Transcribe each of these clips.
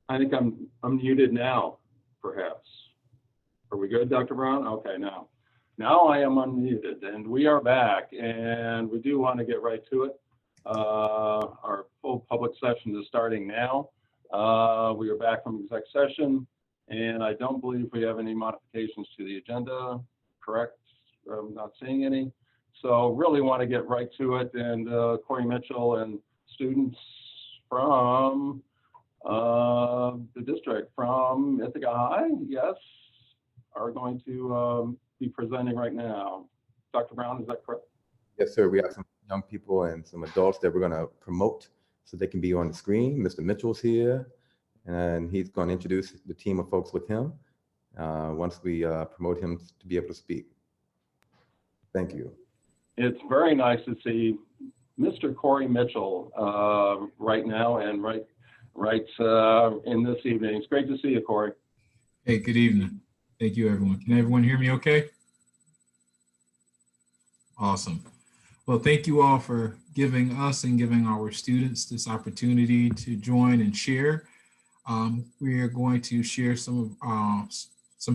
I think I'm muted now, perhaps. Are we good, Dr. Brown? Okay, now I am unmuted, and we are back, and we do want to get right to it. Our full public session is starting now. We are back from exec session, and I don't believe we have any modifications to the agenda, correct? I'm not seeing any. So really want to get right to it, and Corey Mitchell and students from the district from Ithaca High, yes, are going to be presenting right now. Dr. Brown, is that correct? Yes, sir. We have some young people and some adults that we're going to promote so they can be on the screen. Mr. Mitchell's here, and he's going to introduce the team of folks with him once we promote him to be able to speak. Thank you. It's very nice to see Mr. Corey Mitchell right now and right in this evening. It's great to see you, Corey. Hey, good evening. Thank you, everyone. Can everyone hear me okay? Awesome. Well, thank you all for giving us and giving our students this opportunity to join and share. We are going to share some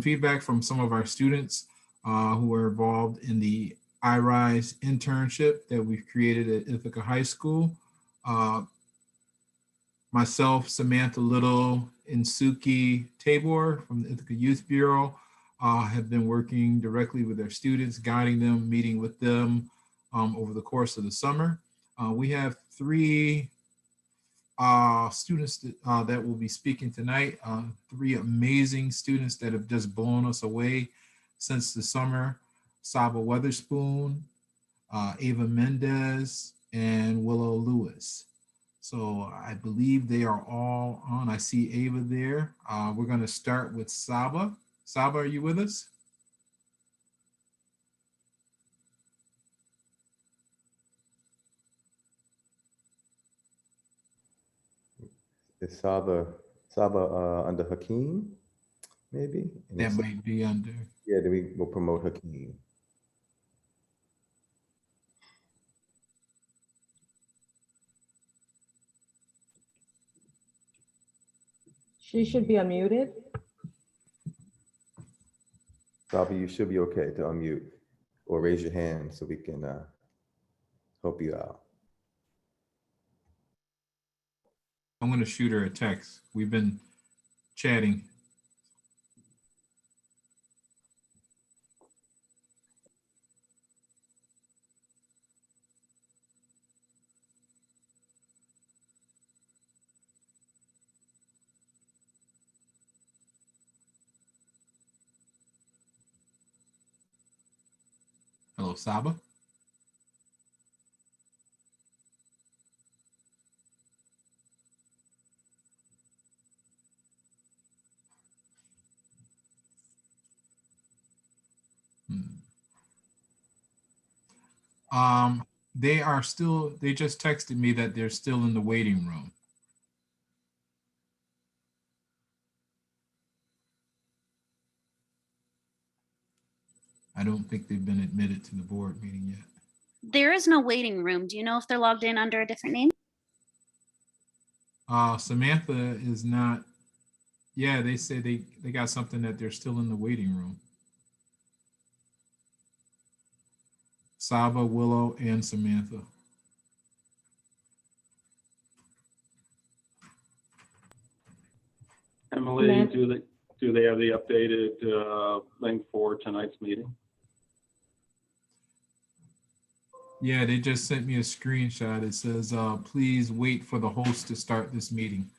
feedback from some of our students who were involved in the iRise internship that we've created at Ithaca High School. Myself, Samantha Little, and Suki Tabor from the Ithaca Youth Bureau have been working directly with their students, guiding them, meeting with them over the course of the summer. We have 3 students that will be speaking tonight, 3 amazing students that have just blown us away since the summer: Saba Weatherspoon, Ava Mendez, and Willow Lewis. So I believe they are all on. I see Ava there. We're going to start with Saba. Saba, are you with us? Is Saba under Hakeem, maybe? And That might be under. Yeah, then we'll promote Hakeem. She should be unmuted. Saba, you should be okay to unmute or raise your hand so we can help you out. I'm going to shoot her a text. We've been chatting. Hello, Saba. They just texted me that they're still in the waiting room. I don't think they've been admitted to the board meeting yet. There is no waiting room. Do you know if they're logged in under a different name? Samantha is not. Yeah, they say they got something that they're still in the waiting room. Saba, Willow, and Samantha. Emily, do they have the updated link for tonight's meeting? Yeah, they just sent me a screenshot. It says, please wait for the host to start this meeting.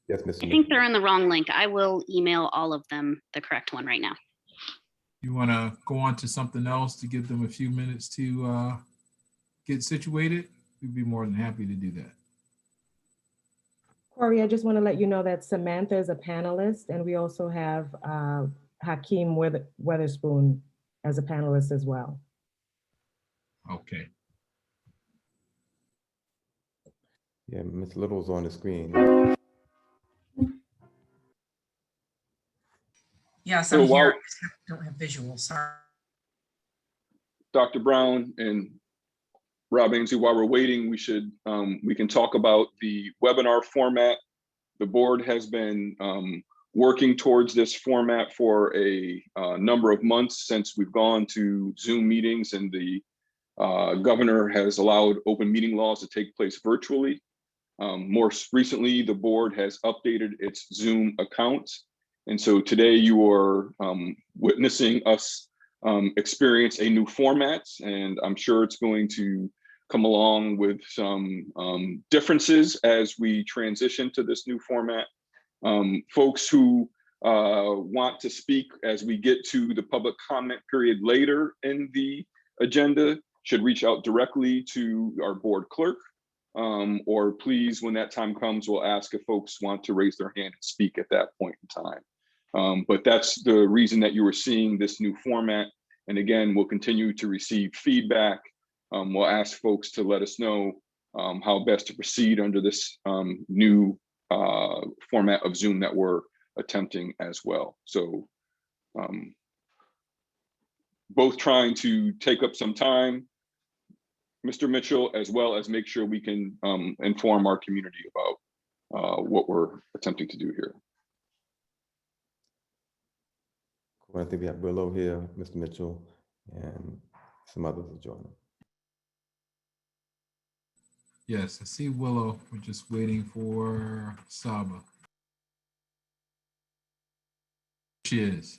Yes, Mr. I think they're in the wrong link. I will email all of them the correct one right now. You want to go on to something else to give them a few minutes to get situated? We'd be more than happy to do that. Corey, I just want to let you know that Samantha is a panelist, and we also have Hakeem Weatherspoon as a panelist as well. Okay. Yeah, Ms. Little's on the screen. Yes, So I'm here. while- I just don't have visual. Sorry. Dr. Brown and Rob Ainsley, while we're waiting, we can talk about the webinar format The board has been working towards this format for a number of months since we've gone to Zoom meetings, and the governor has allowed open meeting laws to take place virtually. More recently, the board has updated its Zoom account. And so today you are witnessing us experience a new format, and I'm sure it's going to come along with some differences as we transition to this new format. Folks who want to speak as we get to the public comment period later in the agenda should reach out directly to our board clerk. Or please, when that time comes, we'll ask if folks want to raise their hand and speak at that point in time. But that's the reason that you are seeing this new format. And again, we'll continue to receive feedback. We'll ask folks to let us know how best to proceed under this new format of Zoom that we're attempting as well. So both trying to take up some time, Mr. Mitchell, as well as make sure we can inform our community about what we're attempting to do here. Cool. I think we have Willow here, Mr. Mitchell, and some others will join us. Yes, I see Willow. We're just waiting for Saba. She is.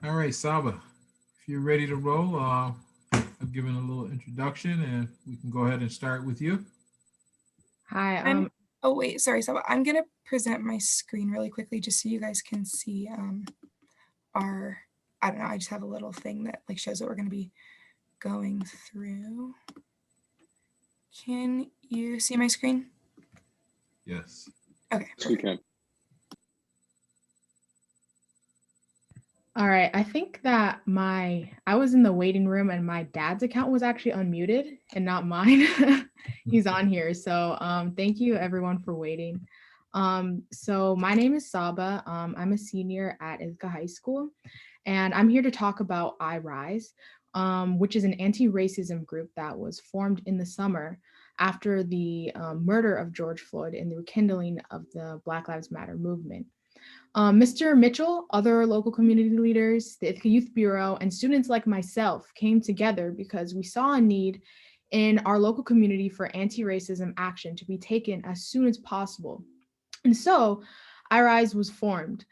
All right, Saba, if you're ready to roll, I've given a little introduction and we can go ahead and start with you. Hi. Oh, wait, sorry, Saba. I'm going to present my screen really quickly just so you guys can see our, I don't know, I just have a little thing that like shows what we're going to be going through. Can you see my screen? Yes. Okay. Yes, we can. All right, I think that I was in the waiting room and my dad's account was actually unmuted and not mine. He's on here. So thank you everyone for waiting. So my name is Saba. I'm a senior at Ithaca High School, and I'm here to talk about iRise, which is an anti-racism group that was formed in the summer after the murder of George Floyd and the rekindling of the Black Lives Matter movement. Mr. Mitchell, other local community leaders, the Ithaca Youth Bureau, and students like myself came together because we saw a need in our local community for anti-racism action to be taken as soon as possible. And so iRise was formed,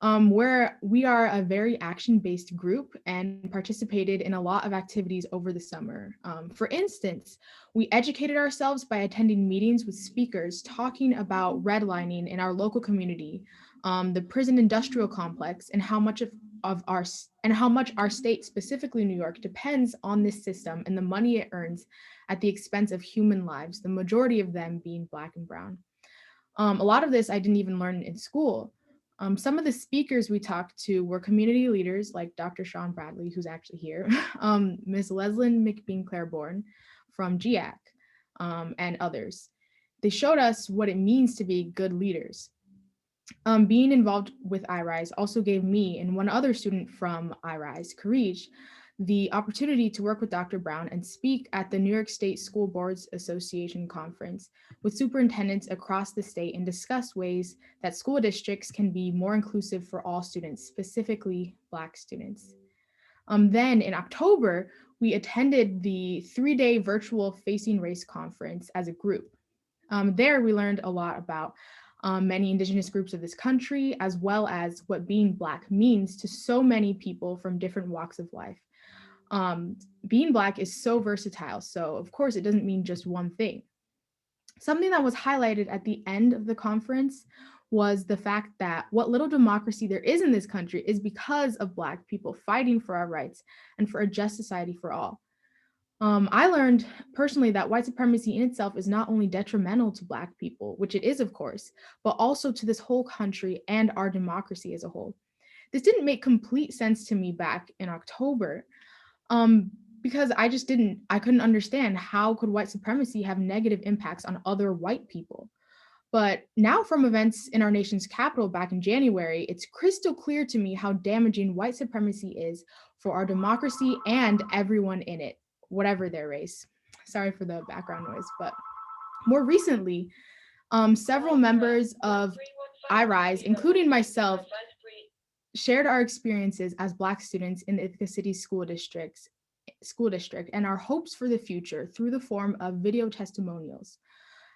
where we are a very action-based group and participated in a lot of activities over the summer. For instance, we educated ourselves by attending meetings with speakers talking about redlining in our local community, the prison industrial complex, and how much our state, specifically New York, depends on this system and the money it earns at the expense of human lives, the majority of them being Black and brown. A lot of this I didn't even learn in school. Some of the speakers we talked to were community leaders like Dr. Sean Bradley, who's actually here, Ms. Leslyn McBean-Claiborne from GIAC, and others. They showed us what it means to be good leaders. Being involved with iRise also gave me and one other student from iRise, Karij, the opportunity to work with Dr. Brown and speak at the New York State School Boards Association conference with superintendents across the state and discuss ways that school districts can be more inclusive for all students, specifically Black students. Then in October, we attended the 3-day virtual Facing Race conference as a group. There we learned a lot about many Indigenous groups of this country, as well as what being Black means to so many people from different walks of life. Being Black is so versatile, so of course it doesn't mean just one thing. Something that was highlighted at the end of the conference was the fact that what little democracy there is in this country is because of Black people fighting for our rights and for a just society for all. I learned personally that white supremacy in itself is not only detrimental to Black people, which it is of course, but also to this whole country and our democracy as a whole. This didn't make complete sense to me back in October, because I couldn't understand how could white supremacy have negative impacts on other white people. But now from events in our nation's capital back in January, it's crystal clear to me how damaging white supremacy is for our democracy and everyone in it, whatever their race. Sorry for the background noise, but more recently, Several members of iRise, including myself, shared our experiences as Black students in the Ithaca City School District and our hopes for the future through the form of video testimonials.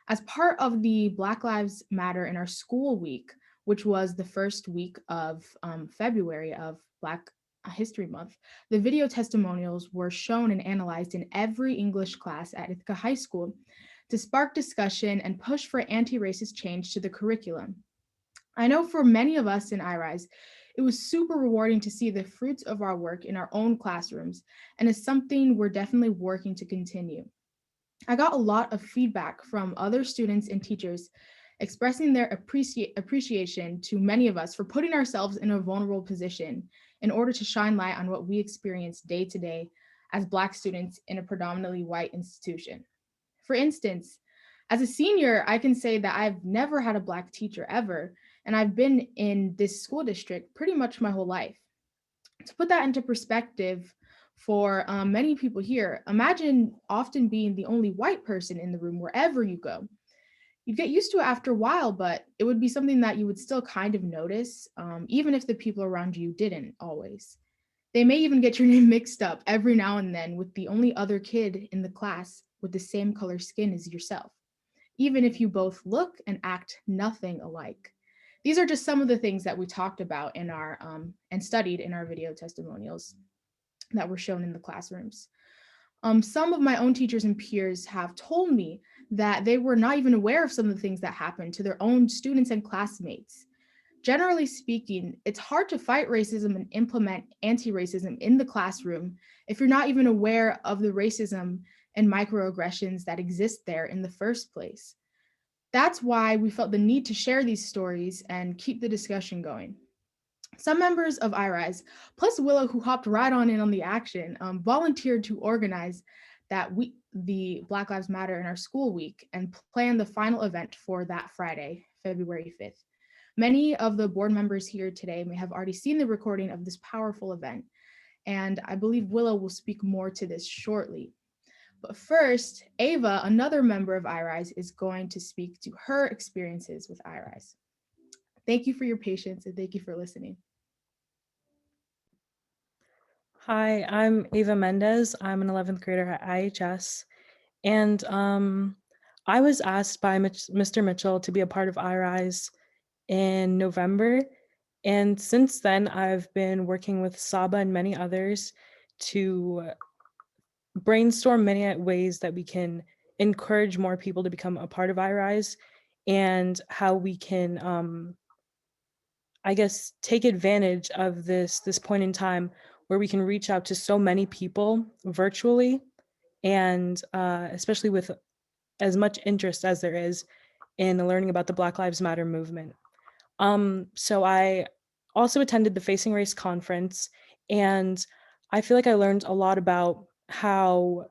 As part of the Black Lives Matter in our school week, which was the first week of February of Black History Month, the video testimonials were shown and analyzed in every English class at Ithaca High School to spark discussion and push for anti-racist change to the curriculum. I know for many of us in iRise, it was super rewarding to see the fruits of our work in our own classrooms, and it's something we're definitely working to continue. I got a lot of feedback from other students and teachers expressing their appreciation to many of us for putting ourselves in a vulnerable position in order to shine light on what we experience day to day as Black students in a predominantly white institution. For instance, as a senior, I can say that I've never had a Black teacher ever, and I've been in this school district pretty much my whole life. To put that into perspective, for many people here, imagine often being the only white person in the room wherever you go. You'd get used to it after a while, but it would be something that you would still kind of notice, even if the people around you didn't always. They may even get your name mixed up every now and then with the only other kid in the class with the same color skin as yourself, even if you both look and act nothing alike. These are just some of the things that we talked about in our and studied in our video testimonials that were shown in the classrooms. Some of my own teachers and peers have told me that they were not even aware of some of the things that happened to their own students and classmates. Generally speaking, it's hard to fight racism and implement anti-racism in the classroom if you're not even aware of the racism and microaggressions that exist there in the first place. That's why we felt the need to share these stories and keep the discussion going. Some members of iRise, plus Willow, who hopped right on in on the action, volunteered to organize the Black Lives Matter in our school week and plan the final event for that Friday, February 5th. Many of the board members here today may have already seen the recording of this powerful event, and I believe Willow will speak more to this shortly. But first, Ava, another member of iRise, is going to speak to her experiences with iRise. Thank you for your patience and thank you for listening. Hi, I'm Ava Mendez. I'm an 11th grader at IHS. And I was asked by Mr. Mitchell to be a part of iRise in November. And since then, I've been working with Saba and many others to brainstorm many ways that we can encourage more people to become a part of iRise and how we can, I guess, take advantage of this point in time where we can reach out to so many people virtually, and especially with as much interest as there is in learning about the Black Lives Matter movement. So I also attended the Facing Race conference, and I feel like I learned a lot about how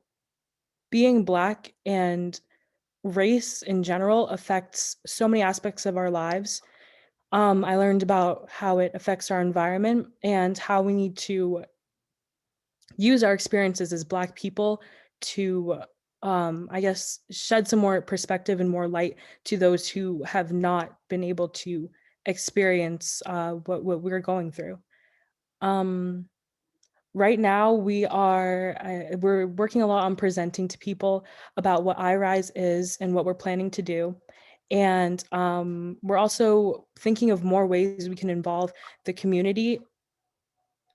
being Black and race in general affects so many aspects of our lives. I learned about how it affects our environment and how we need to use our experiences as Black people to, I guess, shed some more perspective and more light to those who have not been able to experience what we're going through. Right now, we're working a lot on presenting to people about what iRise is and what we're planning to do. And we're also thinking of more ways we can involve the community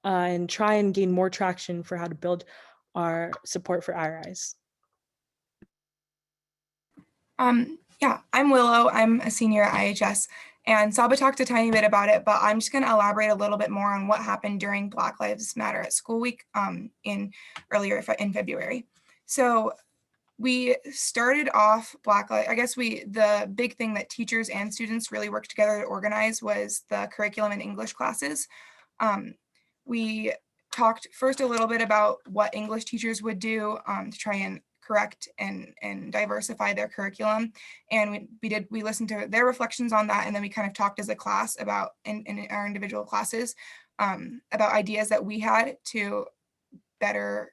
and try and gain more traction for how to build our support for iRise. Yeah, I'm Willow. I'm a senior at IHS, and Saba talked a tiny bit about it, but I'm just going to elaborate a little bit more on what happened during Black Lives Matter at School Week earlier in February. So we started off the big thing that teachers and students really worked together to organize was the curriculum in English classes. We talked first a little bit about what English teachers would do to try and correct and diversify their curriculum. And we listened to their reflections on that. And then we kind of talked as a class about in our individual classes about ideas that we had to better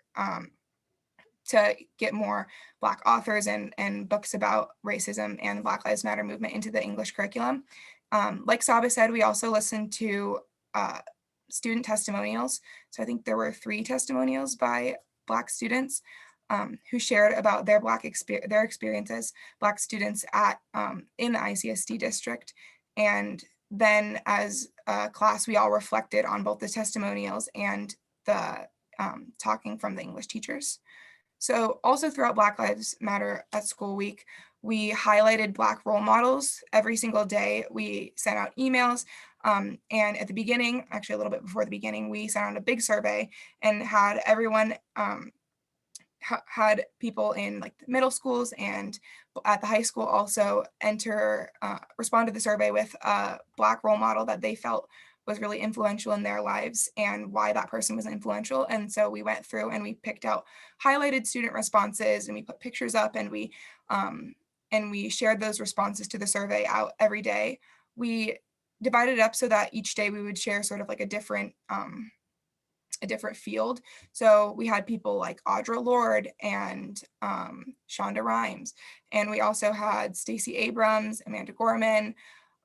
to get more Black authors and books about racism and the Black Lives Matter movement into the English curriculum. Like Saba said, we also listened to student testimonials. So I think there were 3 testimonials by Black students who shared about their their experience as Black students at in the ICSD district. And then as a class, we all reflected on both the testimonials and the talking from the English teachers. So also throughout Black Lives Matter at School Week, we highlighted Black role models every single day. We sent out emails, and at the beginning, actually a little bit before the beginning, we sent out a big survey and had everyone had people in like the middle schools and at the high school also respond to the survey with a Black role model that they felt was really influential in their lives and why that person was influential. And so we went through and we picked out highlighted student responses and we put pictures up and we shared those responses to the survey out every day. We divided it up so that each day we would share sort of like a different field. So we had people like Audra Lord and Shonda Rhimes. And we also had Stacey Abrams, Amanda Gorman,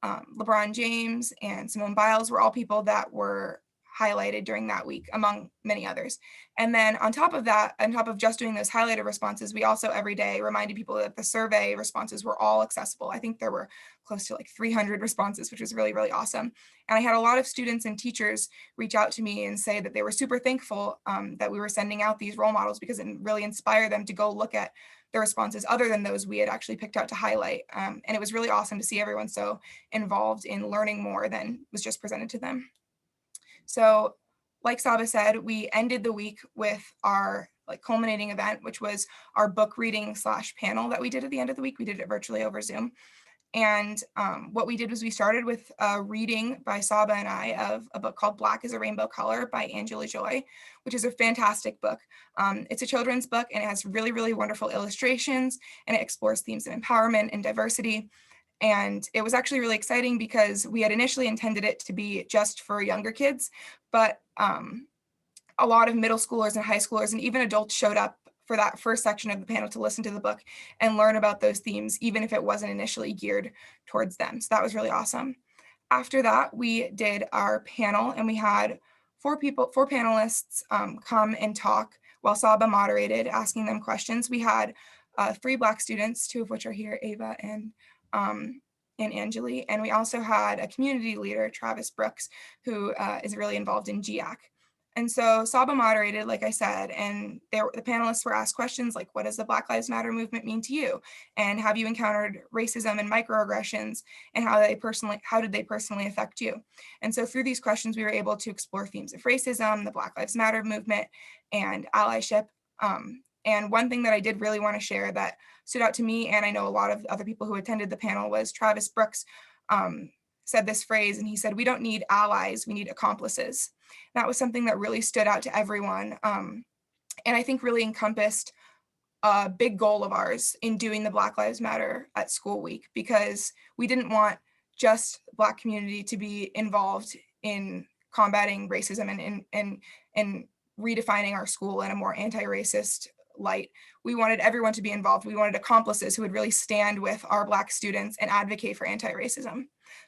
LeBron James, and Simone Biles were all people that were highlighted during that week, among many others. And then on top of that, on top of just doing those highlighted responses, we also every day reminded people that the survey responses were all accessible. I think there were close to like 300 responses, which was really, really awesome. And I had a lot of students and teachers reach out to me and say that they were super thankful that we were sending out these role models because it really inspired them to go look at the responses other than those we had actually picked out to highlight. And it was really awesome to see everyone so involved in learning more than was just presented to them. So like Saba said, we ended the week with our like culminating event, which was our book reading / panel that we did at the end of the week. We did it virtually over Zoom. And what we did was we started with a reading by Saba and I of a book called Black is a Rainbow Color by Angela Joy, which is a fantastic book. It's a children's book and it has really, really wonderful illustrations and it explores themes of empowerment and diversity. And it was actually really exciting because we had initially intended it to be just for younger kids, but a lot of middle schoolers and high schoolers and even adults showed up for that first section of the panel to listen to the book and learn about those themes, even if it wasn't initially geared towards them. So that was really awesome. After that, we did our panel and we had 4 panelists come and talk while Saba moderated, asking them questions. We had 3 Black students, 2 of which are here, Ava and Angeli. And we also had a community leader, Travis Brooks, who is really involved in GIAC. And so Saba moderated, like I said, and the panelists were asked questions like, what does the Black Lives Matter movement mean to you? And have you encountered racism and microaggressions? And how did they personally affect you? And so through these questions, we were able to explore themes of racism, the Black Lives Matter movement, and allyship. And one thing that I did really want to share that stood out to me, and I know a lot of other people who attended the panel, was Travis Brooks said this phrase, and he said, we don't need allies, we need accomplices. That was something that really stood out to everyone. And I think really encompassed a big goal of ours in doing the Black Lives Matter at School Week, because we didn't want just the Black community to be involved in combating racism and redefining our school in a more anti-racist light. We wanted everyone to be involved. We wanted accomplices who would really stand with our Black students and advocate for anti-racism.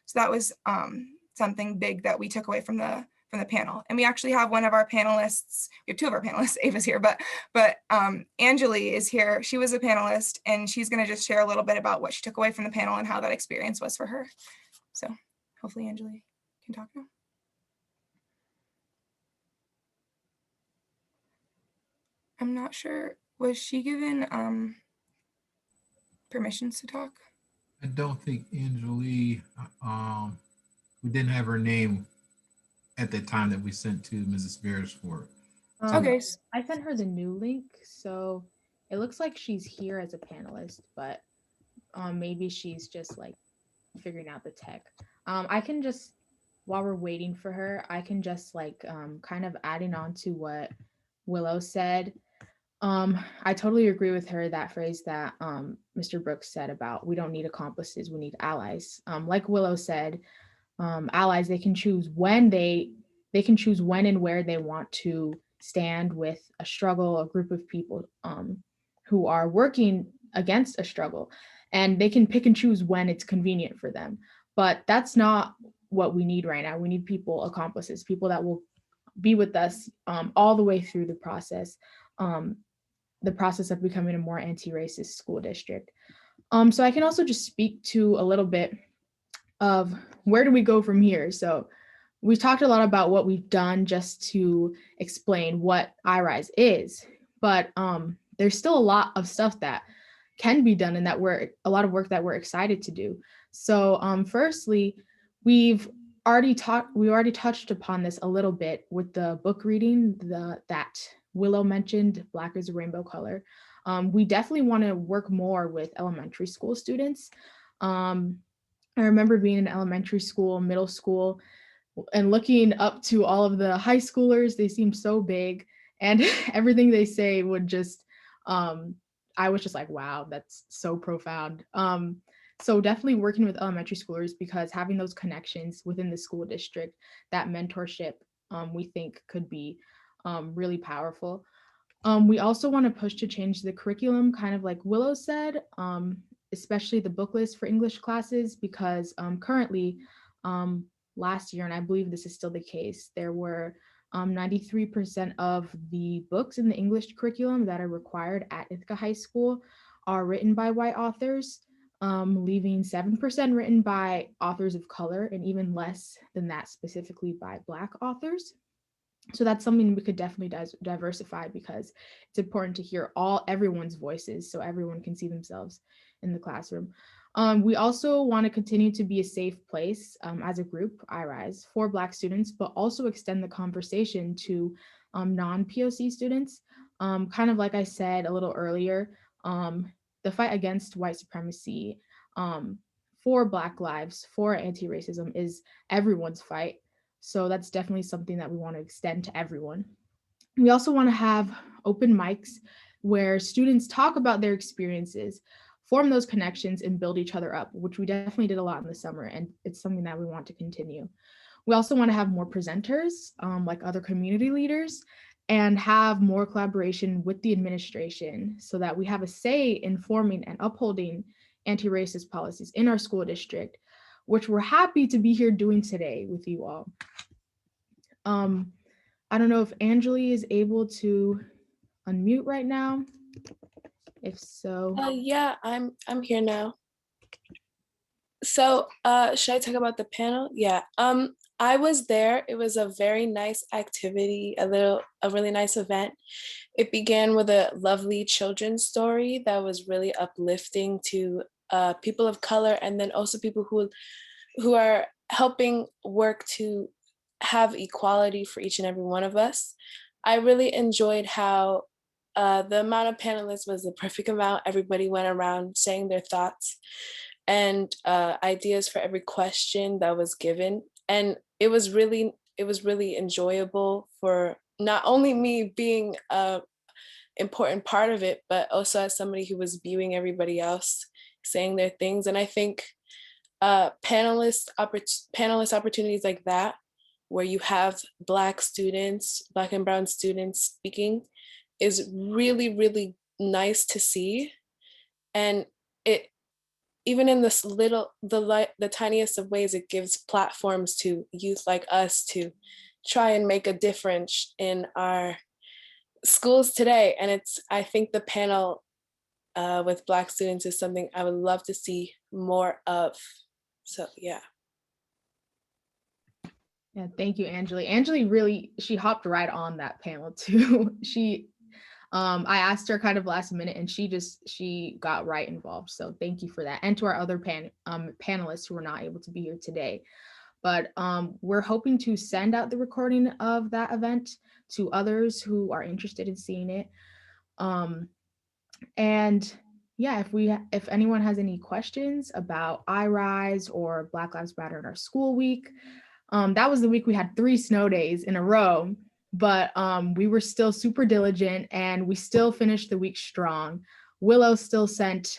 So that was something big that we took away from the panel. And we actually have one of our panelists, we have 2 of our panelists, Ava's here, but Angeli is here. She was a panelist and she's gonna just share a little bit about what she took away from the panel and how that experience was for her. So hopefully Angeli can talk now. I'm not sure, was she given permissions to talk? I don't think Angeli, we didn't have her name at the time that we sent to Mrs. Beresford. Okay. I sent her the new link, so it looks like she's here as a panelist, but maybe she's just like figuring out the tech. I can just, while we're waiting for her, I can just like kind of adding on to what Willow said. I totally agree with her, that phrase that Mr. Brooks said about we don't need accomplices, we need allies. Like Willow said, allies, they can choose when and where they want to stand with a struggle, a group of people. who are working against a struggle, and they can pick and choose when it's convenient for them. But that's not what we need right now. We need people, accomplices, people that will be with us all the way through the process of becoming a more anti-racist school district. So I can also just speak to a little bit of where do we go from here. So we've talked a lot about what we've done just to explain what iRise is, but there's still a lot of stuff that can be done and that a lot of work that we're excited to do. So firstly, we already touched upon this a little bit with the book reading that Willow mentioned, Black is a Rainbow Color. We definitely want to work more with elementary school students. I remember being in elementary school, middle school, and looking up to all of the high schoolers. They seem so big, and everything they say would just, I was just like, wow, that's so profound. So definitely working with elementary schoolers, because having those connections within the school district, that mentorship, we think could be really powerful. We also want to push to change the curriculum, kind of like Willow said, especially the book list for English classes, because currently last year, and I believe this is still the case, there were 93% of the books in the English curriculum that are required at Ithaca High School are written by white authors, leaving 7% written by authors of color, and even less than that specifically by Black authors. So that's something we could definitely diversify, because it's important to hear everyone's voices so everyone can see themselves in the classroom. We also want to continue to be a safe place as a group, iRise, for Black students, but also extend the conversation to non-POC students. Kind of like I said a little earlier, the fight against white supremacy, for Black lives, for anti-racism is everyone's fight. So that's definitely something that we want to extend to everyone. We also want to have open mics where students talk about their experiences, form those connections, and build each other up, which we definitely did a lot in the summer, and it's something that we want to continue. We also want to have more presenters, like other community leaders, and have more collaboration with the administration so that we have a say in forming and upholding anti-racist policies in our school district, which we're happy to be here doing today with you all. I don't know if Angeli is able to unmute right now. If so. Yeah, I'm here now. So should I talk about the panel? Yeah. I was there. It was a very nice activity, a really nice event. It began with a lovely children's story that was really uplifting to people of color, and then also people who are helping work to have equality for each and every one of us. I really enjoyed how the amount of panelists was the perfect amount. Everybody went around saying their thoughts and ideas for every question that was given. And it was really enjoyable for not only me being an important part of it, but also as somebody who was viewing everybody else saying their things. And I think panelist opportunities like that, where you have Black students, Black and brown students speaking, is really, really nice to see. And it, even in this the tiniest of ways, it gives platforms to youth like us to try and make a difference in our schools today. And I think the panel with Black students is something I would love to see more of. So yeah. Yeah, thank you, Angeli. Angeli really, she hopped right on that panel too. I asked her kind of last minute, and she got right involved. So thank you for that. And to our other panelists who were not able to be here today. But we're hoping to send out the recording of that event to others who are interested in seeing it. And yeah, if anyone has any questions about iRise or Black Lives Matter in our school week, that was the week we had 3 snow days in a row, but we were still super diligent and we still finished the week strong. Willow still sent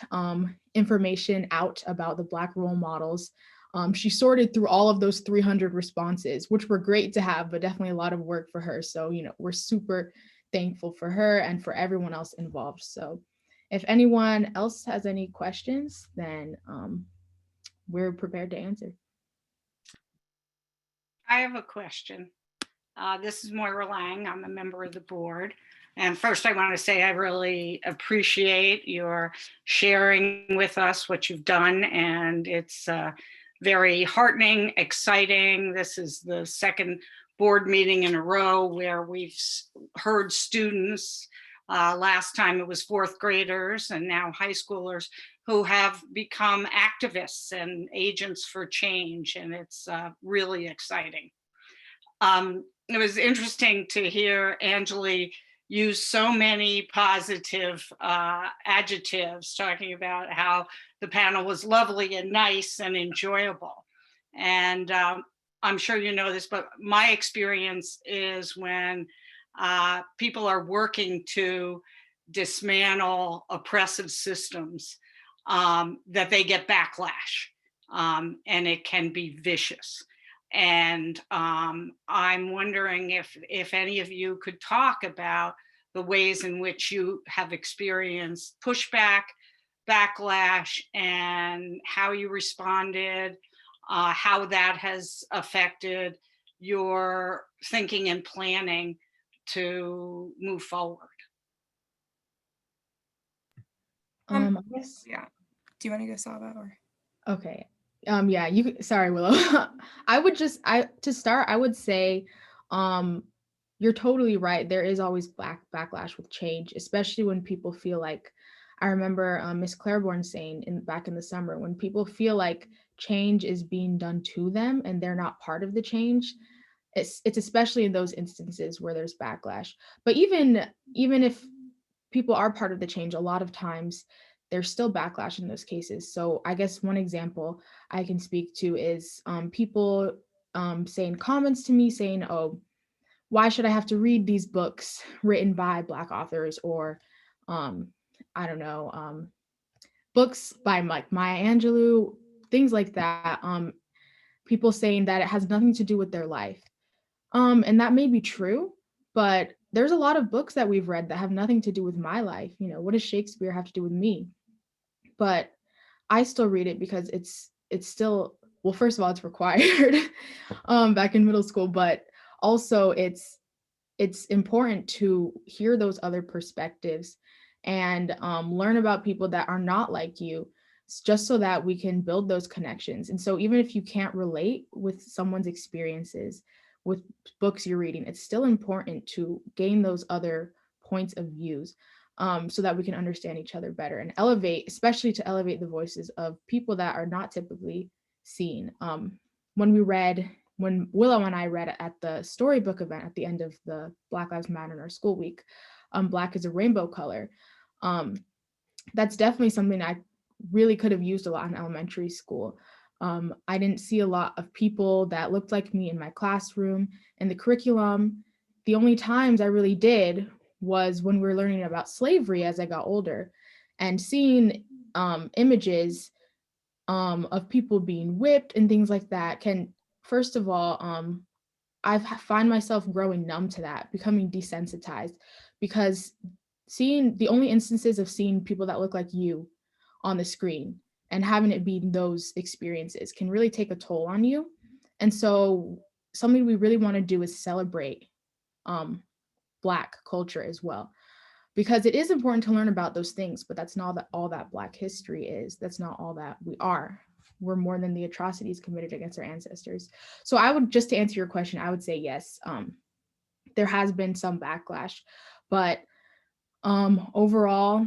information out about the Black role models. She sorted through all of those 300 responses, which were great to have, but definitely a lot of work for her. So, we're super thankful for her and for everyone else involved. So if anyone else has any questions, then we're prepared to answer. I have a question. This is Moira Lang. I'm a member of the board. And first, I want to say I really appreciate your sharing with us what you've done. And it's very heartening, exciting. This is the second board meeting in a row where we've heard students. Last time it was fourth graders and now high schoolers who have become activists and agents for change. And it's really exciting. It was interesting to hear Anjali use so many positive adjectives, talking about how the panel was lovely and nice and enjoyable. And I'm sure you know this, but my experience is when people are working to dismantle oppressive systems, that they get backlash, and it can be vicious. And I'm wondering if any of you could talk about the ways in which you have experienced pushback, backlash, and how you responded, how that has affected your thinking and planning to move forward. I guess, yeah. Do you want to go, Saba, or? Okay. Yeah, sorry, Willow. To start, I would say, you're totally right. There is always backlash with change, especially when people feel like, I remember Miss Claiborne saying back in the summer, when people feel like change is being done to them and they're not part of the change, it's especially in those instances where there's backlash. But even if people are part of the change, a lot of times there's still backlash in those cases. So I guess one example I can speak to is people saying comments to me saying, oh, why should I have to read these books written by Black authors, or I don't know, books by like Maya Angelou, things like that. People saying that it has nothing to do with their life. And that may be true, but there's a lot of books that we've read that have nothing to do with my life. You know, what does Shakespeare have to do with me? But I still read it because it's still, well, first of all, it's required back in middle school, but also it's important to hear those other perspectives and learn about people that are not like you, just so that we can build those connections. And so even if you can't relate with someone's experiences with books you're reading, it's still important to gain those other points of views, so that we can understand each other better and especially to elevate the voices of people that are not typically seen. When Willow and I read at the storybook event at the end of the Black Lives Matter in our school week, Black is a rainbow color. That's definitely something I really could have used a lot in elementary school. I didn't see a lot of people that looked like me in my classroom and the curriculum. The only times I really did was when we were learning about slavery as I got older, and seeing images of people being whipped and things like that can, first of all, I find myself growing numb to that, becoming desensitized, because seeing the only instances of seeing people that look like you on the screen and having it be those experiences can really take a toll on you. And so something we really want to do is celebrate Black culture as well, because it is important to learn about those things, but that's not all that Black history is. That's not all that we are. We're more than the atrocities committed against our ancestors. So I would, just to answer your question, I would say yes, there has been some backlash, but overall,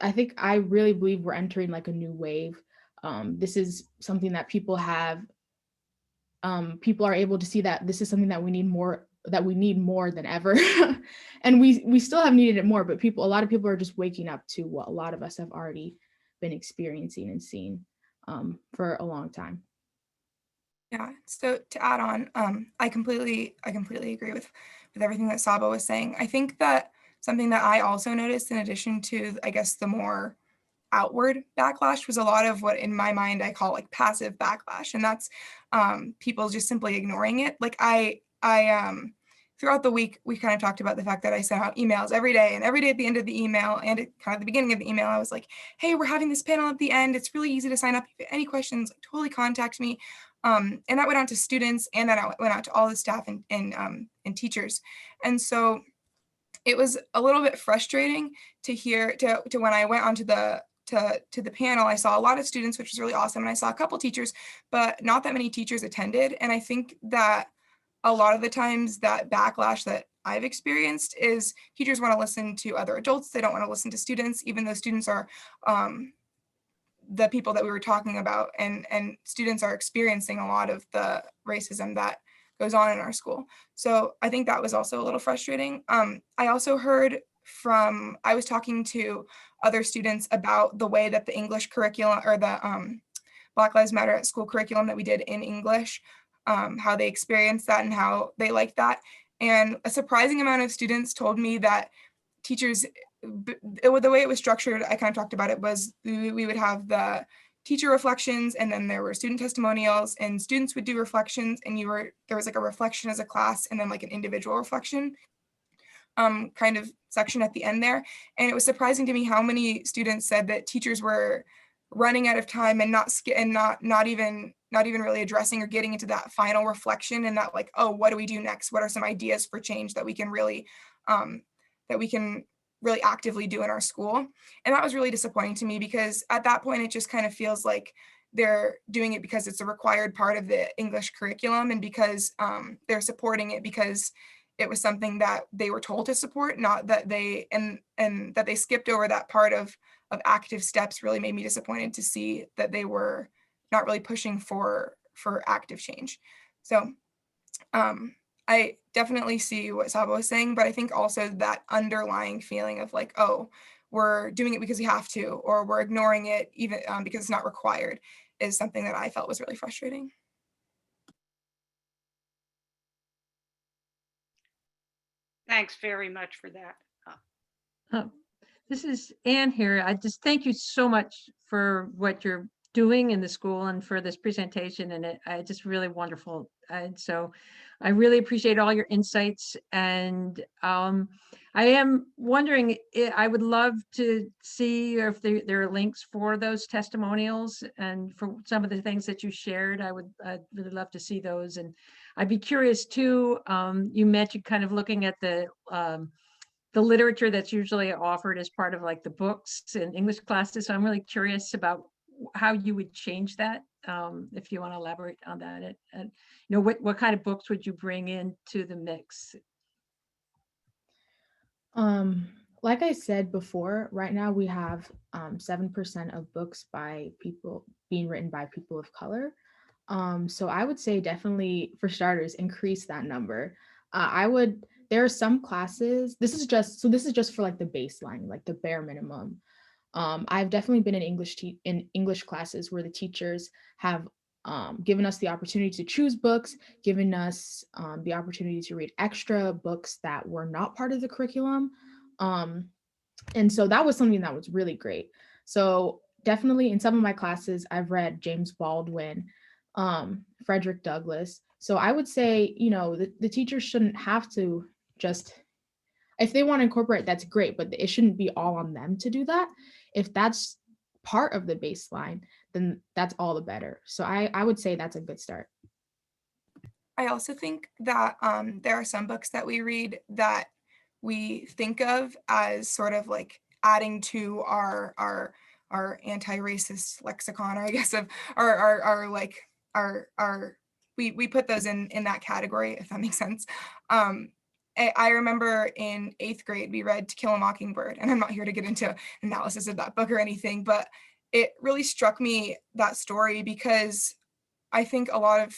I really believe we're entering like a new wave. This is something that people are able to see that this is something that we need more than ever. And we still have needed it more, but a lot of people are just waking up to what a lot of us have already been experiencing and seeing for a long time. Yeah, so to add on, I completely agree with everything that Saba was saying. I think that something that I also noticed, in addition to, I guess, the more outward backlash, was a lot of what in my mind I call like passive backlash, and that's people just simply ignoring it. Like I throughout the week, we kind of talked about the fact that I sent out emails every day, and every day at the end of the email and at kind of the beginning of the email, I was like, hey, we're having this panel at the end. It's really easy to sign up. If you have any questions, like, totally contact me. And that went out to students, and then it went out to all the staff and teachers. And so it was a little bit frustrating to hear to when I went onto the to the panel. I saw a lot of students, which was really awesome, and I saw a couple teachers, but not that many teachers attended. And I think that a lot of the times that backlash that I've experienced is teachers want to listen to other adults. They don't want to listen to students, even though students are the people that we were talking about, and students are experiencing a lot of the racism that goes on in our school. So I think that was also a little frustrating. I also heard I was talking to other students about the way that the English curriculum, or the Black Lives Matter at School curriculum that we did in English, how they experienced that and how they liked that. And a surprising amount of students told me that teachers, the way it was structured, I kind of talked about it, was we would have the teacher reflections, and then there were student testimonials, and students would do reflections, and there was like a reflection as a class, and then like an individual reflection kind of section at the end there. And it was surprising to me how many students said that teachers were running out of time and not even really addressing or getting into that final reflection, and that, like, oh, what do we do next? What are some ideas for change that we can really actively do in our school? And that was really disappointing to me, because at that point it just kind of feels like they're doing it because it's a required part of the English curriculum, and because they're supporting it because it was something that they were told to support, not that they and that they skipped over that part of active steps. Really made me disappointed to see that they were not really pushing for active change. So I definitely see what Saba was saying, but I think also that underlying feeling of like, oh, we're doing it because we have to, or we're ignoring it even because it's not required, is something that I felt was really frustrating. Thanks very much for that. This is Anne here. I just thank you so much for what you're doing in the school and for this presentation, and it's just really wonderful. And so I really appreciate all your insights, and I am wondering, I would love to see if there are links for those testimonials and for some of the things that you shared. I'd really love to see those. And I'd be curious too, you mentioned kind of looking at the literature that's usually offered as part of like the books in English classes. So I'm really curious about how you would change that, if you want to elaborate on that. And you know, what kind of books would you bring into the mix? Like I said before, right now we have 7% of books by people being written by people of color. So I would say definitely, for starters, increase that number. There are some classes, this is just for like the baseline, like the bare minimum. I've definitely been in English classes where the teachers have given us the opportunity to choose books, given us the opportunity to read extra books that were not part of the curriculum. And so that was something that was really great. So definitely in some of my classes, I've read James Baldwin, Frederick Douglass. So I would say, you know, the teachers shouldn't have to just, if they want to incorporate, that's great, but it shouldn't be all on them to do that. If that's part of the baseline, then that's all the better. So I would say that's a good start. I also think that there are some books that we read that we think of as sort of like adding to our anti-racist lexicon, or I guess of we put those in that category, if that makes sense. I remember in 8th grade, we read To Kill a Mockingbird, and I'm not here to get into analysis of that book or anything, but it really struck me, that story, because I think a lot of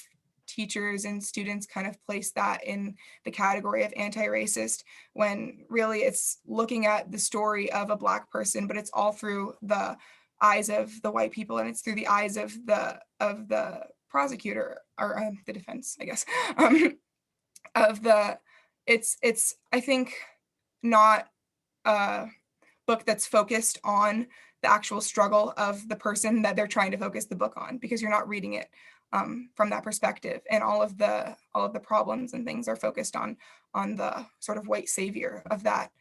teachers and students kind of place that in the category of anti-racist, when really it's looking at the story of a Black person, but it's all through the eyes of the white people, and it's through the eyes of the prosecutor, or the defense, I guess, it's I think not a book that's focused on the actual struggle of the person that they're trying to focus the book on, because you're not reading it from that perspective, and all of the problems and things are focused on the sort of white savior of that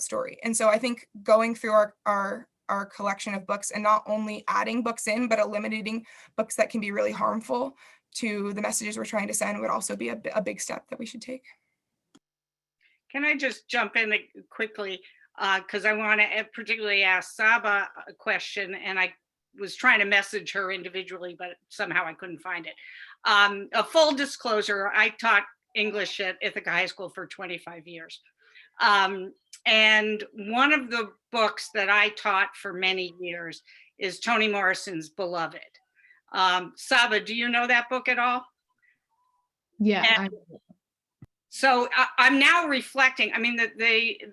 story. And so I think going through our collection of books and not only adding books in, but eliminating books that can be really harmful to the messages we're trying to send would also be a big step that we should take. Can I just jump in quickly? Because I want to particularly ask Saba a question, and I was trying to message her individually, but somehow I couldn't find it. A full disclosure, I taught English at Ithaca High School for 25 years. And one of the books that I taught for many years is Toni Morrison's Beloved. Saba, do you know that book at all? Yeah. So I'm now reflecting. I mean,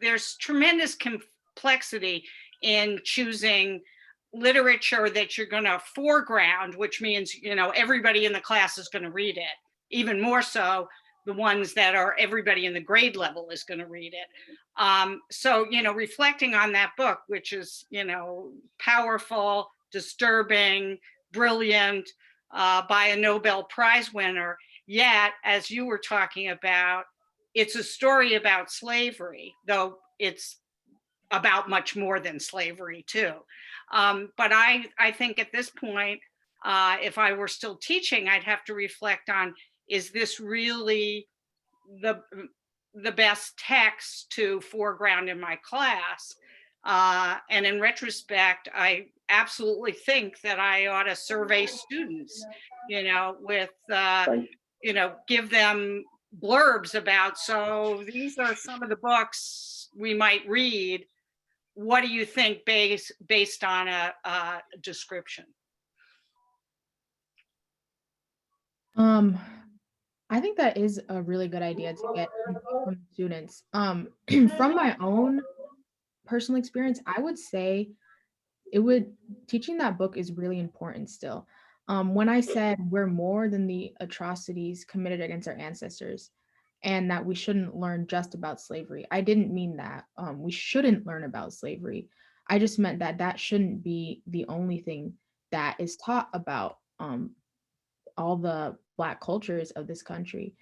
there's tremendous complexity in choosing literature that you're going to foreground, which means, you know, everybody in the class is going to read it. Even more so, the ones that are everybody in the grade level is going to read it. So, you know, reflecting on that book, which is, you know, powerful, disturbing, brilliant, by a Nobel Prize winner. Yet, as you were talking about, it's a story about slavery, though it's about much more than slavery too. But I think at this point, if I were still teaching, I'd have to reflect on, is this really the best text to foreground in my class? And in retrospect, I absolutely think that I ought to survey students, you know, with, you know, give them blurbs about, so these are some of the books we might read. What do you think based on a description? I think that is a really good idea to get from students. From my own personal experience, I would say teaching that book is really important still. When I said we're more than the atrocities committed against our ancestors and that we shouldn't learn just about slavery, I didn't mean that. We shouldn't learn about slavery. I just meant that shouldn't be the only thing that is taught about all the Black cultures of this country.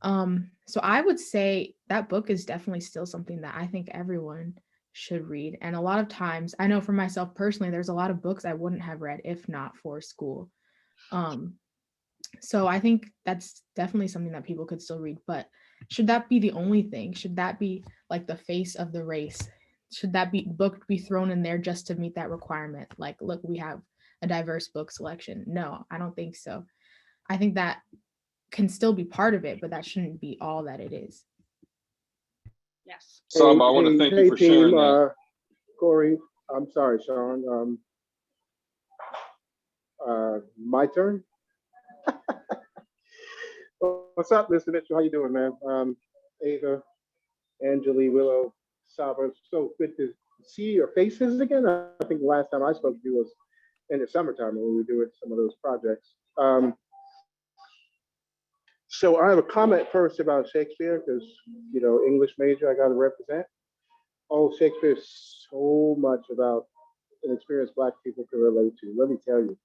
So I would say that book is definitely still something that I think everyone should read. And a lot of times, I know for myself personally, there's a lot of books I wouldn't have read if not for school. So I think that's definitely something that people could still read. But should that be the only thing? Should that be like the face of the race? Should that book be thrown in there just to meet that requirement? Like, look, we have a diverse book selection. No, I don't think so. I think that can still be part of it, but that shouldn't be all that it is. Yes. Saba, I want to thank you for sharing that. Corey, I'm sorry, Sean. My turn. What's up, Mr. Mitchell? How you doing, man? Ava, Angeli, Willow, Saba. So good to see your faces again. I think the last time I spoke to you was in the summertime when we were doing some of those projects. So I have a comment first about Shakespeare, because, you know, English major, I got to represent. Oh, Shakespeare's so much about an experience Black people can relate to. Let me tell you.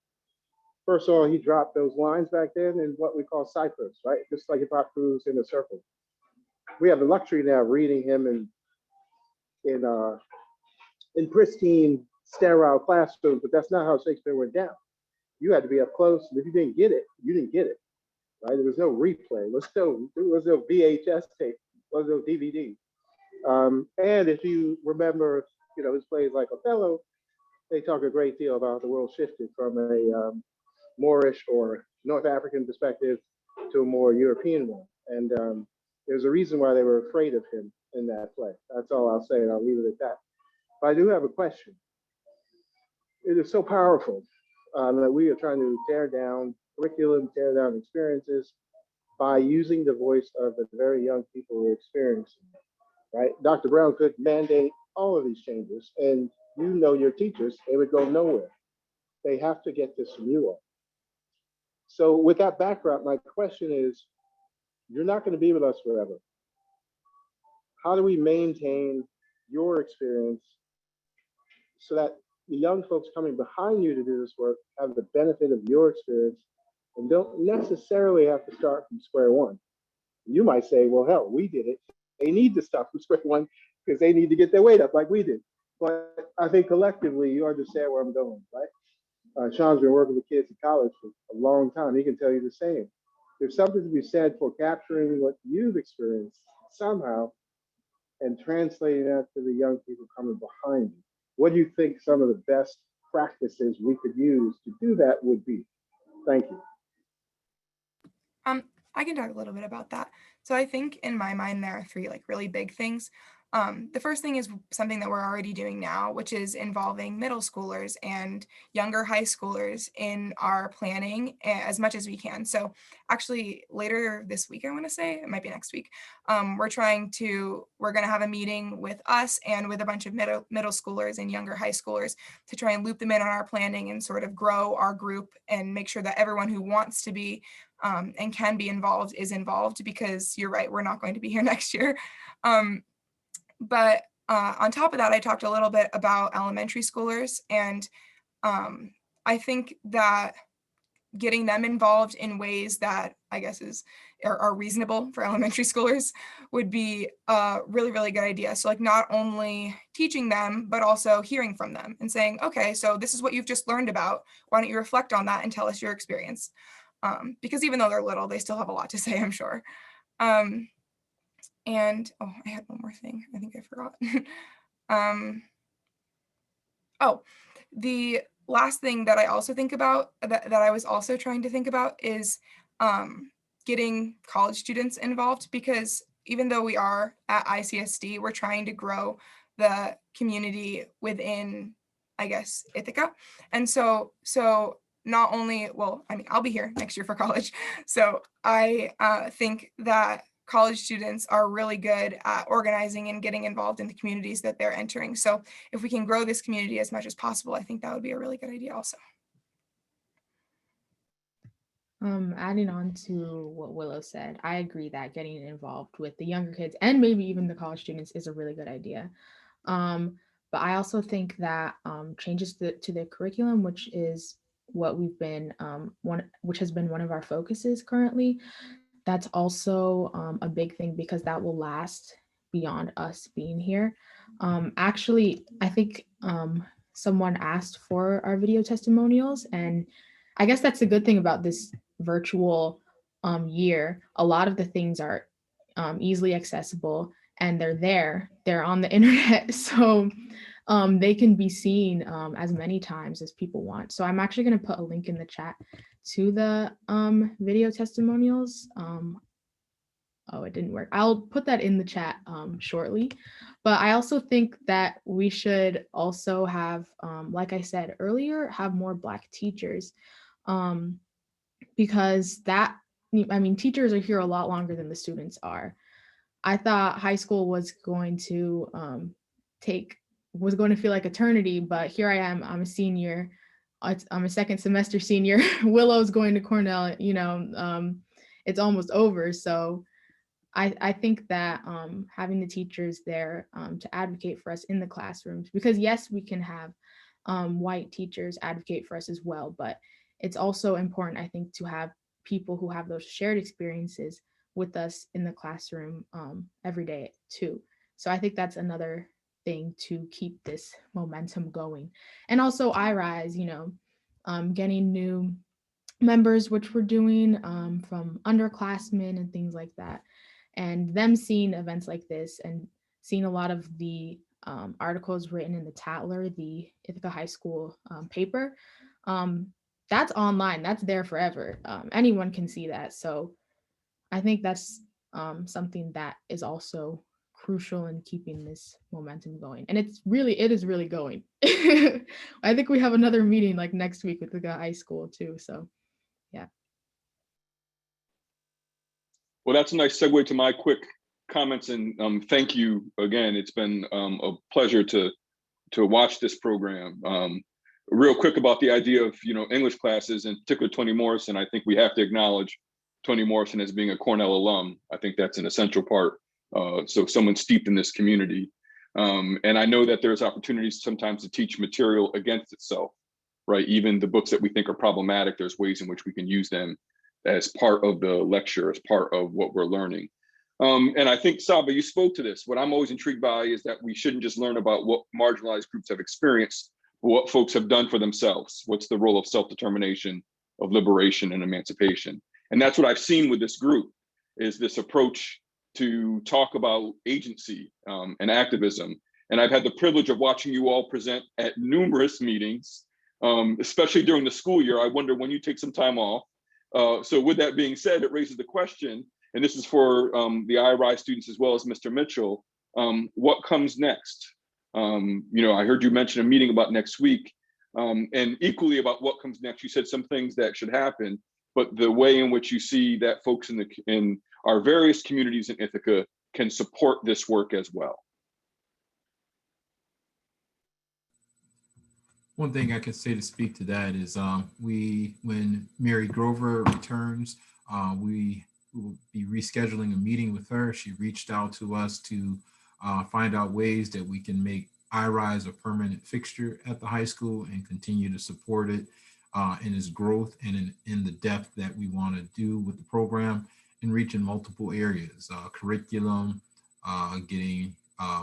First of all, he dropped those lines back then in what we call ciphers, right? Just like if I cruise in a circle. We have the luxury now of reading him in pristine, sterile classrooms, but that's not how Shakespeare went down. You had to be up close, and if you didn't get it, you didn't get it. Right? There was no replay. There was no VHS tape. There was no DVD. And if you remember, you know, his plays like Othello, they talk a great deal about the world shifted from a Moorish or North African perspective to a more European one. And there's a reason why they were afraid of him in that play. That's all I'll say, and I'll leave it at that. But I do have a question. It is so powerful that we are trying to tear down curriculum, tear down experiences by using the voice of the very young people who are experiencing it, right? Dr. Brown could mandate all of these changes, and you know your teachers, they would go nowhere. They have to get this from you all. So with that background, my question is, you're not going to be with us forever. How do we maintain your experience so that the young folks coming behind you to do this work have the benefit of your experience and don't necessarily have to start from square one. You might say, well, hell, we did it. They need to start from square one because they need to get their weight up like we did. But I think collectively, you understand where I'm going, right? Sean's been working with kids in college for a long time. He can tell you the same. There's something to be said for capturing what you've experienced somehow and translating that to the young people coming behind you. What do you think some of the best practices we could use to do that would be? Thank you. I can talk a little bit about that. So I think in my mind, there are three like really big things. The first thing is something that we're already doing now, which is involving middle schoolers and younger high schoolers in our planning as much as we can. So actually later this week, I want to say, it might be next week, we're going to have a meeting with us and with a bunch of middle schoolers and younger high schoolers to try and loop them in on our planning and sort of grow our group and make sure that everyone who wants to be and can be involved is involved, because you're right, we're not going to be here next year. But on top of that, I talked a little bit about elementary schoolers, and I think that getting them involved in ways that I guess are reasonable for elementary schoolers would be a really, really good idea. So like not only teaching them, but also hearing from them and saying, okay, so this is what you've just learned about. Why don't you reflect on that and tell us your experience? Because even though they're little, they still have a lot to say, I'm sure. And oh, I had one more thing. I think I forgot. Oh, the last thing that I also think about, that I was also trying to think about, is getting college students involved, because even though we are at ICSD, we're trying to grow the community within, I guess, Ithaca. And so not only, well, I mean, I'll be here next year for college. So I think that college students are really good at organizing and getting involved in the communities that they're entering. So if we can grow this community as much as possible, I think that would be a really good idea also. Adding on to what Willow said, I agree that getting involved with the younger kids and maybe even the college students is a really good idea. But I also think that changes to the curriculum, which is what we've been which has been one of our focuses currently, that's also a big thing, because that will last beyond us being here. Actually, I think someone asked for our video testimonials, and I guess that's the good thing about this virtual year. A lot of the things are easily accessible, and they're on the internet. So they can be seen as many times as people want. So I'm actually going to put a link in the chat to the video testimonials. Oh, it didn't work. I'll put that in the chat shortly. But I also think that we should also have, like I said earlier, have more Black teachers, because teachers are here a lot longer than the students are. I thought high school was going to feel like eternity, but here I am. I'm a senior. I'm a second semester senior. Willow's going to Cornell. It's almost over. So I think that having the teachers there to advocate for us in the classrooms, because yes, we can have white teachers advocate for us as well, but it's also important, I think, to have people who have those shared experiences with us in the classroom every day too. So I think that's another thing to keep this momentum going. And also iRise, getting new members, which we're doing from underclassmen and things like that. And them seeing events like this and seeing a lot of the articles written in the Tatler, the Ithaca High School paper, that's online, that's there forever. Anyone can see that. So I think that's something that is also crucial in keeping this momentum going. And it is really going. I think we have another meeting like next week with the high school too. So yeah. Well, that's a nice segue to my quick comments, and thank you again. It's been a pleasure to watch this program. Real quick about the idea of English classes, in particular Toni Morrison. I think we have to acknowledge Toni Morrison as being a Cornell alum. I think that's an essential part. So someone steeped in this community. And I know that there's opportunities sometimes to teach material against itself, right? Even the books that we think are problematic, there's ways in which we can use them as part of the lecture, as part of what we're learning. And I think, Saba, you spoke to this. What I'm always intrigued by is that we shouldn't just learn about what marginalized groups have experienced, but what folks have done for themselves. What's the role of self-determination, of liberation and emancipation? And that's what I've seen with this group, is this approach to talk about agency and activism. And I've had the privilege of watching you all present at numerous meetings, especially during the school year. I wonder when you take some time off. So with that being said, it raises the question, and this is for the IRI students as well as Mr. Mitchell, what comes next? You know, I heard you mention a meeting about next week, and equally about what comes next. You said some things that should happen, but the way in which you see that folks in our various communities in Ithaca can support this work as well. One thing I can say to speak to that is when Mary Grover returns, we will be rescheduling a meeting with her. She reached out to us to find out ways that we can make IRISE a permanent fixture at the high school and continue to support it in its growth and in the depth that we want to do with the program and reach in multiple areas, curriculum, getting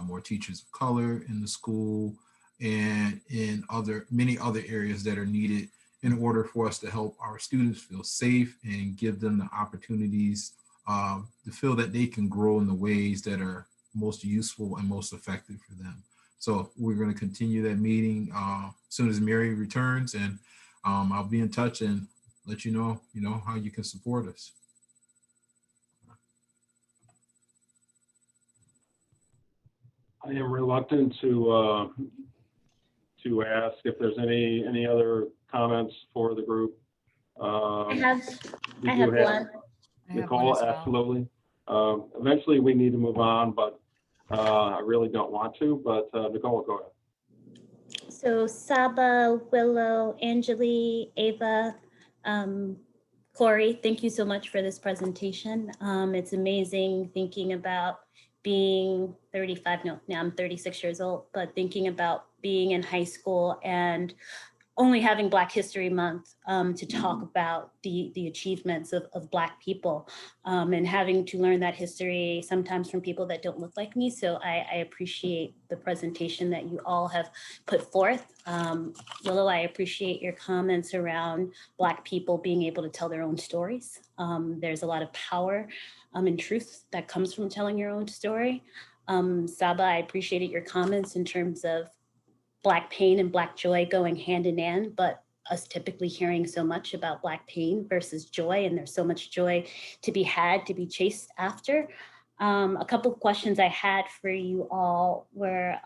more teachers of color in the school, and in many other areas that are needed in order for us to help our students feel safe and give them the opportunities to feel that they can grow in the ways that are most useful and most effective for them. So we're going to continue that meeting as soon as Mary returns, and I'll be in touch and let you know how you can support us. I am reluctant to ask if there's any other comments for the group. I have one. Nicole, absolutely. Eventually we need to move on, but I really don't want to, but Nicole, go ahead. So Saba, Willow, Angeli, Ava, Corey, thank you so much for this presentation. It's amazing thinking about being 35, no, now I'm 36 years old, but thinking about being in high school and only having Black History Month to talk about the achievements of Black people and having to learn that history sometimes from people that don't look like me. So I appreciate the presentation that you all have put forth. Willow, I appreciate your comments around Black people being able to tell their own stories. There's a lot of power and truth that comes from telling your own story. Saba, I appreciated your comments in terms of Black pain and Black joy going hand in hand, but us typically hearing so much about Black pain versus joy, and there's so much joy to be had, to be chased after. A couple of questions I had for you all were,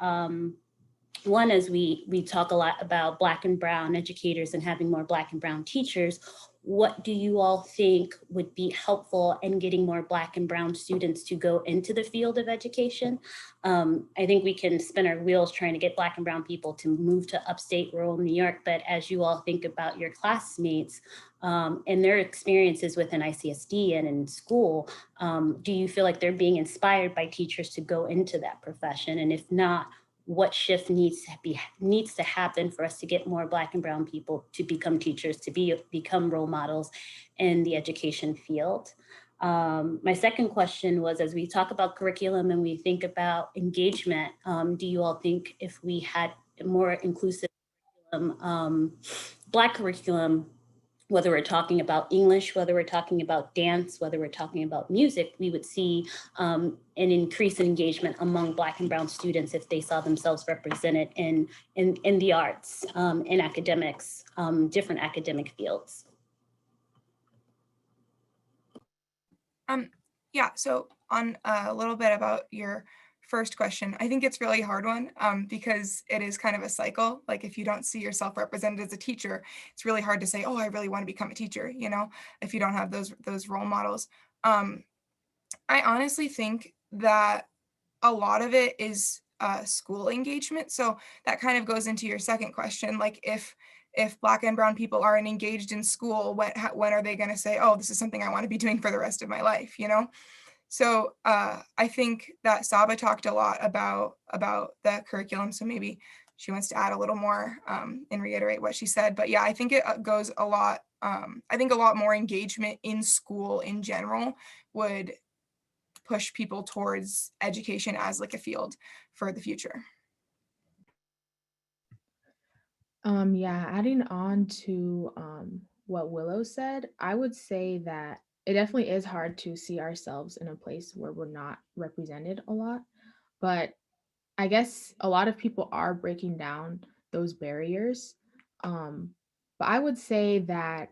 one is we talk a lot about Black and Brown educators and having more Black and Brown teachers. What do you all think would be helpful in getting more Black and Brown students to go into the field of education? I think we can spin our wheels trying to get Black and Brown people to move to upstate rural New York, but as you all think about your classmates and their experiences within ICSD and in school, do you feel like they're being inspired by teachers to go into that profession? And if not, what shift needs to happen for us to get more Black and Brown people to become teachers, to become role models in the education field? My second question was, as we talk about curriculum and we think about engagement, do you all think if we had a more inclusive Black curriculum, whether we're talking about English, whether we're talking about dance, whether we're talking about music, we would see an increase in engagement among Black and Brown students if they saw themselves represented in the arts, in academics, different academic fields. Yeah, so on a little bit about your first question, I think it's really hard one because it is kind of a cycle. Like if you don't see yourself represented as a teacher, it's really hard to say, oh, I really want to become a teacher, you know, if you don't have those role models. I honestly think that a lot of it is school engagement. So that kind of goes into your second question. Like if Black and Brown people aren't engaged in school, when are they going to say, oh, this is something I want to be doing for the rest of my life, you know? So I think that Saba talked a lot about the curriculum. So maybe she wants to add a little more and reiterate what she said. But yeah, I think it goes a lot. I think a lot more engagement in school in general would push people towards education as like a field for the future. Yeah, adding on to what Willow said, I would say that it definitely is hard to see ourselves in a place where we're not represented a lot. But I guess a lot of people are breaking down those barriers. But I would say that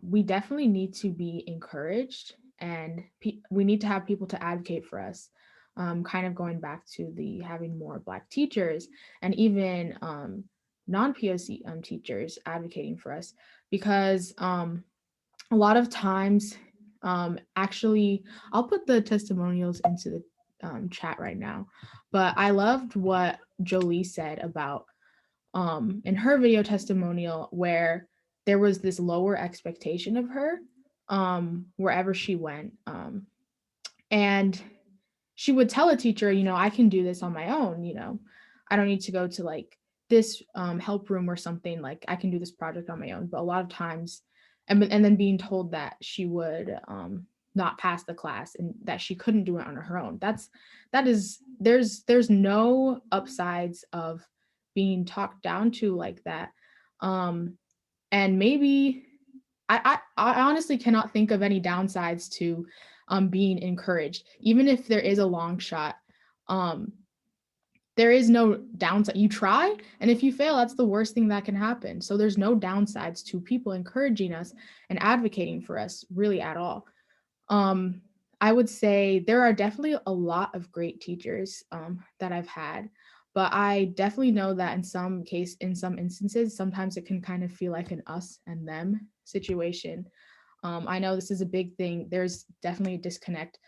we definitely need to be encouraged, and we need to have people to advocate for us. Kind of going back to the having more Black teachers and even non-POC teachers advocating for us, because a lot of times, actually, I'll put the testimonials into the chat right now, but I loved what Jolie said about in her video testimonial, where there was this lower expectation of her wherever she went. And she would tell a teacher, I can do this on my own, I don't need to go to like this help room or something, like I can do this project on my own. But a lot of times, and then being told that she would not pass the class and that she couldn't do it on her own. There's no upsides of being talked down to like that. And maybe I honestly cannot think of any downsides to being encouraged, even if there is a long shot. There is no downside. You try, and if you fail, that's the worst thing that can happen. So there's no downsides to people encouraging us and advocating for us really at all. I would say there are definitely a lot of great teachers that I've had, but I definitely know that in some instances, sometimes it can kind of feel like an us and them situation. I know this is a big thing. There's definitely a disconnect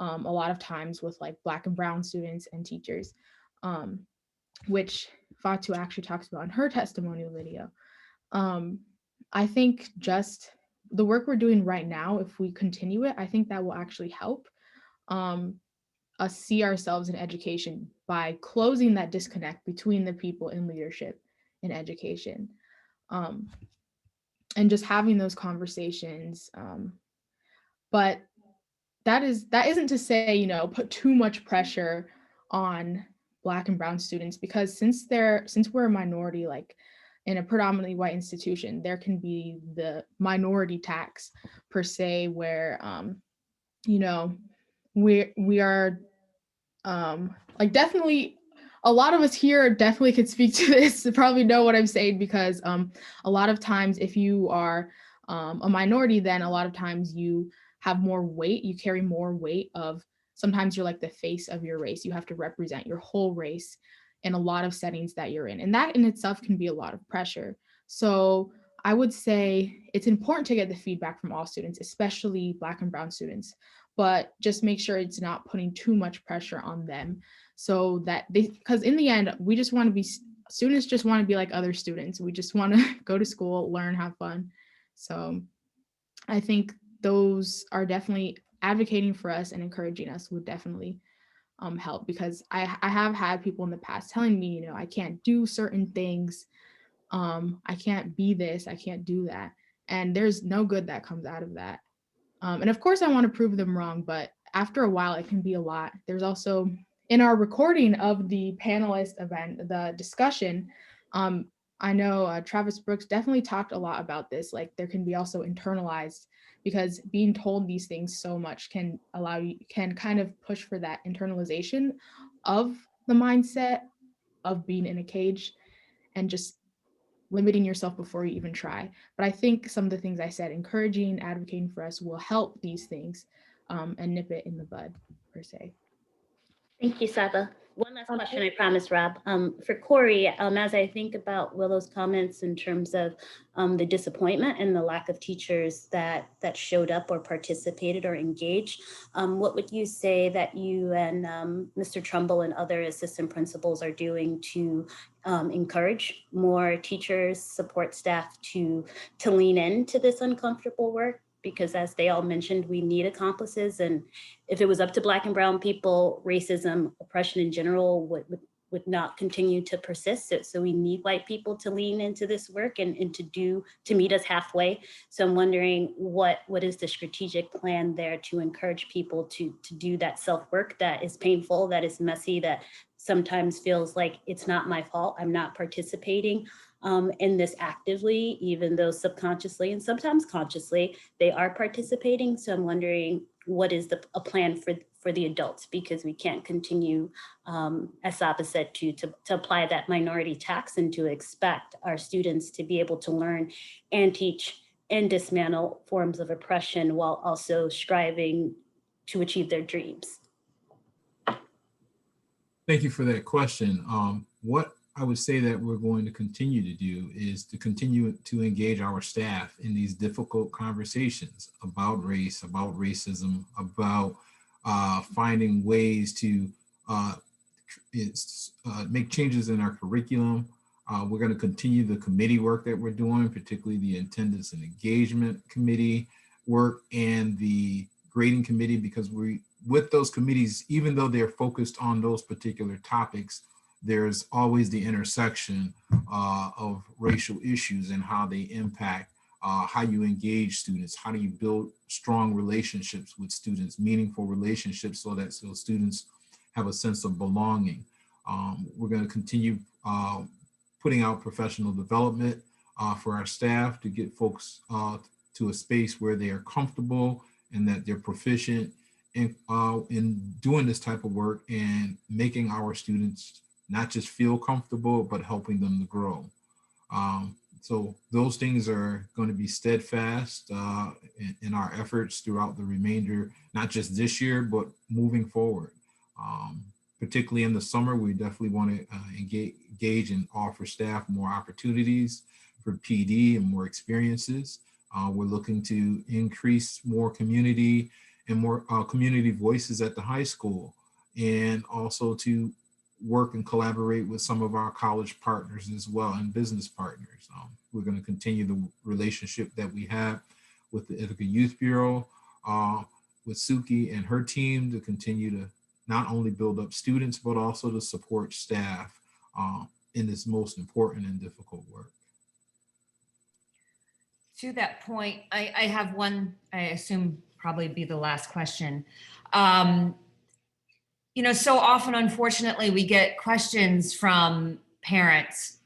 a lot of times with like Black and brown students and teachers, which Fatu actually talks about in her testimonial video. I think just the work we're doing right now, if we continue it, I think that will actually help us see ourselves in education by closing that disconnect between the people in leadership in education, and just having those conversations. But that isn't to say, put too much pressure on Black and brown students, because since we're a minority, like in a predominantly white institution, there can be the minority tax per se, where we are like, definitely a lot of us here definitely could speak to this, probably know what I'm saying, because a lot of times if you are a minority, then a lot of times you have more weight, you carry more weight of, sometimes you're like the face of your race, you have to represent your whole race in a lot of settings that you're in, and that in itself can be a lot of pressure. So I would say it's important to get the feedback from all students, especially Black and brown students, but just make sure it's not putting too much pressure on them, so that because in the end, students just want to be like other students. We just want to go to school, learn, have fun. So I think those are definitely, advocating for us and encouraging us would definitely help, because I have had people in the past telling me, I can't do certain things. I can't be this, I can't do that. And there's no good that comes out of that. And of course I want to prove them wrong, but after a while it can be a lot. There's also, in our recording of the panelist event, the discussion, I know Travis Brooks definitely talked a lot about this. Like, there can be also internalized, because being told these things so much can kind of push for that internalization of the mindset of being in a cage and just limiting yourself before you even try. But I think some of the things I said, encouraging, advocating for us, will help these things and nip it in the bud, per se. Thank you, Saba. One last question, I promise, Rob. For Corey, as I think about Willow's comments in terms of the disappointment and the lack of teachers that showed up or participated or engaged, what would you say that you and Mr. Trumbull and other assistant principals are doing to encourage more teachers, support staff to lean into this uncomfortable work because as they all mentioned, we need accomplices. And if it was up to Black and brown people, racism, oppression in general would not continue to persist. So we need white people to lean into this work and to meet us halfway. So I'm wondering what is the strategic plan there to encourage people to do that self-work that is painful, that is messy, that sometimes feels like it's not my fault, I'm not participating in this actively, even though subconsciously and sometimes consciously they are participating. So I'm wondering what is a plan for the adults, because we can't continue, as Saba said, to apply that minority tax and to expect our students to be able to learn and teach and dismantle forms of oppression while also striving to achieve their dreams. Thank you for that question. What I would say that we're going to continue to do is to continue to engage our staff in these difficult conversations about race, about racism, about finding ways to make changes in our curriculum. We're going to continue the committee work that we're doing, particularly the attendance and engagement committee work and the grading committee, because with those committees, even though they're focused on those particular topics, there's always the intersection of racial issues and how they impact how you engage students, how do you build strong relationships with students, meaningful relationships, so that students have a sense of belonging. We're going to continue putting out professional development for our staff to get folks to a space where they are comfortable and that they're proficient in doing this type of work and making our students not just feel comfortable, but helping them to grow. So those things are going to be steadfast in our efforts throughout the remainder, not just this year, but moving forward. Particularly in the summer, we definitely want to engage and offer staff more opportunities for PD and more experiences. We're looking to increase more community and more community voices at the high school, and also to work and collaborate with some of our college partners as well and business partners. We're going to continue the relationship that we have with the Ithaca Youth Bureau, with Suki and her team, to continue to not only build up students, but also to support staff in this most important and difficult work. To that point, I have one, I assume probably be the last question. You know, so often, unfortunately, we get questions from parents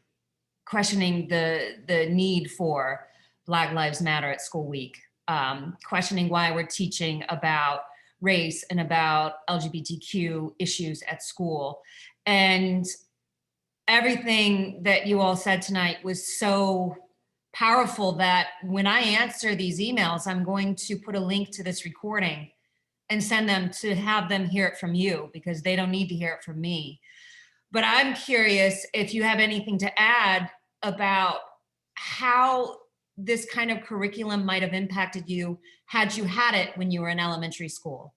questioning the need for Black Lives Matter at School Week, questioning why we're teaching about race and about LGBTQ issues at school. And everything that you all said tonight was so powerful that when I answer these emails, I'm going to put a link to this recording and send them to have them hear it from you, because they don't need to hear it from me. But I'm curious if you have anything to add about how this kind of curriculum might have impacted you had you had it when you were in elementary school.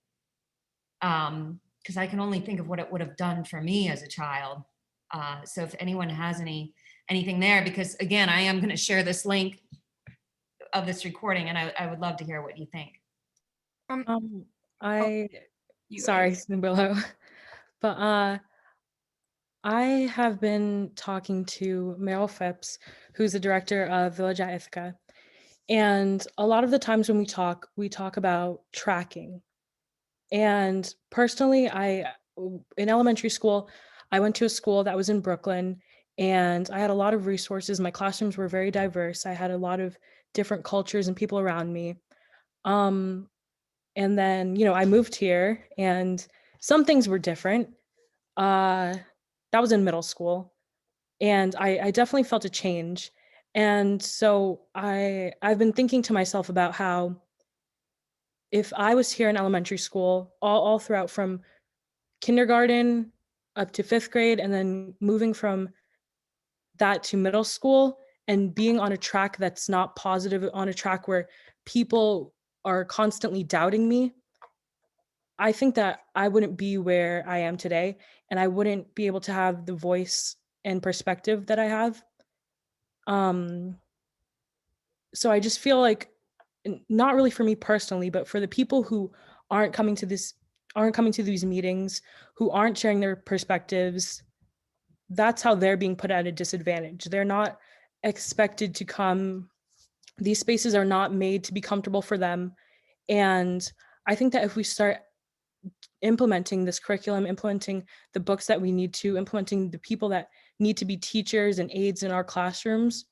Because I can only think of what it would have done for me as a child. So if anyone has anything there, because again, I am going to share this link of this recording, and I would love to hear what you think. Sorry, Willow, but I have been talking to Meryl Phipps, who's the director of Village at Ithaca. And a lot of the times when we talk about tracking. And personally, in elementary school, I went to a school that was in Brooklyn, and I had a lot of resources. My classrooms were very diverse. I had a lot of different cultures and people around me. And then, I moved here and some things were different. That was in middle school. And I definitely felt a change. And so I've been thinking to myself about how if I was here in elementary school, all throughout from kindergarten up to 5th grade, and then moving from that to middle school and being on a track that's not positive, on a track where people are constantly doubting me, I think that I wouldn't be where I am today, and I wouldn't be able to have the voice and perspective that I have. So I just feel like not really for me personally, but for the people who aren't coming to these meetings, who aren't sharing their perspectives, that's how they're being put at a disadvantage. They're not expected to come. These spaces are not made to be comfortable for them. And I think that if we start implementing this curriculum, implementing the books that we need to, implementing the people that need to be teachers and aides in our classrooms,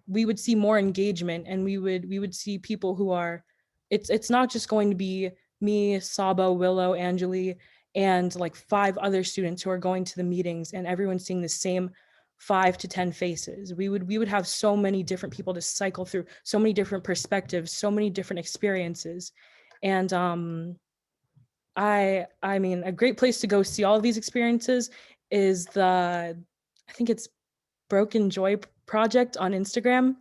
we would see more engagement, and we would see people who are, it's not just going to be me, Saba, Willow, Angeli, and like 5 other students who are going to the meetings and everyone's seeing the same 5 to 10 faces. We would have so many different people to cycle through, so many different perspectives, so many different experiences. And I mean, a great place to go see all of these experiences is I think it's Broken Joy Project on Instagram.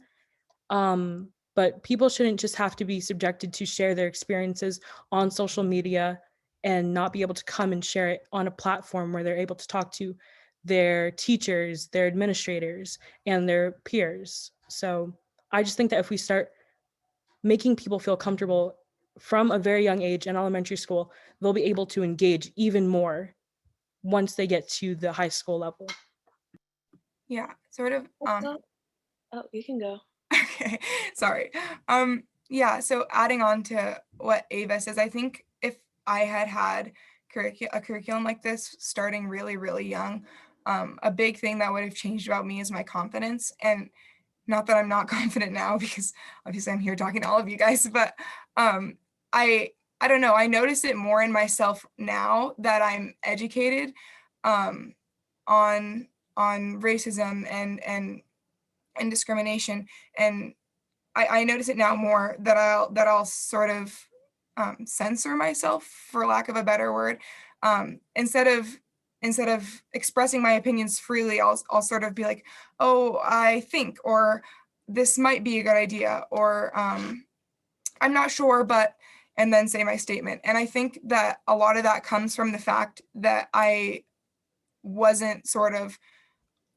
But people shouldn't just have to be subjected to share their experiences on social media and not be able to come and share it on a platform where they're able to talk to their teachers, their administrators, and their peers. So I just think that if we start making people feel comfortable from a very young age in elementary school, they'll be able to engage even more once they get to the high school level. Yeah, sort of. Oh, you can go. Okay, sorry. Yeah, so adding on to what Ava says, I think if I had a curriculum like this starting really, really young, a big thing that would have changed about me is my confidence. And not that I'm not confident now, because obviously I'm here talking to all of you guys, but I don't know, I notice it more in myself now that I'm educated on racism and discrimination. And I notice it now more that I'll sort of censor myself, for lack of a better word. Instead of expressing my opinions freely, I'll sort of be like, oh, I think, or this might be a good idea, or I'm not sure, but, and then say my statement. And I think that a lot of that comes from the fact that I wasn't sort of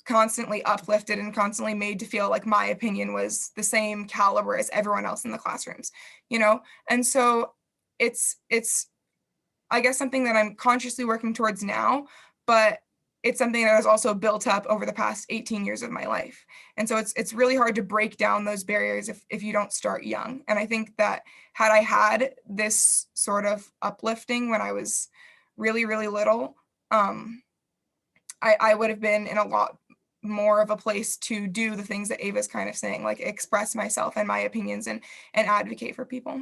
constantly uplifted and constantly made to feel like my opinion was the same caliber as everyone else in the classrooms, you know? And so it's I guess something that I'm consciously working towards now, but it's something that has also built up over the past 18 years of my life. And so it's really hard to break down those barriers if you don't start young. And I think that had I had this sort of uplifting when I was really, really little, I would have been in a lot more of a place to do the things that Ava's kind of saying, like express myself and my opinions and advocate for people.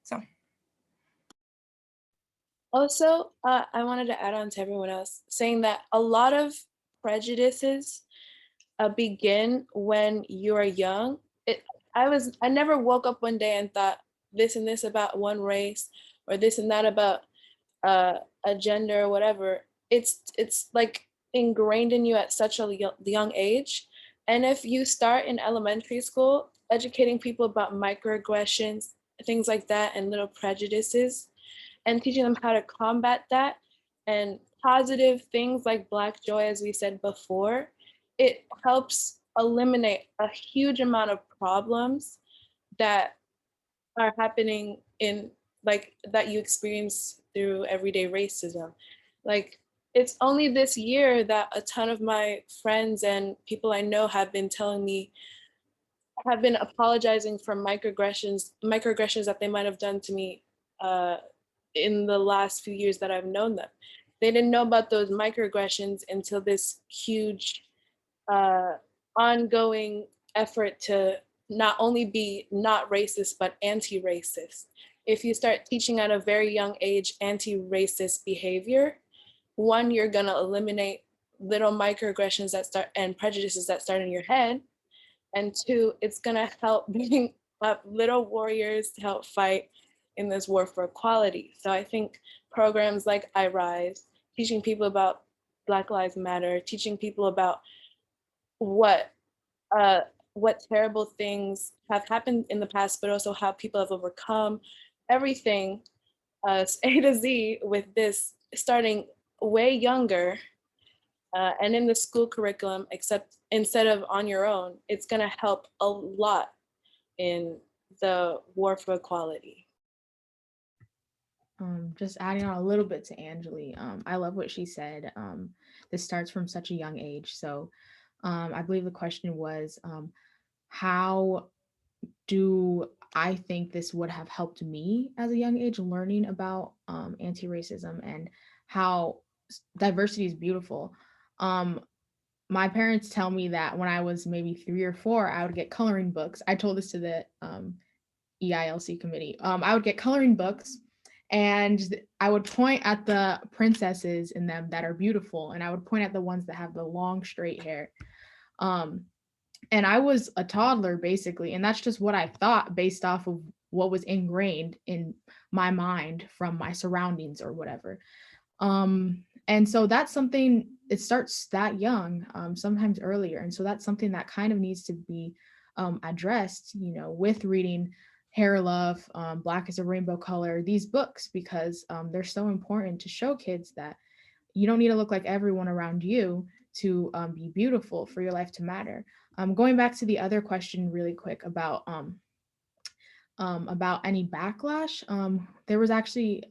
So. Also, I wanted to add on to everyone else, saying that a lot of prejudices begin when you are young. I never woke up one day and thought this and this about one race, or this and that about a gender or whatever. It's like ingrained in you at such a young age. And if you start in elementary school, educating people about microaggressions, things like that, and little prejudices, and teaching them how to combat that, and positive things like Black joy, as we said before, it helps eliminate a huge amount of problems that are happening in, like, that you experience through everyday racism. Like, it's only this year that a ton of my friends and people I know have been apologizing for microaggressions that they might have done to me in the last few years that I've known them. They didn't know about those microaggressions until this huge ongoing effort to not only be not racist, but anti-racist. If you start teaching at a very young age anti-racist behavior, one, you're gonna eliminate little microaggressions that start and prejudices that start in your head. And two, it's gonna help bring up little warriors to help fight in this war for equality. So I think programs like I Rise, teaching people about Black Lives Matter, teaching people about what terrible things have happened in the past, but also how people have overcome everything, A to Z, with this starting way younger and in the school curriculum, except instead of on your own, it's gonna help a lot in the war for equality? Just adding on a little bit to Angeli, I love what she said. This starts from such a young age. So I believe the question was, how do I think this would have helped me as a young age learning about anti-racism and how diversity is beautiful? My parents tell me that when I was maybe 3 or 4, I would get coloring books. I told this to the EILC committee. I would get coloring books and I would point at the princesses in them that are beautiful, and I would point at the ones that have the long straight hair. And I was a toddler basically, and that's just what I thought based off of what was ingrained in my mind from my surroundings or whatever. And so that's something, it starts that young, sometimes earlier. And so that's something that kind of needs to be addressed, you know, with reading Hair Love, Black is a Rainbow Color, these books, because they're so important to show kids that you don't need to look like everyone around you to be beautiful, for your life to matter. Going back to the other question really quick about any backlash, there was actually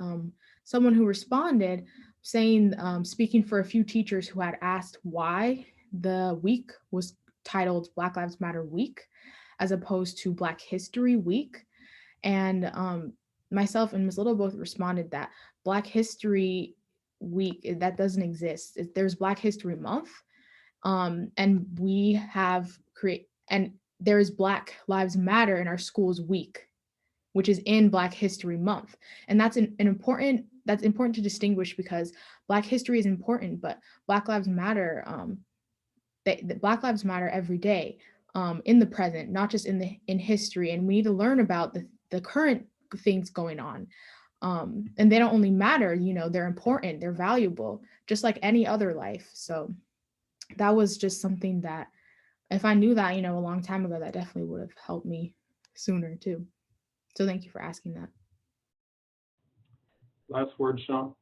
someone who responded saying, speaking for a few teachers who had asked why the week was titled Black Lives Matter Week as opposed to Black History Week. And myself and Ms. Little both responded that Black History Week, that doesn't exist. There's Black History Month, and we have and there is Black Lives Matter in our schools week, which is in Black History Month. And that's important to distinguish, because Black history is important, but Black Lives Matter, Black Lives Matter every day, in the present, not just in history. And we need to learn about the current things going on. And they don't only matter, you know, they're important, they're valuable, just like any other life. So that was just something that, if I knew that, you know, a long time ago, that definitely would have helped me sooner too. So thank you for asking that. Last word, Sean?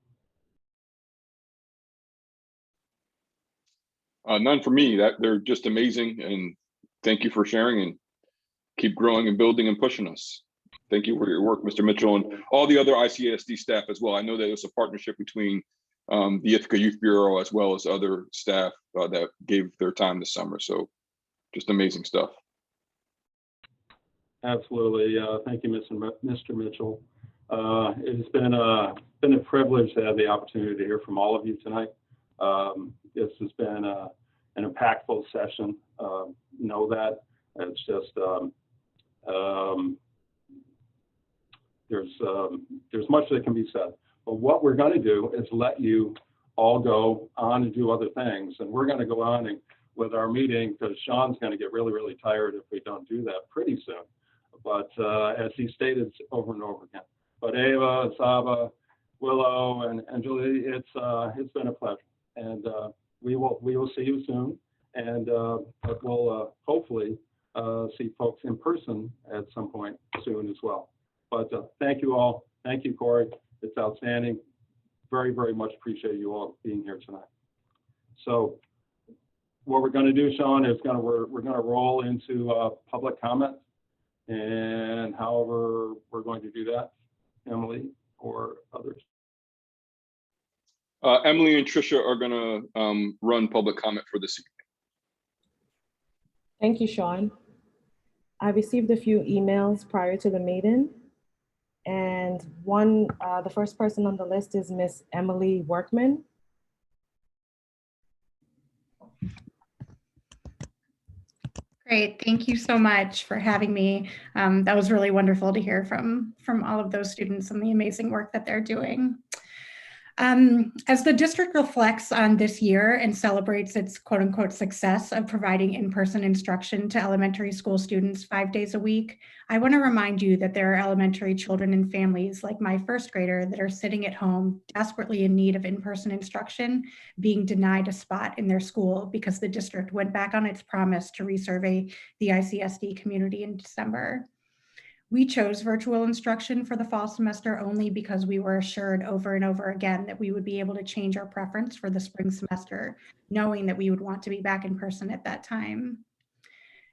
None for me. That they're just amazing, and thank you for sharing, and keep growing and building and pushing us. Thank you for your work, Mr. Mitchell, and all the other ICSD staff as well. I know that it was a partnership between the Ithaca Youth Bureau as well as other staff that gave their time this summer. So just amazing stuff. Absolutely. Thank you, Mr. Mitchell. It's been a privilege to have the opportunity to hear from all of you tonight. This has been an impactful session. Know that. It's just there's much that can be said. But what we're going to do is let you all go on and do other things, and we're going to go on with our meeting, because Sean's going to get really, really tired if we don't do that pretty soon. But as he stated over and over again. But Ava, Saba, Willow, and Julie, it's been a pleasure, and we will see you soon, and we'll hopefully see folks in person at some point soon as well. But thank you all. Thank you, Corey. It's outstanding. Very, very much appreciate you all being here tonight. So what we're going to do, Sean, is we're going to roll into public comment. And however we're going to do that, Emily or others. Emily and Tricia are going to run public comment for this evening. Thank you, Sean. I received a few emails prior to the meeting, and the first person on the list is Miss Emily Workman. Great, thank you so much for having me. That was really wonderful to hear from all of those students and the amazing work that they're doing. As the district reflects on this year and celebrates its quote unquote success of providing in-person instruction to elementary school students 5 days a week, I want to remind you that there are elementary children and families like my first grader that are sitting at home desperately in need of in-person instruction, being denied a spot in their school because the district went back on its promise to resurvey the ICSD community in December. We chose virtual instruction for the fall semester only because we were assured over and over again that we would be able to change our preference for the spring semester, knowing that we would want to be back in person at that time.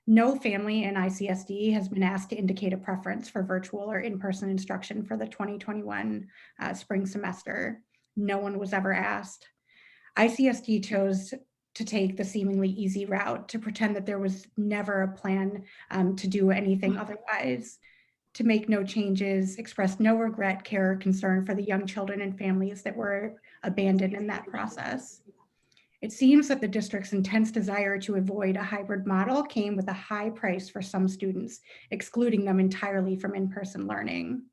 No family in ICSD has been asked to indicate a preference for virtual or in-person instruction for the 2021 spring semester. No one was ever asked. ICSD chose to take the seemingly easy route to pretend that there was never a plan to do anything otherwise, to make no changes, express no regret, care, or concern for the young children and families that were abandoned in that process. It seems that the district's intense desire to avoid a hybrid model came with a high price for some students, excluding them entirely from in-person learning.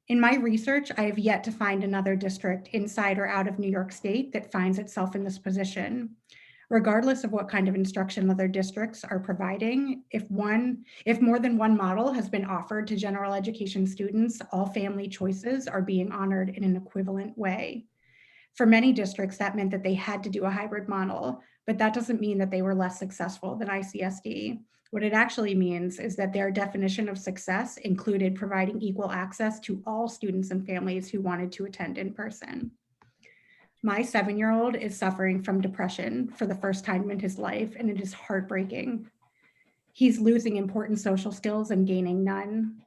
In my research, I have yet to find another district inside or out of New York State that finds itself in this position. Regardless of what kind of instruction other districts are providing, if more than one model has been offered to general education students, all family choices are being honored in an equivalent way. For many districts, that meant that they had to do a hybrid model, but that doesn't mean that they were less successful than ICSD. What it actually means is that their definition of success included providing equal access to all students and families who wanted to attend in person. My 7-year-old is suffering from depression for the first time in his life, and it is heartbreaking. He's losing important social skills and gaining none.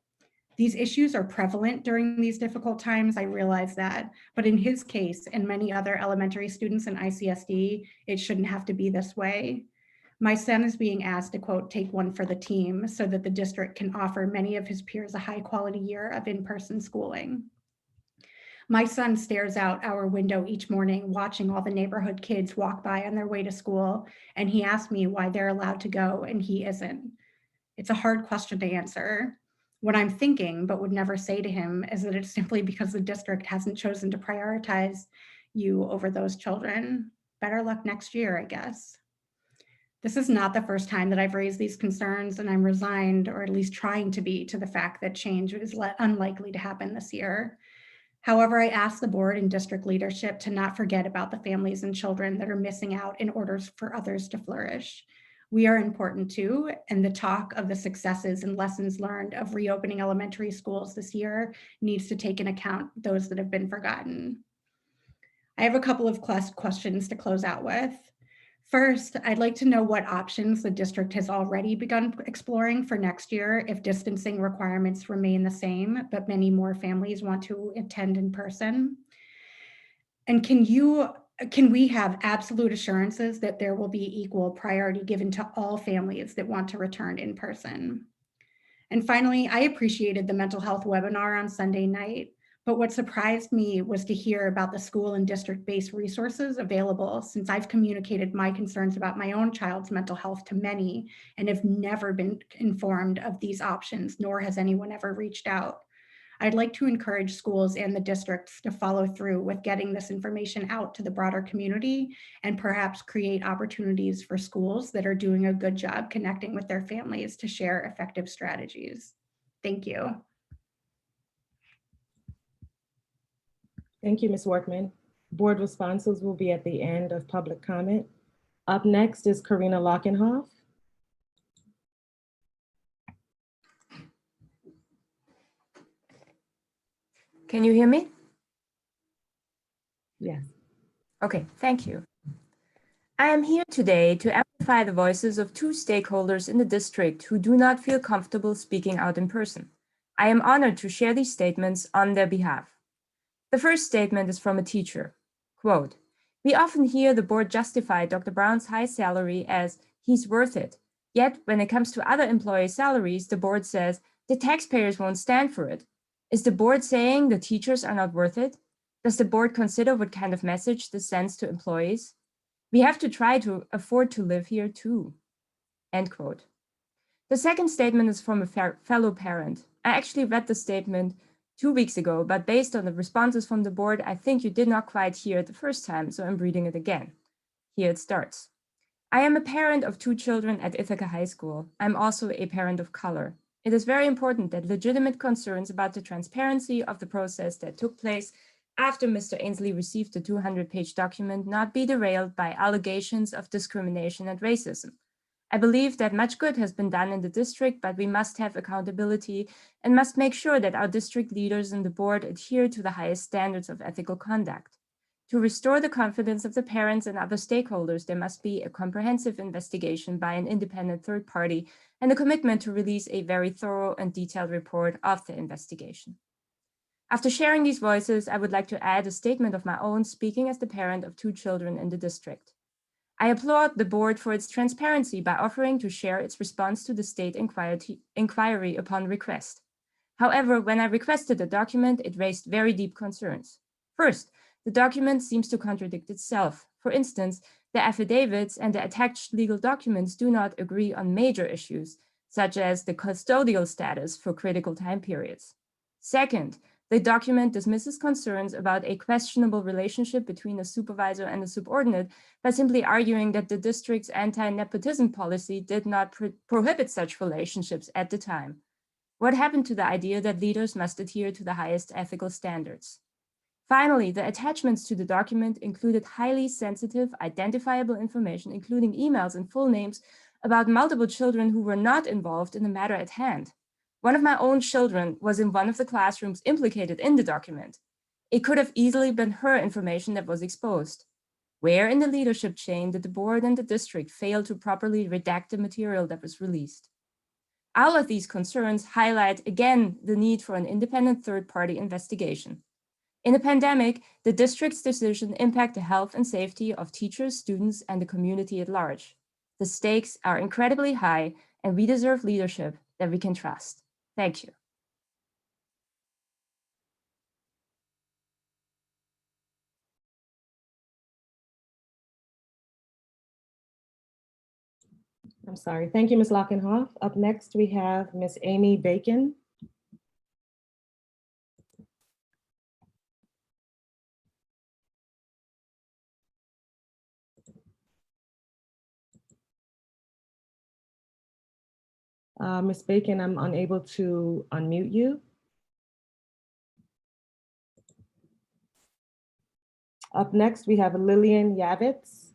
These issues are prevalent during these difficult times, I realize that, but in his case and many other elementary students in ICSD, it shouldn't have to be this way. My son is being asked to, quote, take one for the team so that the district can offer many of his peers a high quality year of in-person schooling. My son stares out our window each morning, watching all the neighborhood kids walk by on their way to school, and he asks me why they're allowed to go and he isn't. It's a hard question to answer. What I'm thinking, but would never say to him, is that it's simply because the district hasn't chosen to prioritize you over those children. Better luck next year, I guess. This is not the first time that I've raised these concerns, and I'm resigned, or at least trying to be, to the fact that change is unlikely to happen this year. However, I ask the board and district leadership to not forget about the families and children that are missing out in order for others to flourish. We are important too, and the talk of the successes and lessons learned of reopening elementary schools this year needs to take into account those that have been forgotten. I have a couple of questions to close out with. First, I'd like to know what options the district has already begun exploring for next year if distancing requirements remain the same, but many more families want to attend in person. And can we have absolute assurances that there will be equal priority given to all families that want to return in person? And finally, I appreciated the mental health webinar on Sunday night, but what surprised me was to hear about the school and district-based resources available, since I've communicated my concerns about my own child's mental health to many and have never been informed of these options, nor has anyone ever reached out. I'd like to encourage schools and the districts to follow through with getting this information out to the broader community and perhaps create opportunities for schools that are doing a good job connecting with their families to share effective strategies. Thank you. Thank you, Ms. Workman. Board responses will be at the end of public comment. Up next is Karina Lockenhoff. Can you hear me? Yes. Okay, thank you. I am here today to amplify the voices of two stakeholders in the district who do not feel comfortable speaking out in person. I am honored to share these statements on their behalf. The first statement is from a teacher. Quote, "We often hear the board justify Dr. Brown's high salary as he's worth it. Yet when it comes to other employees' salaries, the board says the taxpayers won't stand for it. Is the board saying the teachers are not worth it? Does the board consider what kind of message this sends to employees? We have to try to afford to live here too." End quote. The second statement is from a fellow parent. I actually read the statement 2 weeks ago, but based on the responses from the board, I think you did not quite hear it the first time, so I'm reading it again. Here it starts. "I am a parent of 2 children at Ithaca High School. I'm also a parent of color. It is very important that legitimate concerns about the transparency of the process that took place after Mr. Ainsley received the 200-page document not be derailed by allegations of discrimination and racism. I believe that much good has been done in the district, but we must have accountability and must make sure that our district leaders and the board adhere to the highest standards of ethical conduct. To restore the confidence of the parents and other stakeholders, there must be a comprehensive investigation by an independent third party and a commitment to release a very thorough and detailed report of the investigation. After sharing these voices, I would like to add a statement of my own, speaking as the parent of 2 children in the district. I applaud the board for its transparency by offering to share its response to the state inquiry upon request. However, when I requested the document, it raised very deep concerns. First, the document seems to contradict itself. For instance, the affidavits and the attached legal documents do not agree on major issues, such as the custodial status for critical time periods. Second, the document dismisses concerns about a questionable relationship between a supervisor and a subordinate by simply arguing that the district's anti-nepotism policy did not prohibit such relationships at the time. What happened to the idea that leaders must adhere to the highest ethical standards? Finally, the attachments to the document included highly sensitive, identifiable information, including emails and full names about multiple children who were not involved in the matter at hand. One of my own children was in one of the classrooms implicated in the document. It could have easily been her information that was exposed. Where in the leadership chain did the board and the district fail to properly redact the material that was released? All of these concerns highlight again the need for an independent third-party investigation. In a pandemic, the district's decision impact the health and safety of teachers, students, and the community at large. The stakes are incredibly high, and we deserve leadership that we can trust. Thank you. I'm sorry. Thank you, Ms. Lockenhoff. Up next, we have Ms. Amy Bacon. Ms. Bacon, I'm unable to unmute you. Up next, we have Lillian Yavitz.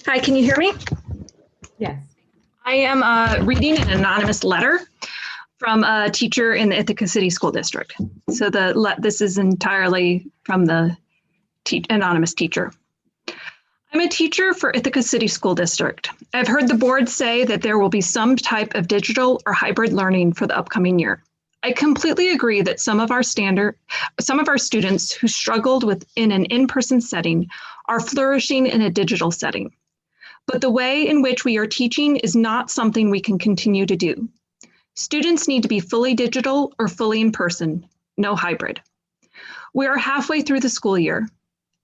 Hi, can you hear me? Yes. I am reading an anonymous letter from a teacher in the Ithaca City School District. So this is entirely from the anonymous teacher. I'm a teacher for Ithaca City School District. I've heard the board say that there will be some type of digital or hybrid learning for the upcoming year. I completely agree that some of our students who struggled in an in-person setting are flourishing in a digital setting. But the way in which we are teaching is not something we can continue to do. Students need to be fully digital or fully in person, no hybrid. We are halfway through the school year.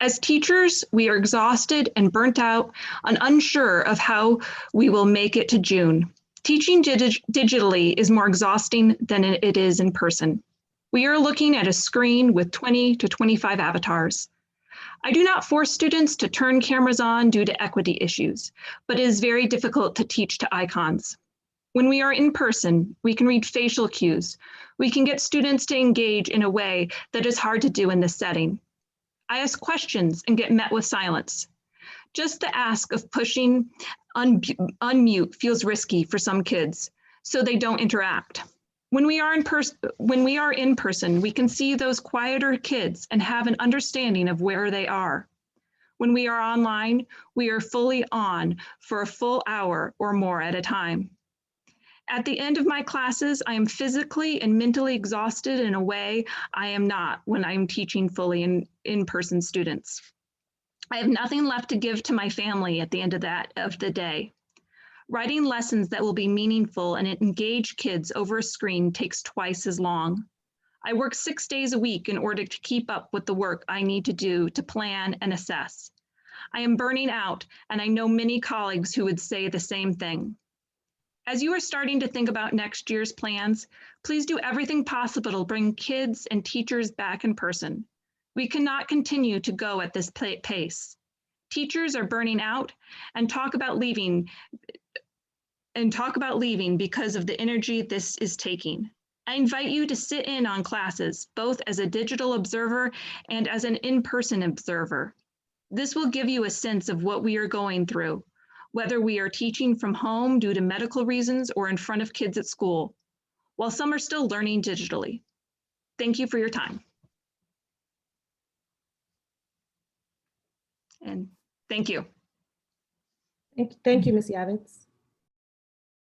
As teachers, we are exhausted and burnt out and unsure of how we will make it to June. Teaching digitally is more exhausting than it is in person. We are looking at a screen with 20 to 25 avatars. I do not force students to turn cameras on due to equity issues, but it is very difficult to teach to icons. When we are in person, we can read facial cues. We can get students to engage in a way that is hard to do in this setting. I ask questions and get met with silence. Just the ask of pushing unmute feels risky for some kids, so they don't interact. When we are in person, we can see those quieter kids and have an understanding of where they are. When we are online, we are fully on for a full hour or more at a time. At the end of my classes, I am physically and mentally exhausted in a way I am not when I'm teaching fully in-person students. I have nothing left to give to my family at the end of the day. Writing lessons that will be meaningful and engage kids over a screen takes twice as long. I work 6 days a week in order to keep up with the work I need to do to plan and assess. I am burning out, and I know many colleagues who would say the same thing. As you are starting to think about next year's plans, please do everything possible to bring kids and teachers back in person. We cannot continue to go at this pace. Teachers are burning out and talk about leaving because of the energy this is taking. I invite you to sit in on classes, both as a digital observer and as an in-person observer. This will give you a sense of what we are going through, whether we are teaching from home due to medical reasons or in front of kids at school, while some are still learning digitally. Thank you for your time. And thank you. Thank you, Ms. Yavitz.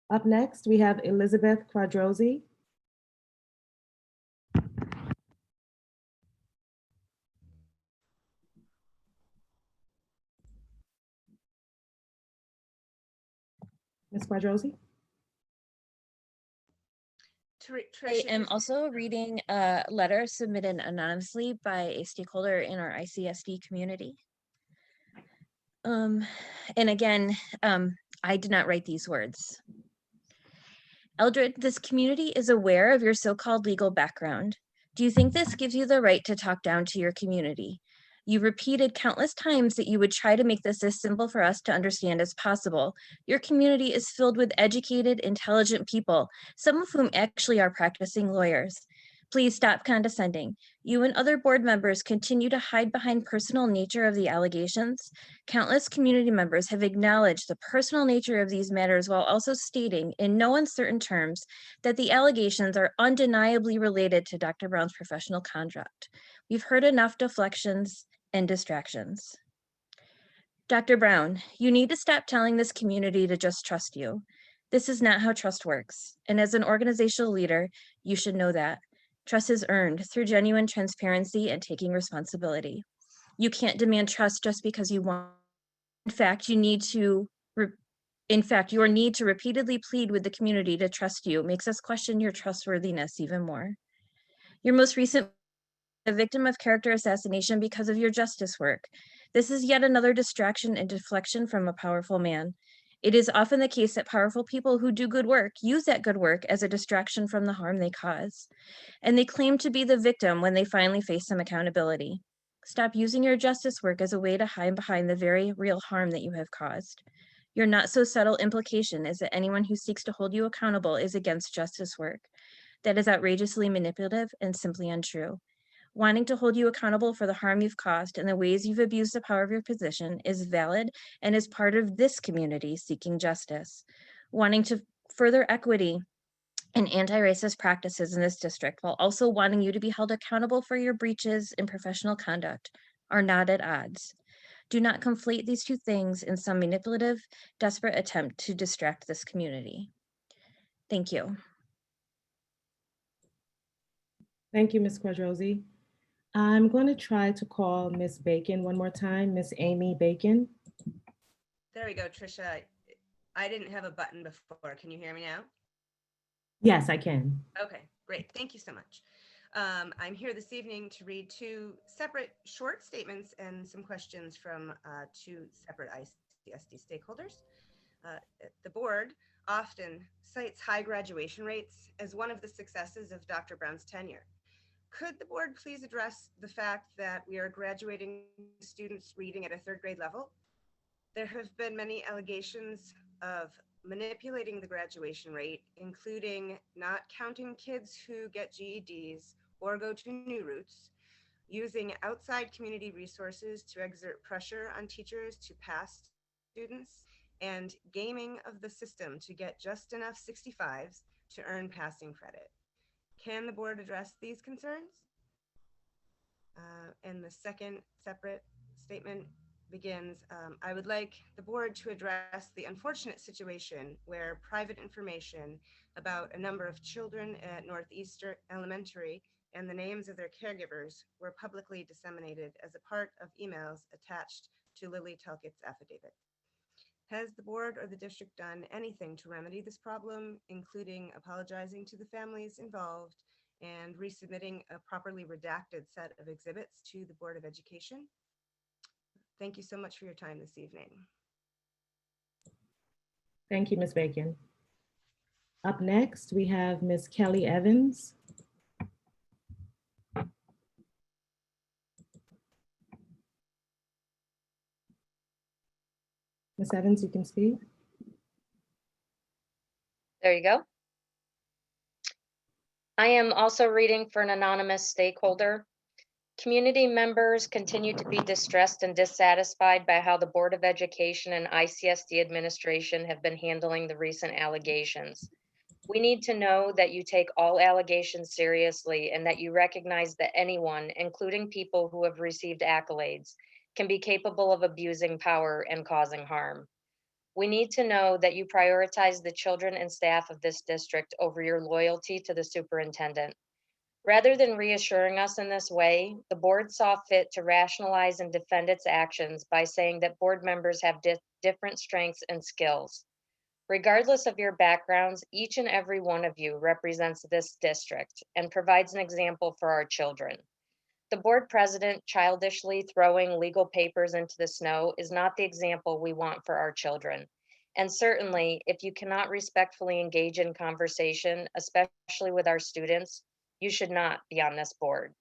Up next, we have Elizabeth Quadrosi. Ms. Quadrosi? I am also reading a letter submitted anonymously by a stakeholder in our ICSD community. And again, I did not write these words. Eldred, this community is aware of your so-called legal background. Do you think this gives you the right to talk down to your community? You repeated countless times that you would try to make this as simple for us to understand as possible. Your community is filled with educated, intelligent people, some of whom actually are practicing lawyers. Please stop condescending. You and other board members continue to hide behind personal nature of the allegations. Countless community members have acknowledged the personal nature of these matters while also stating in no uncertain terms that the allegations are undeniably related to Dr. Brown's professional conduct. We've heard enough deflections and distractions. Dr. Brown, you need to stop telling this community to just trust you. This is not how trust works. And as an organizational leader, you should know that. Trust is earned through genuine transparency and taking responsibility. You can't demand trust just because you want. In fact, your need to repeatedly plead with the community to trust you makes us question your trustworthiness even more. Your most recent a victim of character assassination because of your justice work. This is yet another distraction and deflection from a powerful man. It is often the case that powerful people who do good work use that good work as a distraction from the harm they cause. And they claim to be the victim when they finally face some accountability. Stop using your justice work as a way to hide behind the very real harm that you have caused. Your not so subtle implication is that anyone who seeks to hold you accountable is against justice work. That is outrageously manipulative and simply untrue. Wanting to hold you accountable for the harm you've caused and the ways you've abused the power of your position is valid and is part of this community seeking justice. Wanting to further equity and anti-racist practices in this district while also wanting you to be held accountable for your breaches in professional conduct are not at odds. Do not conflate these two things in some manipulative, desperate attempt to distract this community. Thank you. Thank you, Ms. Quadrosi. I'm going to try to call Ms. Bacon one more time, Ms. Amy Bacon. There we go, Trisha. I didn't have a button before. Can you hear me now? Yes, I can. Okay, great. Thank you so much. I'm here this evening to read two separate short statements and some questions from two separate ICSD stakeholders. The board often cites high graduation rates as one of the successes of Dr. Brown's tenure. Could the board please address the fact that we are graduating students reading at a third grade level? There have been many allegations of manipulating the graduation rate, including not counting kids who get GEDs or go to new routes, using outside community resources to exert pressure on teachers to pass students, and gaming of the system to get just enough 65s to earn passing credit. Can the board address these concerns? And the second separate statement begins, I would like the board to address the unfortunate situation where private information about a number of children at Northeastern Elementary and the names of their caregivers were publicly disseminated as a part of emails attached to Lily Telkett's affidavit. Has the board or the district done anything to remedy this problem, including apologizing to the families involved and resubmitting a properly redacted set of exhibits to the Board of Education? Thank you so much for your time this evening. Thank you, Ms. Bacon. Up next, we have Ms. Kelly Evans. Ms. Evans, you can speak. There you go. I am also reading for an anonymous stakeholder. Community members continue to be distressed and dissatisfied by how the Board of Education and ICSD administration have been handling the recent allegations. We need to know that you take all allegations seriously and that you recognize that anyone, including people who have received accolades, can be capable of abusing power and causing harm. We need to know that you prioritize the children and staff of this district over your loyalty to the superintendent. Rather than reassuring us in this way, the board saw fit to rationalize and defend its actions by saying that board members have different strengths and skills. Regardless of your backgrounds, each and every one of you represents this district and provides an example for our children. The board president childishly throwing legal papers into the snow is not the example we want for our children. And certainly, if you cannot respectfully engage in conversation, especially with our students, you should not be on this board.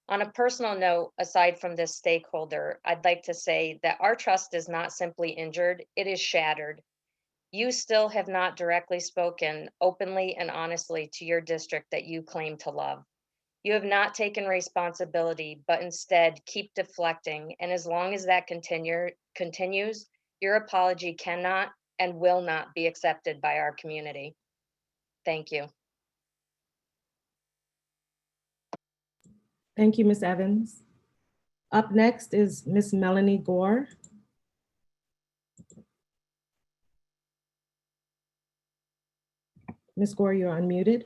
On a personal note, aside from this stakeholder, I'd like to say that our trust is not simply injured, it is shattered. You still have not directly spoken openly and honestly to your district that you claim to love. You have not taken responsibility, but instead keep deflecting. And as long as that continues, your apology cannot and will not be accepted by our community. Thank you. Thank you, Ms. Evans. Up next is Ms. Melanie Gore. Ms. Gore, you're unmuted.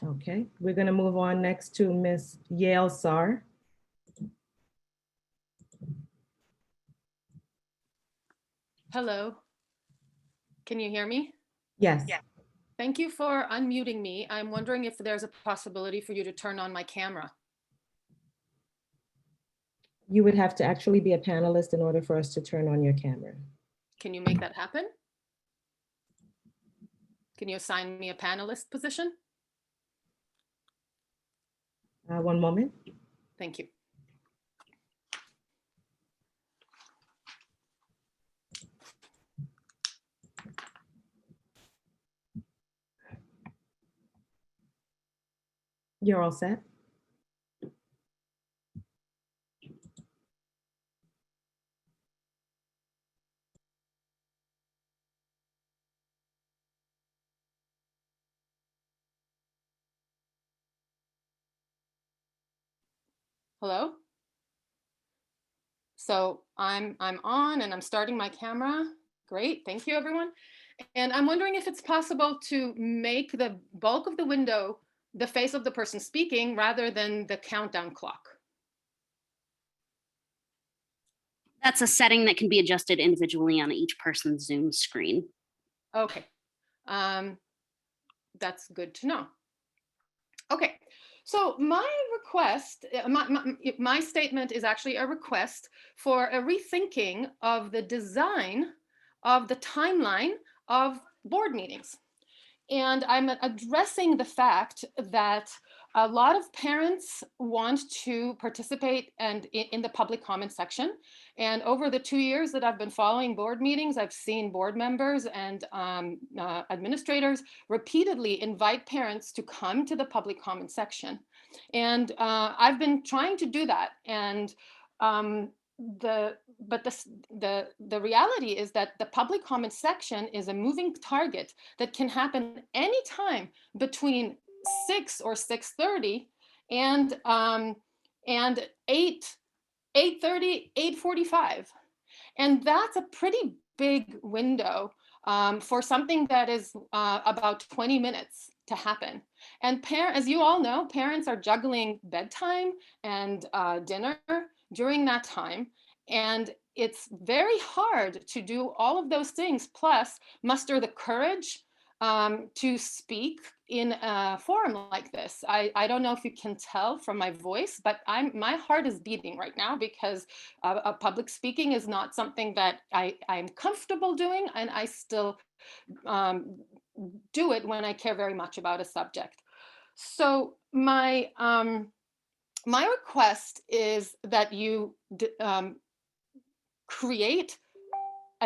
Okay, we're going to move on next to Ms. Yael Sar. Hello. Can you hear me? Yes. Yeah. Thank you for unmuting me. I'm wondering if there's a possibility for you to turn on my camera. You would have to actually be a panelist in order for us to turn on your camera. Can you make that happen? Can you assign me a panelist position? One moment. Thank you. You're all set. Hello? So I'm on and I'm starting my camera. Great, thank you everyone. And I'm wondering if it's possible to make the bulk of the window the face of the person speaking rather than the countdown clock. That's a setting that can be adjusted individually on each person's Zoom screen. Okay, that's good to know. Okay, so my request, my statement is actually a request for a rethinking of the design of the timeline of board meetings. And I'm addressing the fact that a lot of parents want to participate and in the public comment section. And over the 2 years that I've been following board meetings, I've seen board members and administrators repeatedly invite parents to come to the public comment section. And I've been trying to do that. And the reality is that the public comment section is a moving target that can happen anytime between 6 or 6:30 and 8:30, 8:45. And that's a pretty big window for something that is about 20 minutes to happen. And as you all know, parents are juggling bedtime and dinner during that time. And it's very hard to do all of those things, plus muster the courage to speak in a forum like this. I don't know if you can tell from my voice, but my heart is beating right now because public speaking is not something that I'm comfortable doing, and I still do it when I care very much about a subject. So my request is that you create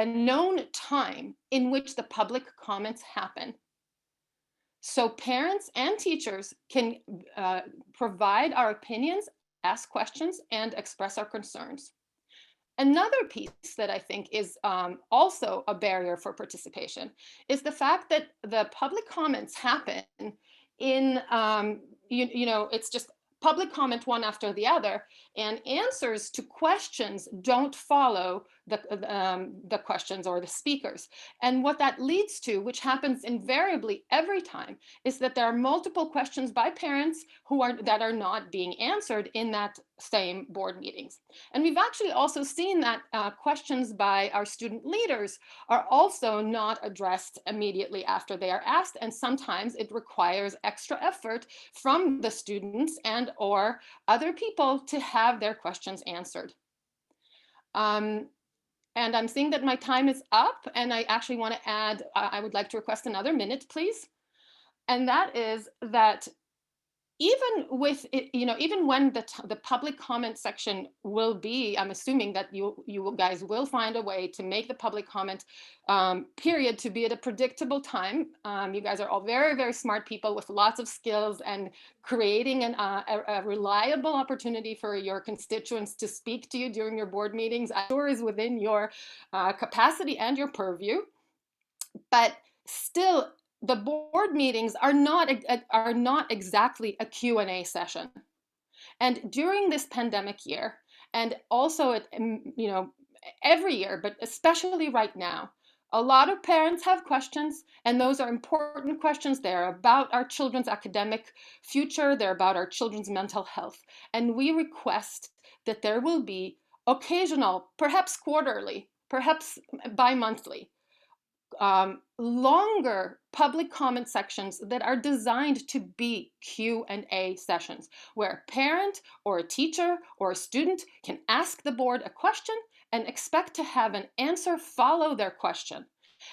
a known time in which the public comments happen. So parents and teachers can provide our opinions, ask questions, and express our concerns. Another piece that I think is also a barrier for participation is the fact that the public comments happen in, it's just public comment one after the other, and answers to questions don't follow the questions or the speakers. And what that leads to, which happens invariably every time, is that there are multiple questions by parents that are not being answered in that same board meetings. And we've actually also seen that questions by our student leaders are also not addressed immediately after they are asked, and sometimes it requires extra effort from the students and or other people to have their questions answered. And I'm seeing that my time is up, and I actually want to add, I would like to request another minute, please. And that is that even with, even when the public comment section will be, I'm assuming that you guys will find a way to make the public comment period to be at a predictable time. You guys are all very, very smart people with lots of skills, and creating a reliable opportunity for your constituents to speak to you during your board meetings, I'm sure is within your capacity and your purview. But still, the board meetings are not exactly a Q&A session. And during this pandemic year, and also every year, but especially right now, a lot of parents have questions, and those are important questions. They're about our children's academic future. They're about our children's mental health. And we request that there will be occasional, perhaps quarterly, perhaps bi-monthly, longer public comment sections that are designed to be Q&A sessions, where a parent or a teacher or a student can ask the board a question and expect to have an answer follow their question.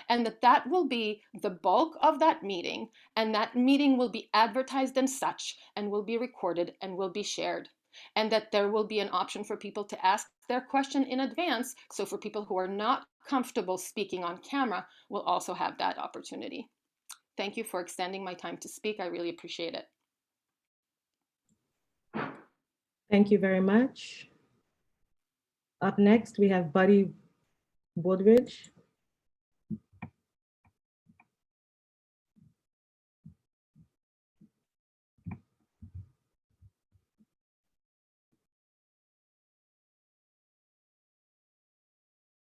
And that will be the bulk of that meeting, and that meeting will be advertised and such, and will be recorded and will be shared. And that there will be an option for people to ask their question in advance. So for people who are not comfortable speaking on camera, will also have that opportunity. Thank you for extending my time to speak. I really appreciate it. Thank you very much. Up next, we have Buddy Woodridge.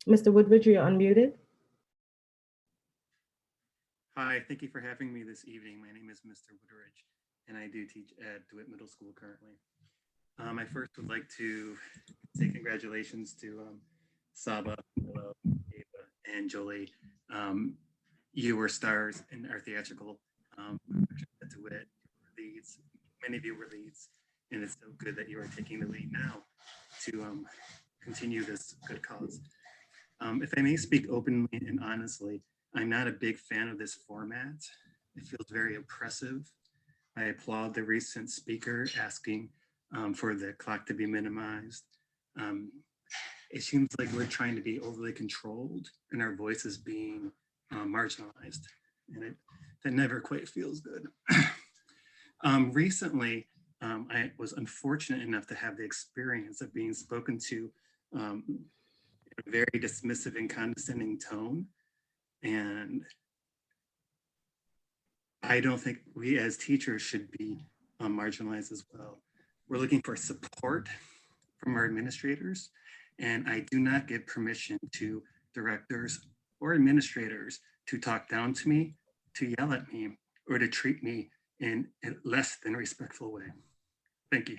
Mr. Woodridge, you're unmuted. Hi, thank you for having me this evening. My name is Mr. Woodridge, and I do teach at DeWitt Middle School currently. I first would like to say congratulations to Saba, Ava, and Jolie. You were stars in our theatrical at DeWitt. Leads. Many of you were leads, and it's so good that you are taking the lead now to continue this good cause. If I may speak openly and honestly, I'm not a big fan of this format. It feels very oppressive. I applaud the recent speaker asking for the clock to be minimized. It seems like we're trying to be overly controlled and our voice is being marginalized. And that never quite feels good. Recently, I was unfortunate enough to have the experience of being spoken to in a very dismissive and condescending tone. And I don't think we as teachers should be marginalized as well. We're looking for support from our administrators, and I do not give permission to directors or administrators to talk down to me, to yell at me, or to treat me in a less than respectful way. Thank you.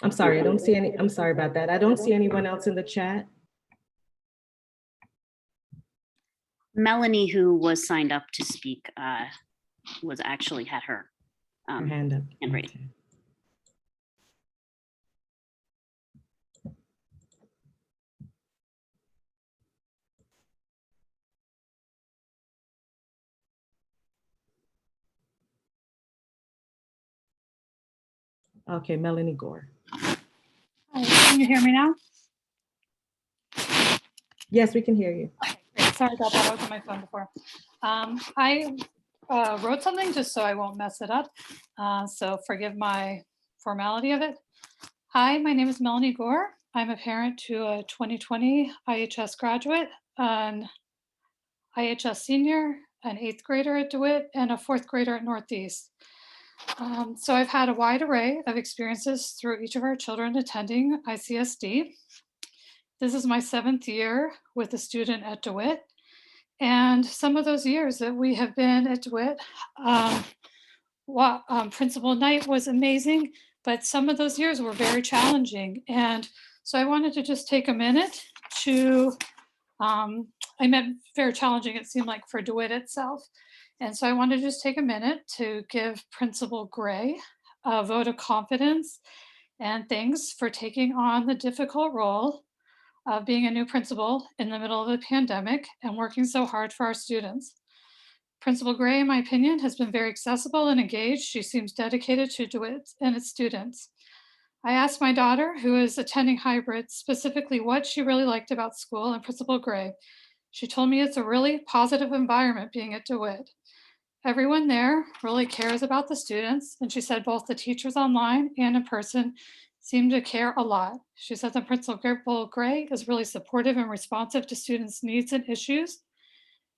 I'm sorry, I don't see any, I'm sorry about that. I don't see anyone else in the chat. Melanie, who was signed up to speak, was actually had her Her hand up. hand raised. Okay, Melanie Gore. Hi, can you hear me now? Yes, we can hear you. Great. Sorry about that. I was on my phone before. I wrote something just so I won't mess it up. So forgive my formality of it. Hi, my name is Melanie Gore. I'm a parent to a 2020 IHS graduate, an IHS senior, an 8th grader at DeWitt, and a 4th grader at Northeast. So I've had a wide array of experiences through each of our children attending ICSD. This is my 7th year with a student at DeWitt. And some of those years that we have been at DeWitt, Principal Knight was amazing, but some of those years were very challenging. And so I wanted to just take a minute to, I meant very challenging, it seemed like, for DeWitt itself. And so I wanted to just take a minute to give Principal Gray a vote of confidence and thanks for taking on the difficult role of being a new principal in the middle of a pandemic and working so hard for our students. Principal Gray, in my opinion, has been very accessible and engaged. She seems dedicated to DeWitt and its students. I asked my daughter, who is attending hybrid, specifically what she really liked about school and Principal Gray. She told me it's a really positive environment being at DeWitt. Everyone there really cares about the students, and she said both the teachers online and in person seem to care a lot. She said that Principal Gray is really supportive and responsive to students' needs and issues.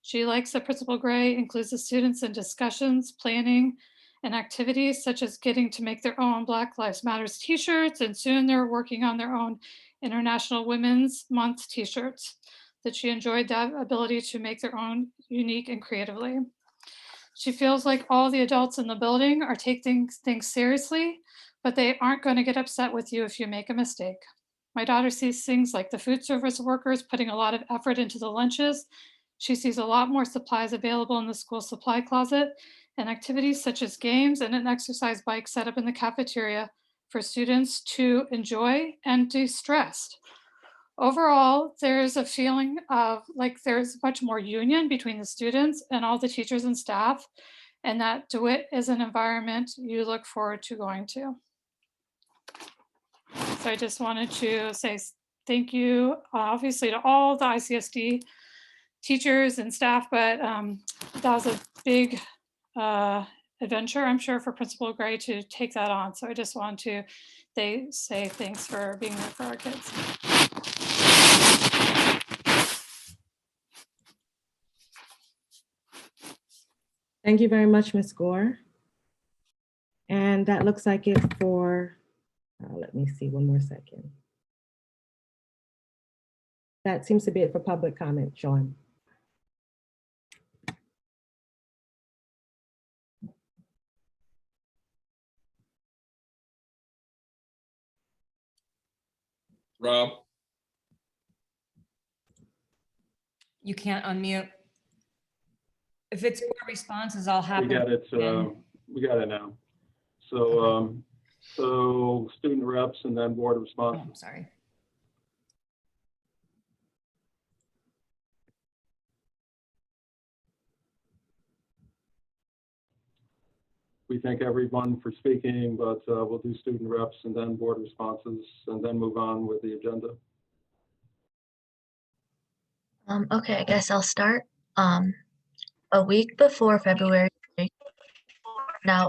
She likes that Principal Gray includes the students in discussions, planning, and activities such as getting to make their own Black Lives Matters t-shirts, and soon they're working on their own International Women's Month t-shirts, that she enjoyed that ability to make their own unique and creatively. She feels like all the adults in the building are taking things seriously, but they aren't going to get upset with you if you make a mistake. My daughter sees things like the food service workers putting a lot of effort into the lunches. She sees a lot more supplies available in the school supply closet, and activities such as games and an exercise bike set up in the cafeteria for students to enjoy and de-stress. Overall, there's a feeling of like there's much more union between the students and all the teachers and staff, and that DeWitt is an environment you look forward to going to. So I just wanted to say thank you, obviously, to all the ICSD teachers and staff, but that was a big adventure, I'm sure, for Principal Gray to take that on. So I just want to say thanks for being there for our kids. Thank you very much, Ms. Gore. And that looks like it for, let me see, one more second. That seems to be it for public comment, Sean. Rob? You can't unmute. If it's more responses, I'll have. We got it. We got it now. So, so student reps and then board of responses. Oh, sorry. We thank everyone for speaking, but we'll do student reps and then board responses and then move on with the agenda. Okay, I guess I'll start. A week before February, now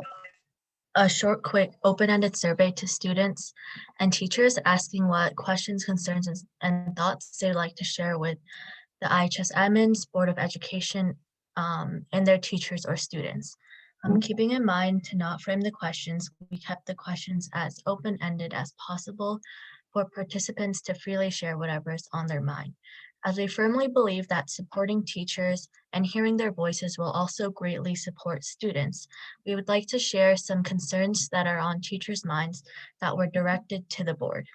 a short, quick, open-ended survey to students and teachers asking what questions, concerns, and thoughts they'd like to share with the IHS admins, Board of Education, and their teachers or students. Keeping in mind to not frame the questions, we kept the questions as open-ended as possible for participants to freely share whatever is on their mind. as we firmly believe that supporting teachers and hearing their voices will also greatly support students. We would like to share some concerns that are on teachers' minds that were directed to the board.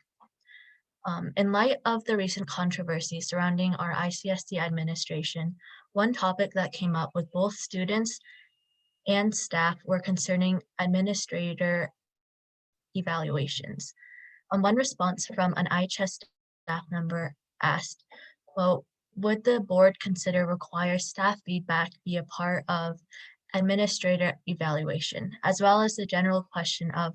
In light of the recent controversy surrounding our ICSD administration, one topic that came up with both students and staff were concerning administrator evaluations. One response from an IHS staff member asked, quote, would the board consider require staff feedback be a part of administrator evaluation, as well as the general question of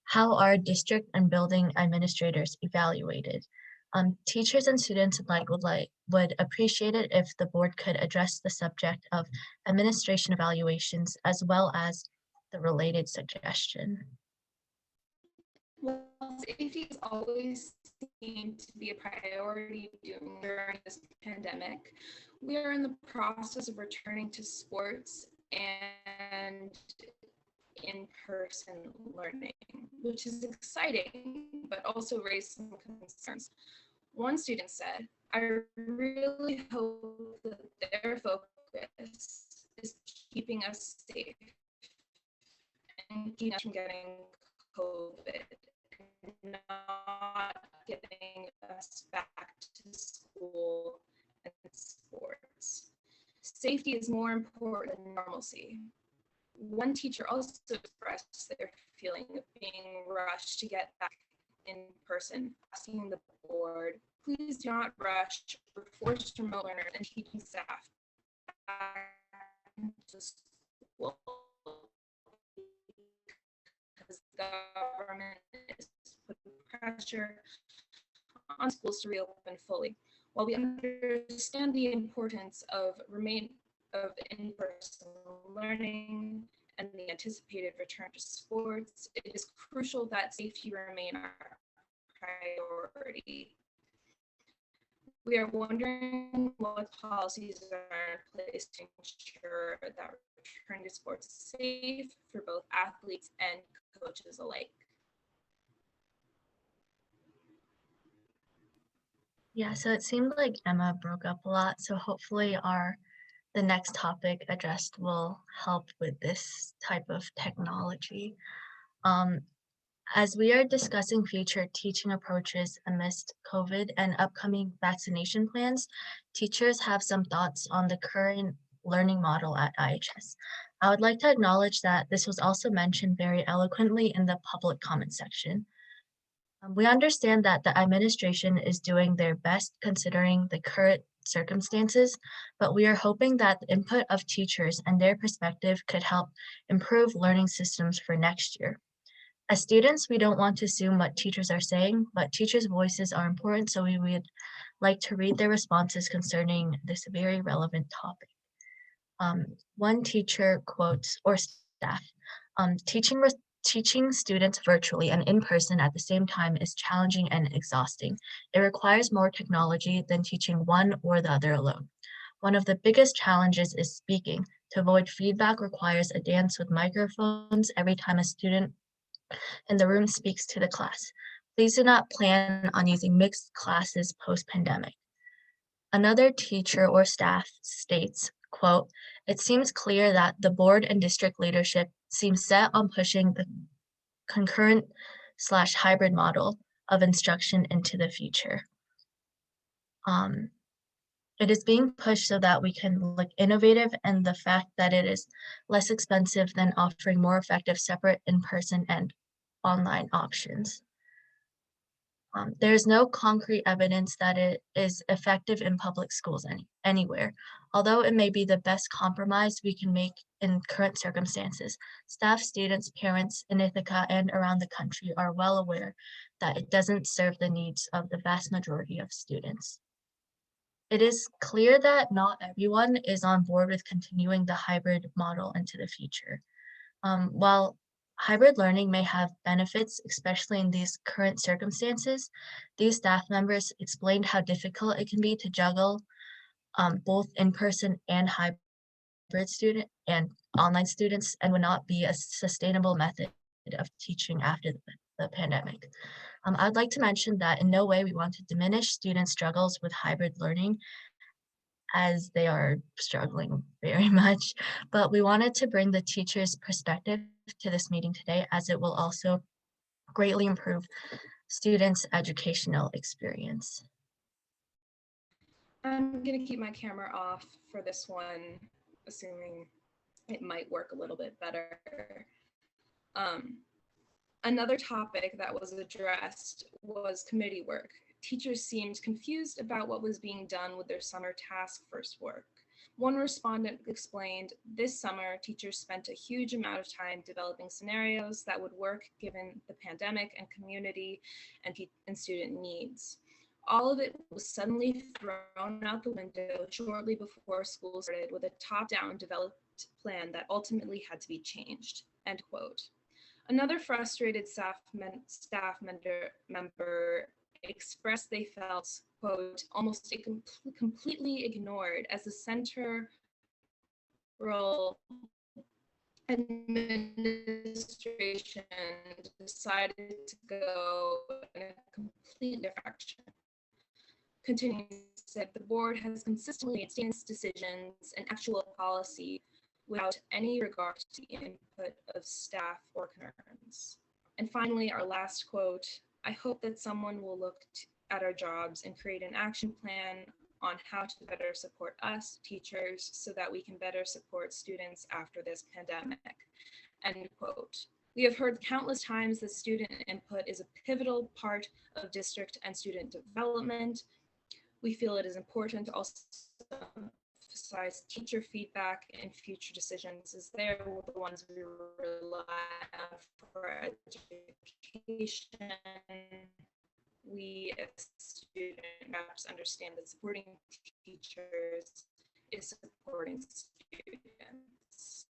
how are district and building administrators evaluated? Teachers and students would appreciate it if the board could address the subject of administration evaluations as well as the related suggestion. Well, safety is always seen to be a priority during this pandemic. We are in the process of returning to sports and in-person learning, which is exciting, but also raised some concerns. One student said, I really hope that their focus is keeping us safe and keeping us from getting COVID, and not getting us back to school and sports. Safety is more important than normalcy. One teacher also expressed their feeling of being rushed to get back in person, asking the board, please do not rush or force remote learners and teaching staff back to school, because the government is putting pressure on schools to reopen fully. While we understand the importance of in-person learning and the anticipated return to sports, it is crucial that safety remain our priority. We are wondering what policies are in place to ensure that return to sports is safe for both athletes and coaches alike. Yeah, so it seemed like Emma broke up a lot, so hopefully the next topic addressed will help with this type of technology. As we are discussing future teaching approaches amidst COVID and upcoming vaccination plans, teachers have some thoughts on the current learning model at IHS. I would like to acknowledge that this was also mentioned very eloquently in the public comment section. We understand that the administration is doing their best considering the current circumstances, but we are hoping that the input of teachers and their perspective could help improve learning systems for next year. As students, we don't want to assume what teachers are saying, but teachers' voices are important, so we would like to read their responses concerning this very relevant topic. One teacher quotes, or staff, teaching students virtually and in person at the same time is challenging and exhausting. It requires more technology than teaching one or the other alone. One of the biggest challenges is speaking. To avoid feedback requires a dance with microphones every time a student in the room speaks to the class. Please do not plan on using mixed classes post-pandemic. Another teacher or staff states, quote, it seems clear that the board and district leadership seem set on pushing the concurrent/hybrid model of instruction into the future. It is being pushed so that we can look innovative, and the fact that it is less expensive than offering more effective separate in-person and online options. There is no concrete evidence that it is effective in public schools anywhere. Although it may be the best compromise we can make in current circumstances, staff, students, parents in Ithaca and around the country are well aware that it doesn't serve the needs of the vast majority of students. It is clear that not everyone is on board with continuing the hybrid model into the future. While hybrid learning may have benefits, especially in these current circumstances, these staff members explained how difficult it can be to juggle both in-person and hybrid student and online students, and would not be a sustainable method of teaching after the pandemic. I'd like to mention that in no way we want to diminish students' struggles with hybrid learning, as they are struggling very much, but we wanted to bring the teacher's perspective to this meeting today, as it will also greatly improve students' educational experience. I'm gonna keep my camera off for this one, assuming it might work a little bit better. Another topic that was addressed was committee work. Teachers seemed confused about what was being done with their summer task force work. One respondent explained, this summer, teachers spent a huge amount of time developing scenarios that would work given the pandemic and community and student needs. All of it was suddenly thrown out the window shortly before school started with a top-down developed plan that ultimately had to be changed, end quote. Another frustrated staff member expressed they felt, quote, almost completely ignored as the central administration decided to go in a complete direction. Continuing, said the board has consistently made stance decisions and actual policy without any regard to the input of staff or concerns. And finally, our last quote, I hope that someone will look at our jobs and create an action plan on how to better support us, teachers, so that we can better support students after this pandemic, end quote. We have heard countless times that student input is a pivotal part of district and student development. We feel it is important to also emphasize teacher feedback in future decisions, as they're the ones we rely on for education. We as student reps understand that supporting teachers is supporting students.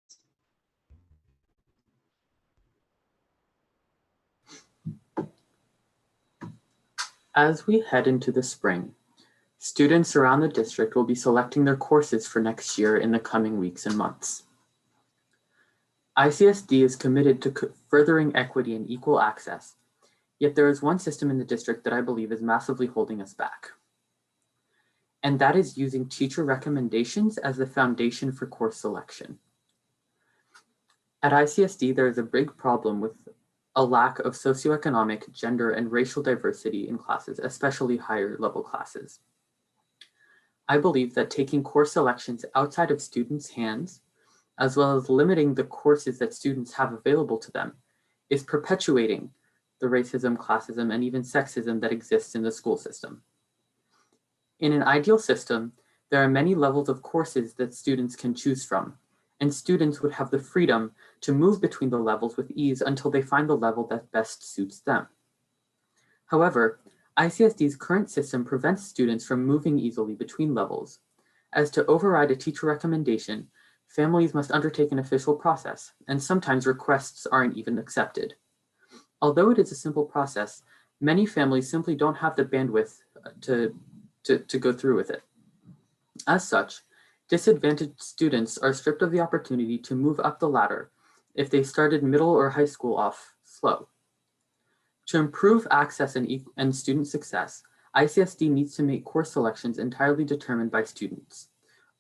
As we head into the spring, students around the district will be selecting their courses for next year in the coming weeks and months. ICSD is committed to furthering equity and equal access, yet there is one system in the district that I believe is massively holding us back. And that is using teacher recommendations as the foundation for course selection. At ICSD, there is a big problem with a lack of socioeconomic, gender, and racial diversity in classes, especially higher level classes. I believe that taking course selections outside of students' hands, as well as limiting the courses that students have available to them, is perpetuating the racism, classism, and even sexism that exists in the school system. In an ideal system, there are many levels of courses that students can choose from, and students would have the freedom to move between the levels with ease until they find the level that best suits them. However, ICSD's current system prevents students from moving easily between levels. As to override a teacher recommendation, families must undertake an official process, and sometimes requests aren't even accepted. Although it is a simple process, many families simply don't have the bandwidth to go through with it. As such, disadvantaged students are stripped of the opportunity to move up the ladder if they started middle or high school off slow. To improve access and student success, ICSD needs to make course selections entirely determined by students,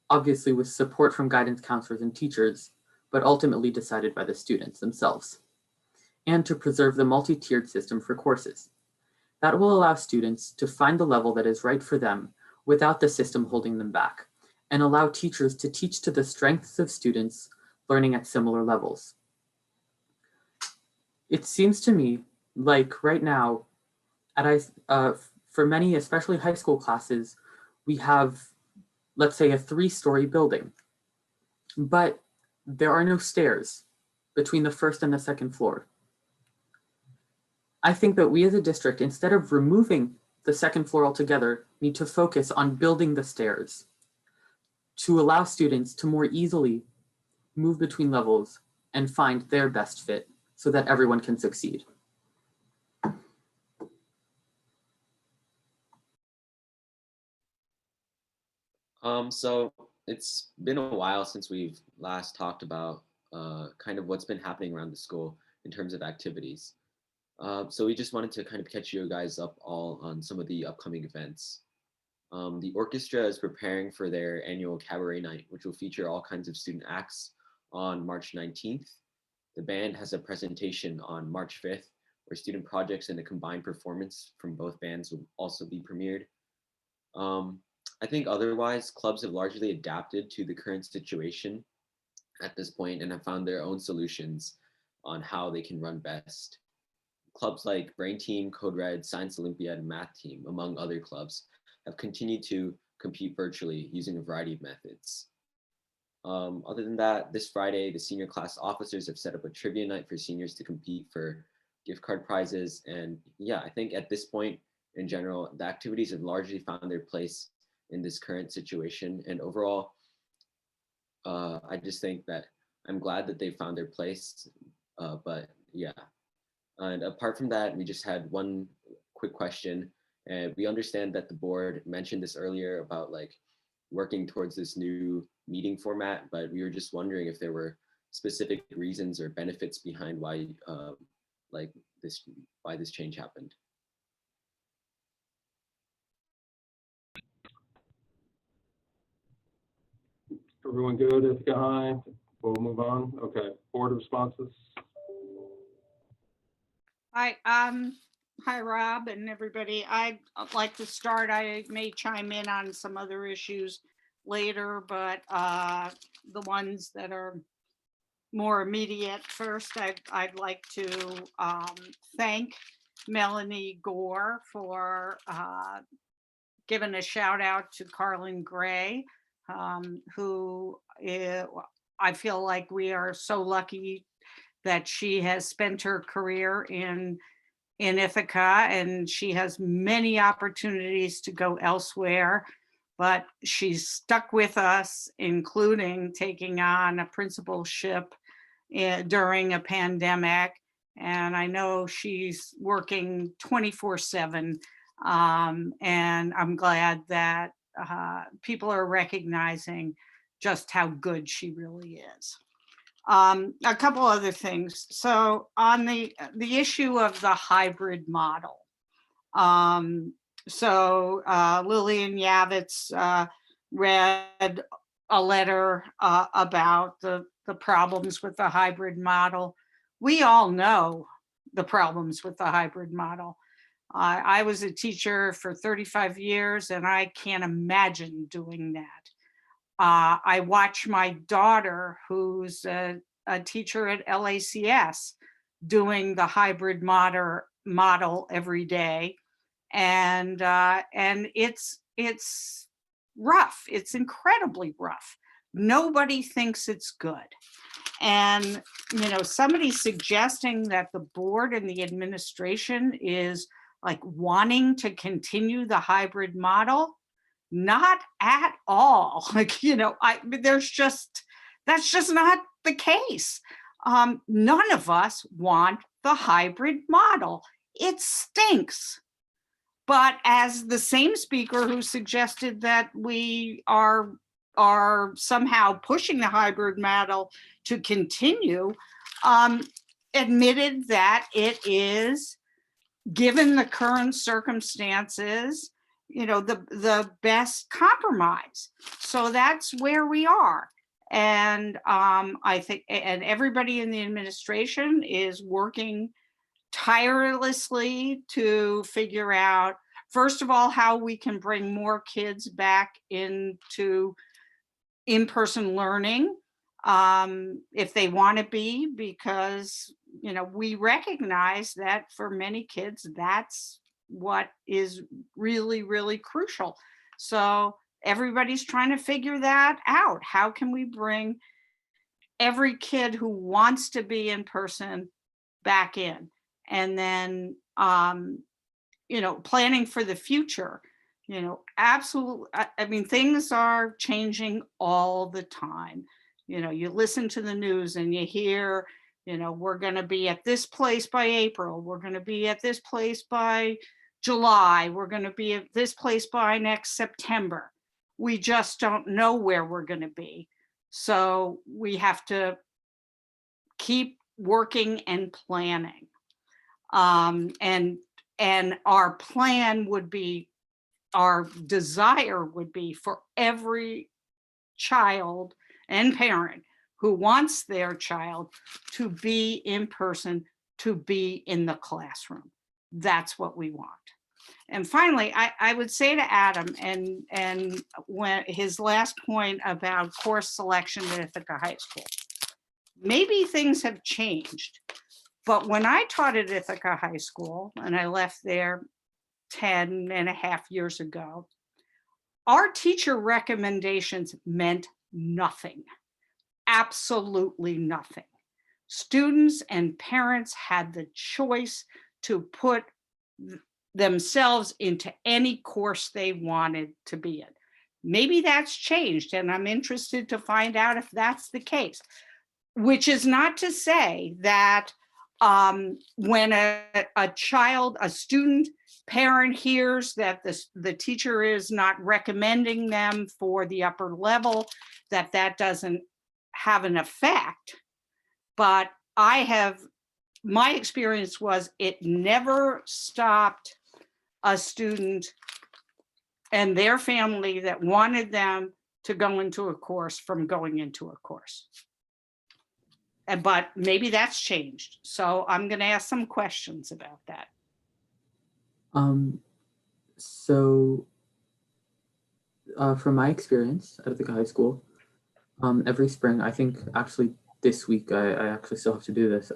obviously with support from guidance counselors and teachers, but ultimately decided by the students themselves, and to preserve the multi-tiered system for courses. That will allow students to find the level that is right for them without the system holding them back, and allow teachers to teach to the strengths of students learning at similar levels. It seems to me like right now, for many, especially high school classes, we have, let's say, a 3-story building, but there are no stairs between the first and the second floor. I think that we as a district, instead of removing the second floor altogether, need to focus on building the stairs to allow students to more easily move between levels and find their best fit so that everyone can succeed. So it's been a while since we've last talked about kind of what's been happening around the school in terms of activities. So we just wanted to kind of catch you guys up all on some of the upcoming events. The orchestra is preparing for their annual cabaret night, which will feature all kinds of student acts on March 19th. The band has a presentation on March 5th, where student projects and a combined performance from both bands will also be premiered. I think otherwise, clubs have largely adapted to the current situation at this point and have found their own solutions on how they can run best. Clubs like Brain Team, Code Red, Science Olympiad, and Math Team, among other clubs, have continued to compete virtually using a variety of methods. Other than that, this Friday, the senior class officers have set up a trivia night for seniors to compete for gift card prizes. And yeah, I think at this point, in general, the activities have largely found their place in this current situation. And overall, I just think that I'm glad that they found their place, but yeah. And apart from that, we just had one quick question. And we understand that the board mentioned this earlier about like working towards this new meeting format, but we were just wondering if there were specific reasons or benefits behind why why this change happened. Everyone good at the guy? We'll move on. Okay, board responses. Hi, Rob and everybody. I'd like to start. I may chime in on some other issues later, but the ones that are more immediate first, I'd like to thank Melanie Gore for giving a shout out to Carlin Gray, who I feel like we are so lucky that she has spent her career in Ithaca, and she has many opportunities to go elsewhere, but she's stuck with us, including taking on a principalship during a pandemic. And I know she's working 24/7. And I'm glad that people are recognizing just how good she really is. A couple other things. So on the issue of the hybrid model. Lillian Yavitz read a letter about the problems with the hybrid model. We all know the problems with the hybrid model. I was a teacher for 35 years and I can't imagine doing that. I watch my daughter, who's a teacher at LACS, doing the hybrid model every day, and it's rough. It's incredibly rough. Nobody thinks it's good, and somebody suggesting that the board and the administration is like wanting to continue the hybrid model. Not at all. That's just not the case. None of us want the hybrid model. It stinks. But as the same speaker who suggested that we are somehow pushing the hybrid model to continue, admitted that it is, given the current circumstances, the best compromise. So that's where we are. And I think, and everybody in the administration is working tirelessly to figure out, first of all, how we can bring more kids back into in-person learning if they want to be, because, we recognize that for many kids, that's what is really, really crucial. So everybody's trying to figure that out. How can we bring every kid who wants to be in person back in? And then, planning for the future, absolutely. I mean, things are changing all the time. You listen to the news and you hear, we're going to be at this place by April. We're going to be at this place by July. We're going to be at this place by next September. We just don't know where we're going to be. So we have to keep working and planning. And our plan would be, our desire would be for every child and parent who wants their child to be in person, to be in the classroom. That's what we want. And finally, I would say to Adam, and when his last point about course selection at Ithaca High School, maybe things have changed, but when I taught at Ithaca High School, and I left there 10.5 years ago, our teacher recommendations meant nothing, absolutely nothing. Students and parents had the choice to put themselves into any course they wanted to be in. Maybe that's changed, and I'm interested to find out if that's the case, which is not to say that when a student parent hears that the teacher is not recommending them for the upper level, that doesn't have an effect. But my experience was it never stopped a student and their family that wanted them to go into a course from going into a course. But maybe that's changed. So I'm going to ask some questions about that. So from my experience at Ithaca High School, every spring, I think actually this week, I actually still have to do this.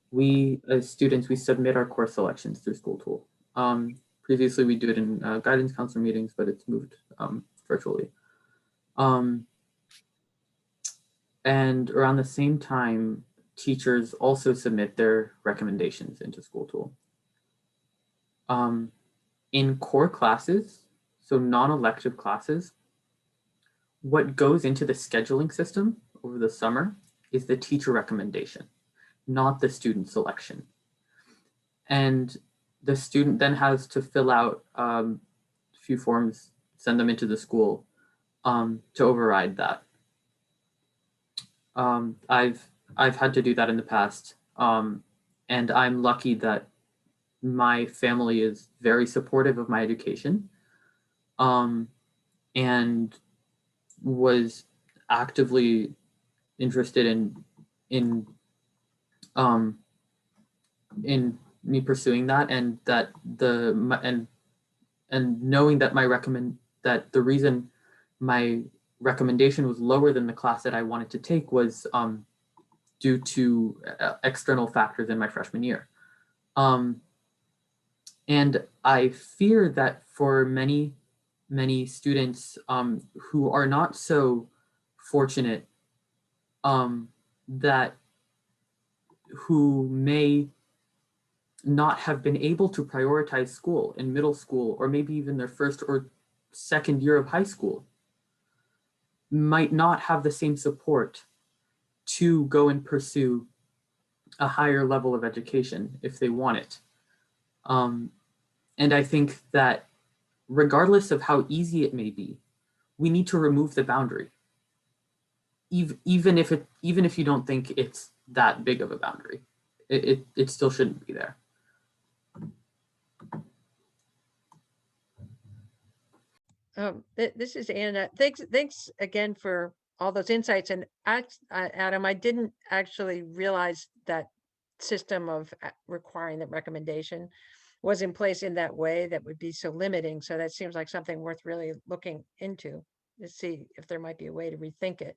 We, as students, we submit our course selections through School Tool. Previously, we do it in guidance counselor meetings, but it's moved virtually. And around the same time, teachers also submit their recommendations into School Tool. In core classes, so non-elective classes, what goes into the scheduling system over the summer is the teacher recommendation, not the student selection. And the student then has to fill out a few forms, send them into the school to override that. I've had to do that in the past, and I'm lucky that my family is very supportive of my education, and was actively interested in me pursuing that, and that and knowing that that the reason my recommendation was lower than the class that I wanted to take was due to external factors in my freshman year. And I fear that for many students who are not so fortunate, that who may not have been able to prioritize school in middle school, or maybe even their first or second year of high school, might not have the same support to go and pursue a higher level of education if they want it. And I think that regardless of how easy it may be, we need to remove the boundary, even if you don't think it's that big of a boundary. It still shouldn't be there. This is Anna. Thanks again for all those insights. And Adam, I didn't actually realize that system of requiring that recommendation was in place in that way that would be so limiting. So that seems like something worth really looking into to see if there might be a way to rethink it.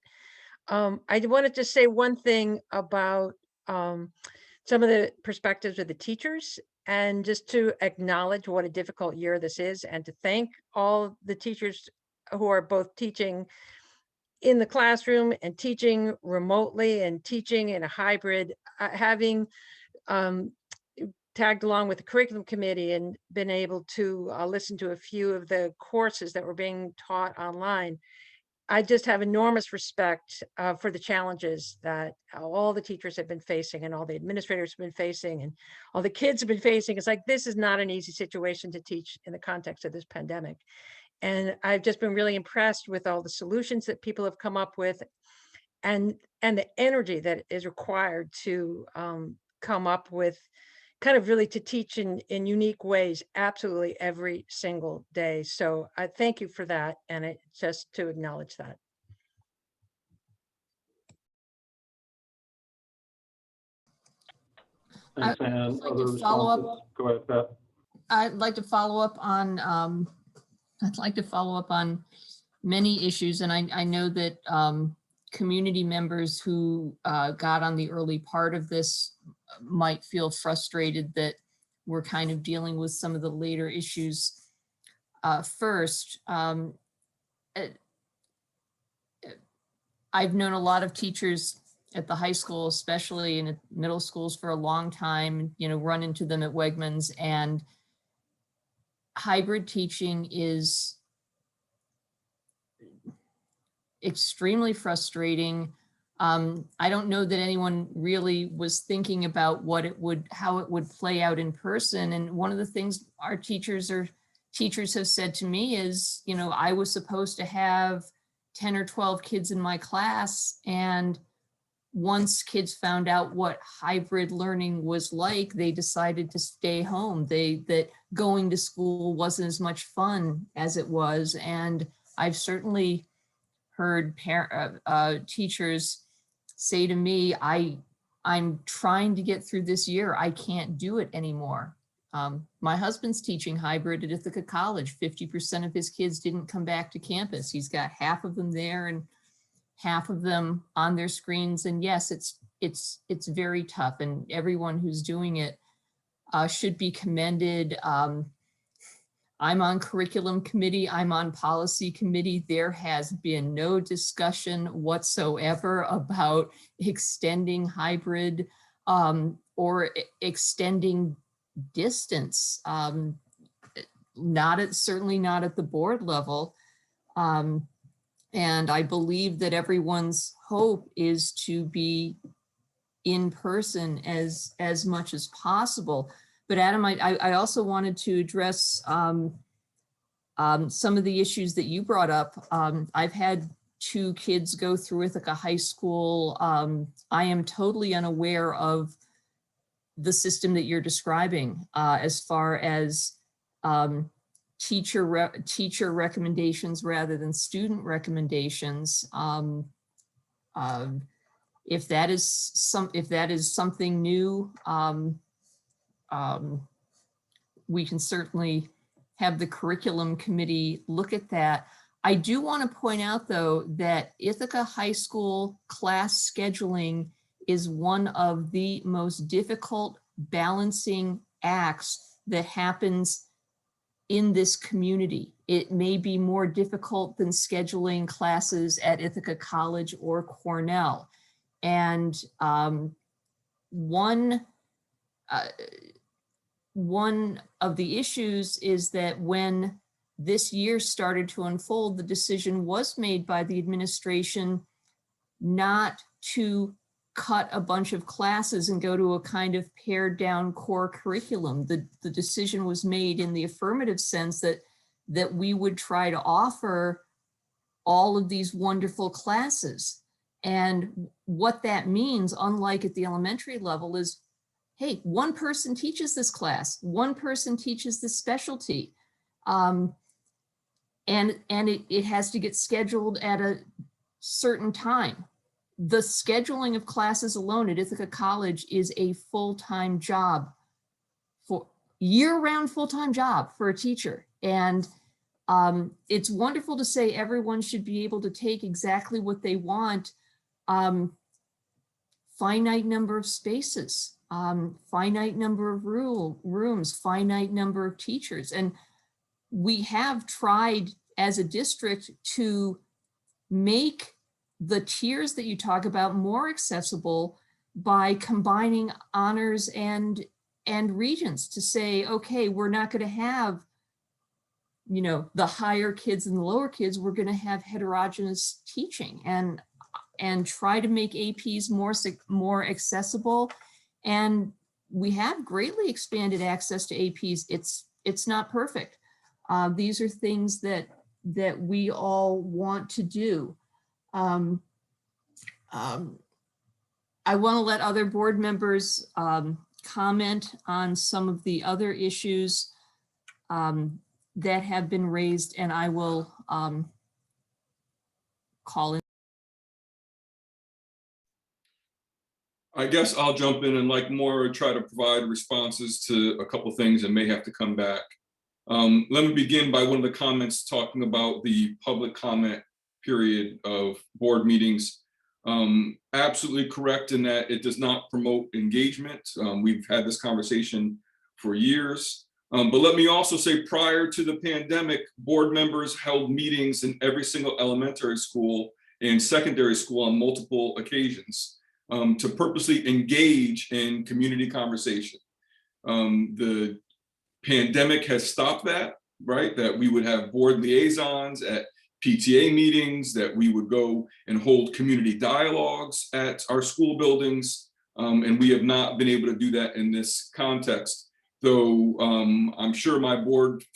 I wanted to say one thing about some of the perspectives of the teachers, and just to acknowledge what a difficult year this is, and to thank all the teachers who are both teaching in the classroom and teaching remotely and teaching in a hybrid, having tagged along with the curriculum committee and been able to listen to a few of the courses that were being taught online. I just have enormous respect for the challenges that all the teachers have been facing, and all the administrators have been facing, and all the kids have been facing. It's like, this is not an easy situation to teach in the context of this pandemic. And I've just been really impressed with all the solutions that people have come up with, and the energy that is required to come up with kind of really to teach in unique ways, absolutely every single day. So I thank you for that. And it just to acknowledge that. Thanks, Ann. like Other to follow up. responses? Go ahead, Pat. I'd like to follow up on many issues, and I know that community members who got on the early part of this might feel frustrated that we're kind of dealing with some of the later issues first. I've known a lot of teachers at the high school, especially in middle schools, for a long time, you know, run into them at Wegmans, and hybrid teaching is extremely frustrating. I don't know that anyone really was thinking about how it would play out in person. And one of the things our teachers have said to me is, you know, I was supposed to have 10 or 12 kids in my class, and once kids found out what hybrid learning was like, they decided to stay home. That going to school wasn't as much fun as it was. And I've certainly heard teachers say to me, I'm trying to get through this year. I can't do it anymore. My husband's teaching hybrid at Ithaca College. 50% of his kids didn't come back to campus. He's got half of them there and half of them on their screens. And yes, it's very tough, and everyone who's doing it should be commended. I'm on curriculum committee, I'm on policy committee. There has been no discussion whatsoever about extending hybrid or extending distance. Certainly not at the board level. And I believe that everyone's hope is to be in person as much as possible. But Adam, I also wanted to address some of the issues that you brought up. I've had 2 kids go through Ithaca High School. I am totally unaware of the system that you're describing as far as teacher recommendations rather than student recommendations. If that is something new, we can certainly have the curriculum committee look at that. I do want to point out, though, that Ithaca High School class scheduling is one of the most difficult balancing acts that happens in this community. It may be more difficult than scheduling classes at Ithaca College or Cornell. And one of the issues is that when this year started to unfold, the decision was made by the administration not to cut a bunch of classes and go to a kind of pared down core curriculum. The decision was made in the affirmative sense that we would try to offer all of these wonderful classes. And what that means, unlike at the elementary level, is, hey, one person teaches this class, one person teaches this specialty. And it has to get scheduled at a certain time. The scheduling of classes alone at Ithaca College is a full-time job, for year-round full-time job for a teacher. And it's wonderful to say everyone should be able to take exactly what they want. Finite number of spaces, finite number of rooms, finite number of teachers. And we have tried as a district to make the tiers that you talk about more accessible by combining honors and regents to say, okay, we're not going to have, you know, the higher kids and the lower kids. We're going to have heterogeneous teaching and try to make APs more accessible. And we have greatly expanded access to APs. It's not perfect. These are things that we all want to do. I want to let other board members comment on some of the other issues that have been raised, and I will call in. I guess I'll jump in and like Maura try to provide responses to a couple things and may have to come back. Let me begin by one of the comments talking about the public comment period of board meetings. Absolutely correct in that it does not promote engagement. We've had this conversation for years. But let me also say, prior to the pandemic, board members held meetings in every single elementary school and secondary school on multiple occasions to purposely engage in community conversation. The pandemic has stopped that, right? That we would have board liaisons at PTA meetings, that we would go and hold community dialogues at our school buildings. And we have not been able to do that in this context. Though I'm sure my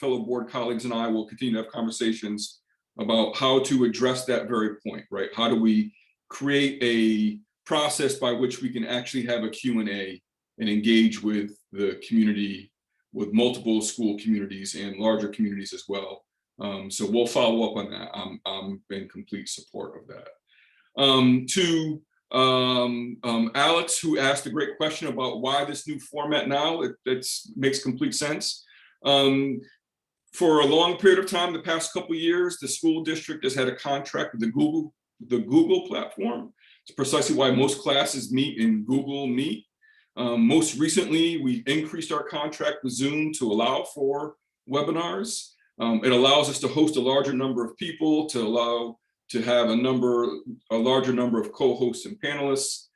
fellow board colleagues and I will continue to have conversations about how to address that very point, right? How do we create a process by which we can actually have a Q&A and engage with the community, with multiple school communities and larger communities as well. So we'll follow up on that. I'm in complete support of that. To Alex, who asked a great question about why this new format now, it makes complete sense. For a long period of time, the past couple of years, the school district has had a contract with the Google platform. It's precisely why most classes meet in Google Meet. Most recently, we increased our contract with Zoom to allow for webinars. It allows us to host a larger number of people, to have a larger number of co-hosts and panelists.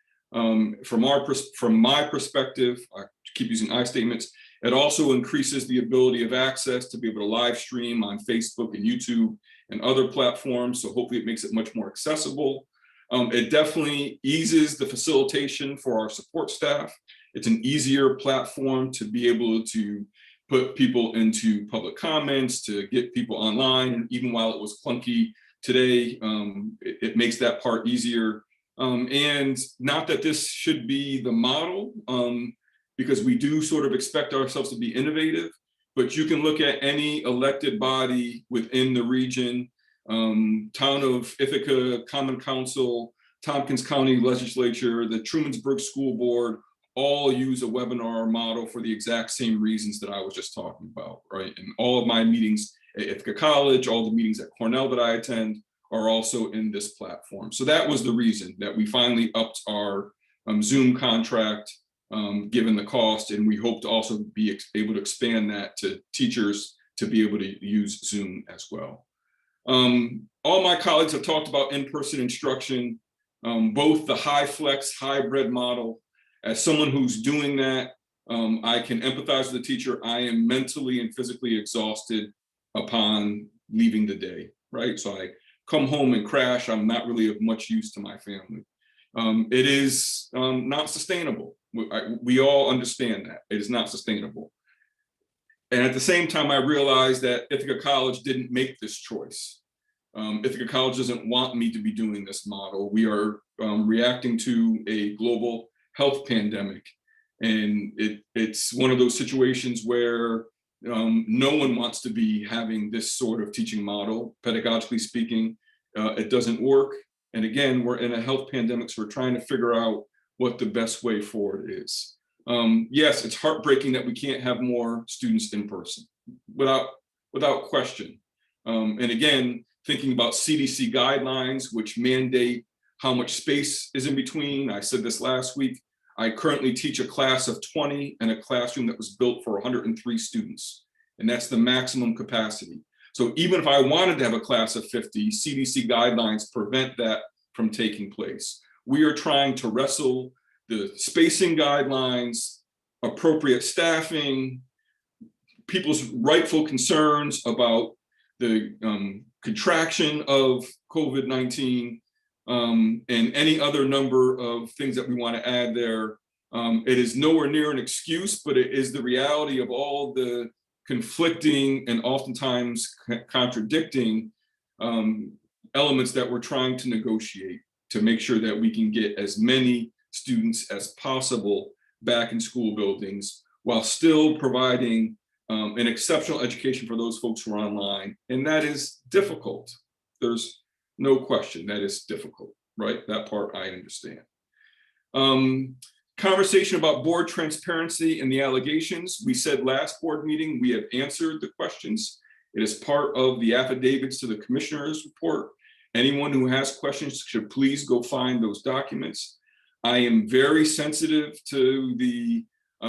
From my perspective, I keep using I statements, it also increases the ability of access to be able to live stream on Facebook and YouTube and other platforms. So hopefully it makes it much more accessible. It definitely eases the facilitation for our support staff. It's an easier platform to be able to put people into public comments, to get people online. And even while it was clunky today, it makes that part easier. And not that this should be the model, because we do sort of expect ourselves to be innovative, but you can look at any elected body within the region, Town of Ithaca Common Council, Tompkins County Legislature, the Trumansburg School Board, all use a webinar model for the exact same reasons that I was just talking about, right? And all of my meetings at Ithaca College, all the meetings at Cornell that I attend are also in this platform. So that was the reason that we finally upped our Zoom contract, given the cost, and we hope to also be able to expand that to teachers to be able to use Zoom as well. All my colleagues have talked about in-person instruction, both the high flex hybrid model. As someone who's doing that, I can empathize with the teacher. I am mentally and physically exhausted upon leaving the day, right? So I come home and crash. I'm not really of much use to my family. It is not sustainable. We all understand that. It is not sustainable. And at the same time, I realized that Ithaca College didn't make this choice. Ithaca College doesn't want me to be doing this model. We are reacting to a global health pandemic. And it's one of those situations where no one wants to be having this sort of teaching model. Pedagogically speaking, it doesn't work. And again, we're in a health pandemic, so we're trying to figure out what the best way forward is. Yes, it's heartbreaking that we can't have more students in person, without question. And again, thinking about CDC guidelines, which mandate how much space is in between. I said this last week. I currently teach a class of 20 in a classroom that was built for 103 students, and that's the maximum capacity. So even if I wanted to have a class of 50, CDC guidelines prevent that from taking place. We are trying to wrestle the spacing guidelines, appropriate staffing, people's rightful concerns about the contraction of COVID-19, and any other number of things that we want to add there. It is nowhere near an excuse, but it is the reality of all the conflicting and oftentimes contradicting elements that we're trying to negotiate to make sure that we can get as many students as possible back in school buildings while still providing an exceptional education for those folks who are online. And that is difficult. There's no question that is difficult, right? That part I understand. Conversation about board transparency and the allegations. We said last board meeting, we have answered the questions. It is part of the affidavits to the commissioner's report. Anyone who has questions should please go find those documents. I am very sensitive to the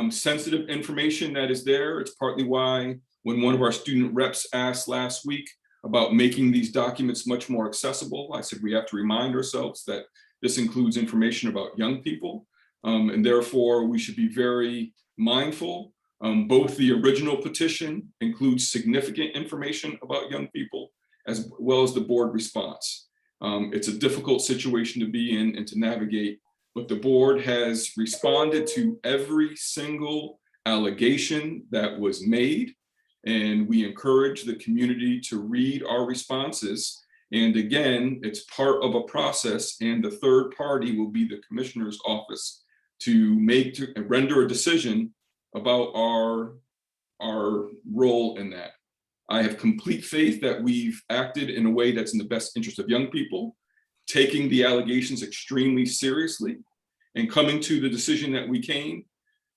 sensitive information that is there. It's partly why when one of our student reps asked last week about making these documents much more accessible, I said we have to remind ourselves that this includes information about young people, and therefore we should be very mindful. Both the original petition includes significant information about young people, as well as the board response. It's a difficult situation to be in and to navigate, but the board has responded to every single allegation that was made, and we encourage the community to read our responses. And again, it's part of a process, and the third party will be the commissioner's office to render a decision about our role in that. I have complete faith that we've acted in a way that's in the best interest of young people, taking the allegations extremely seriously, and coming to the decision that we came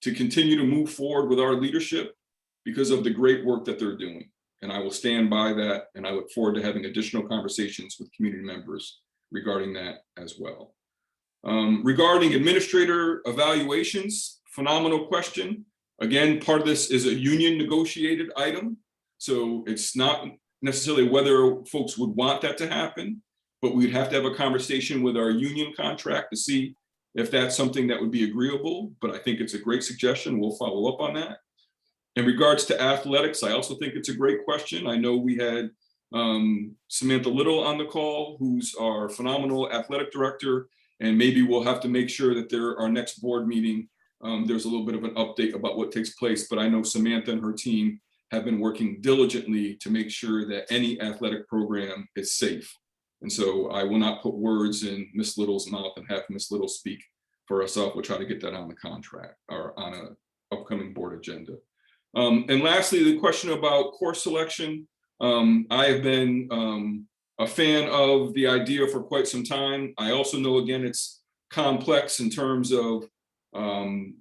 to continue to move forward with our leadership because of the great work that they're doing. And I will stand by that, and I look forward to having additional conversations with community members regarding that as well. Regarding administrator evaluations, phenomenal question. Again, part of this is a union negotiated item. So it's not necessarily whether folks would want that to happen, but we'd have to have a conversation with our union contract to see if that's something that would be agreeable. But I think it's a great suggestion. We'll follow up on that. In regards to athletics, I also think it's a great question. I know we had Samantha Little on the call, who's our phenomenal athletic director, and maybe we'll have to make sure that our next board meeting, there's a little bit of an update about what takes place. But I know Samantha and her team have been working diligently to make sure that any athletic program is safe. And so I will not put words in Ms. Little's mouth and have Ms. Little speak for herself. We'll try to get that on the contract or on an upcoming board agenda. And lastly, the question about course selection. I have been a fan of the idea for quite some time. I also know, again, it's complex in terms of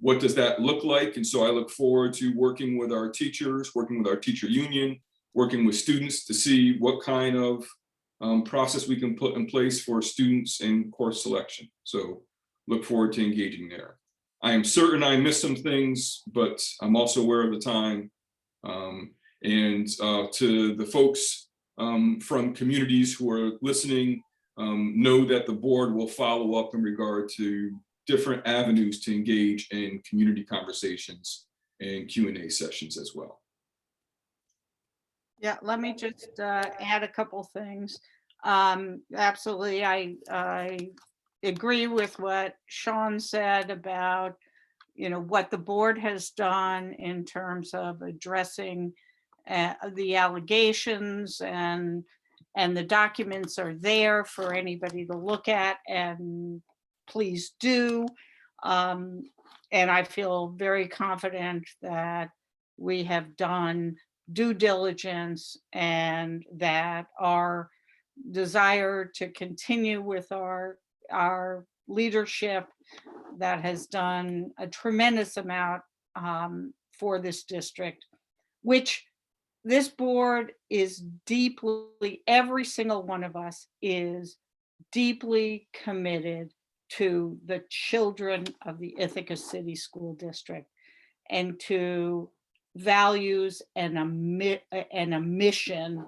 what does that look like? And so I look forward to working with our teachers, working with our teacher union, working with students to see what kind of process we can put in place for students in course selection. So look forward to engaging there. I am certain I missed some things, but I'm also aware of the time. And to the folks from communities who are listening, know that the board will follow up in regard to different avenues to engage in community conversations and Q&A sessions as well. Yeah, let me just add a couple things. Absolutely, I agree with what Sean said about, what the board has done in terms of addressing the allegations, and the documents are there for anybody to look at, and please do. And I feel very confident that we have done due diligence, and that our desire to continue with our leadership that has done a tremendous amount for this district, which this board is deeply, every single one of us is deeply committed to the children of the Ithaca City School District, and to values and a mission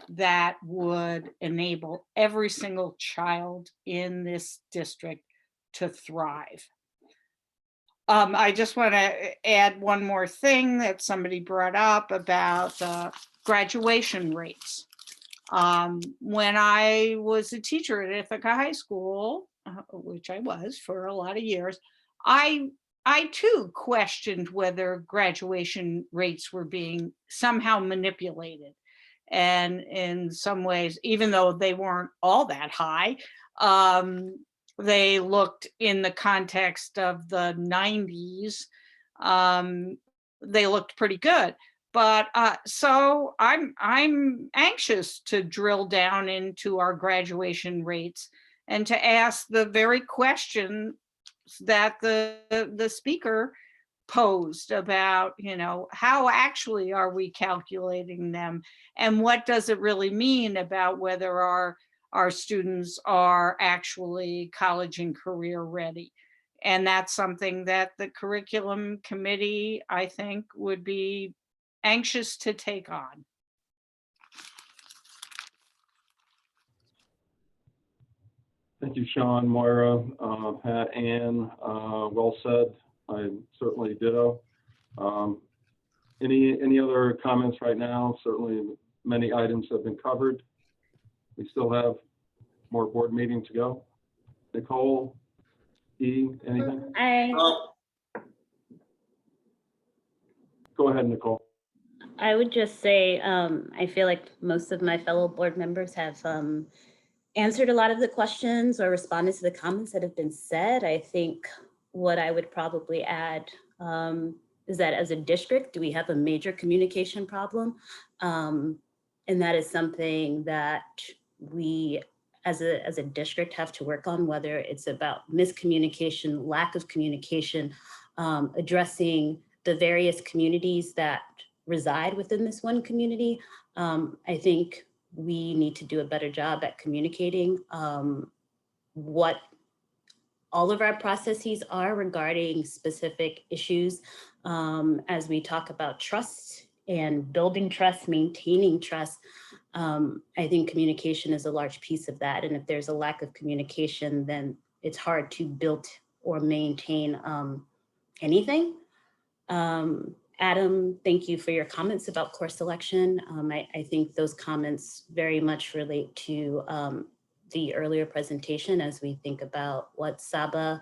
that would enable every single child in this district to thrive. I just want to add one more thing that somebody brought up about graduation rates. When I was a teacher at Ithaca High School, which I was for a lot of years, I too questioned whether graduation rates were being somehow manipulated. And in some ways, even though they weren't all that high, they looked in the context of the 90s, they looked pretty good. But so I'm anxious to drill down into our graduation rates and to ask the very question that the speaker posed about, you know, how actually are we calculating them, and what does it really mean about whether our students are actually college and career ready. And that's something that the curriculum committee, I think, would be anxious to take on. Thank you, Sean, Moira, Pat, Ann, well said. I certainly ditto. Any other comments right now? Certainly many items have been covered. We still have more board meeting to go. Nicole, anything? Go ahead, Nicole. I would just say, I feel like most of my fellow board members have answered a lot of the questions or responded to the comments that have been said. I think what I would probably add is that as a district, we have a major communication problem. And that is something that we as a district have to work on, whether it's about miscommunication, lack of communication, addressing the various communities that reside within this one community. I think we need to do a better job at communicating what all of our processes are regarding specific issues as we talk about trust and building trust, maintaining trust. I think communication is a large piece of that. And if there's a lack of communication, then it's hard to build or maintain anything. Adam, thank you for your comments about course selection. I think those comments very much relate to the earlier presentation as we think about what Saba,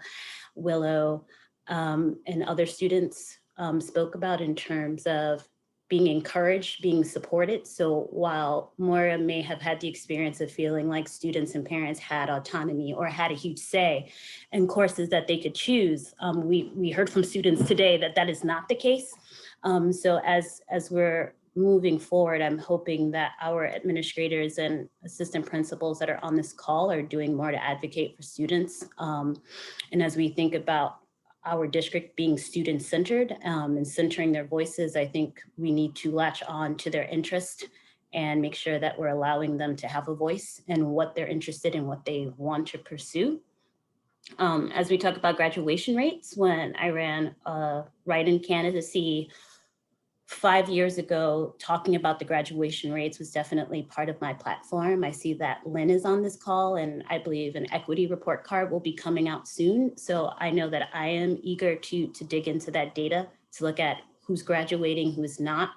Willow, and other students spoke about in terms of being encouraged, being supported. So while Moira may have had the experience of feeling like students and parents had autonomy or had a huge say in courses that they could choose, we heard from students today that that is not the case. So as we're moving forward, I'm hoping that our administrators and assistant principals that are on this call are doing more to advocate for students. And as we think about our district being student-centered and centering their voices, I think we need to latch on to their interest and make sure that we're allowing them to have a voice in what they're interested in, what they want to pursue. As we talk about graduation rates, when I ran a write-in candidacy 5 years ago, talking about the graduation rates was definitely part of my platform. I see that Lynn is on this call, and I believe an equity report card will be coming out soon. So I know that I am eager to dig into that data, to look at who's graduating, who's not,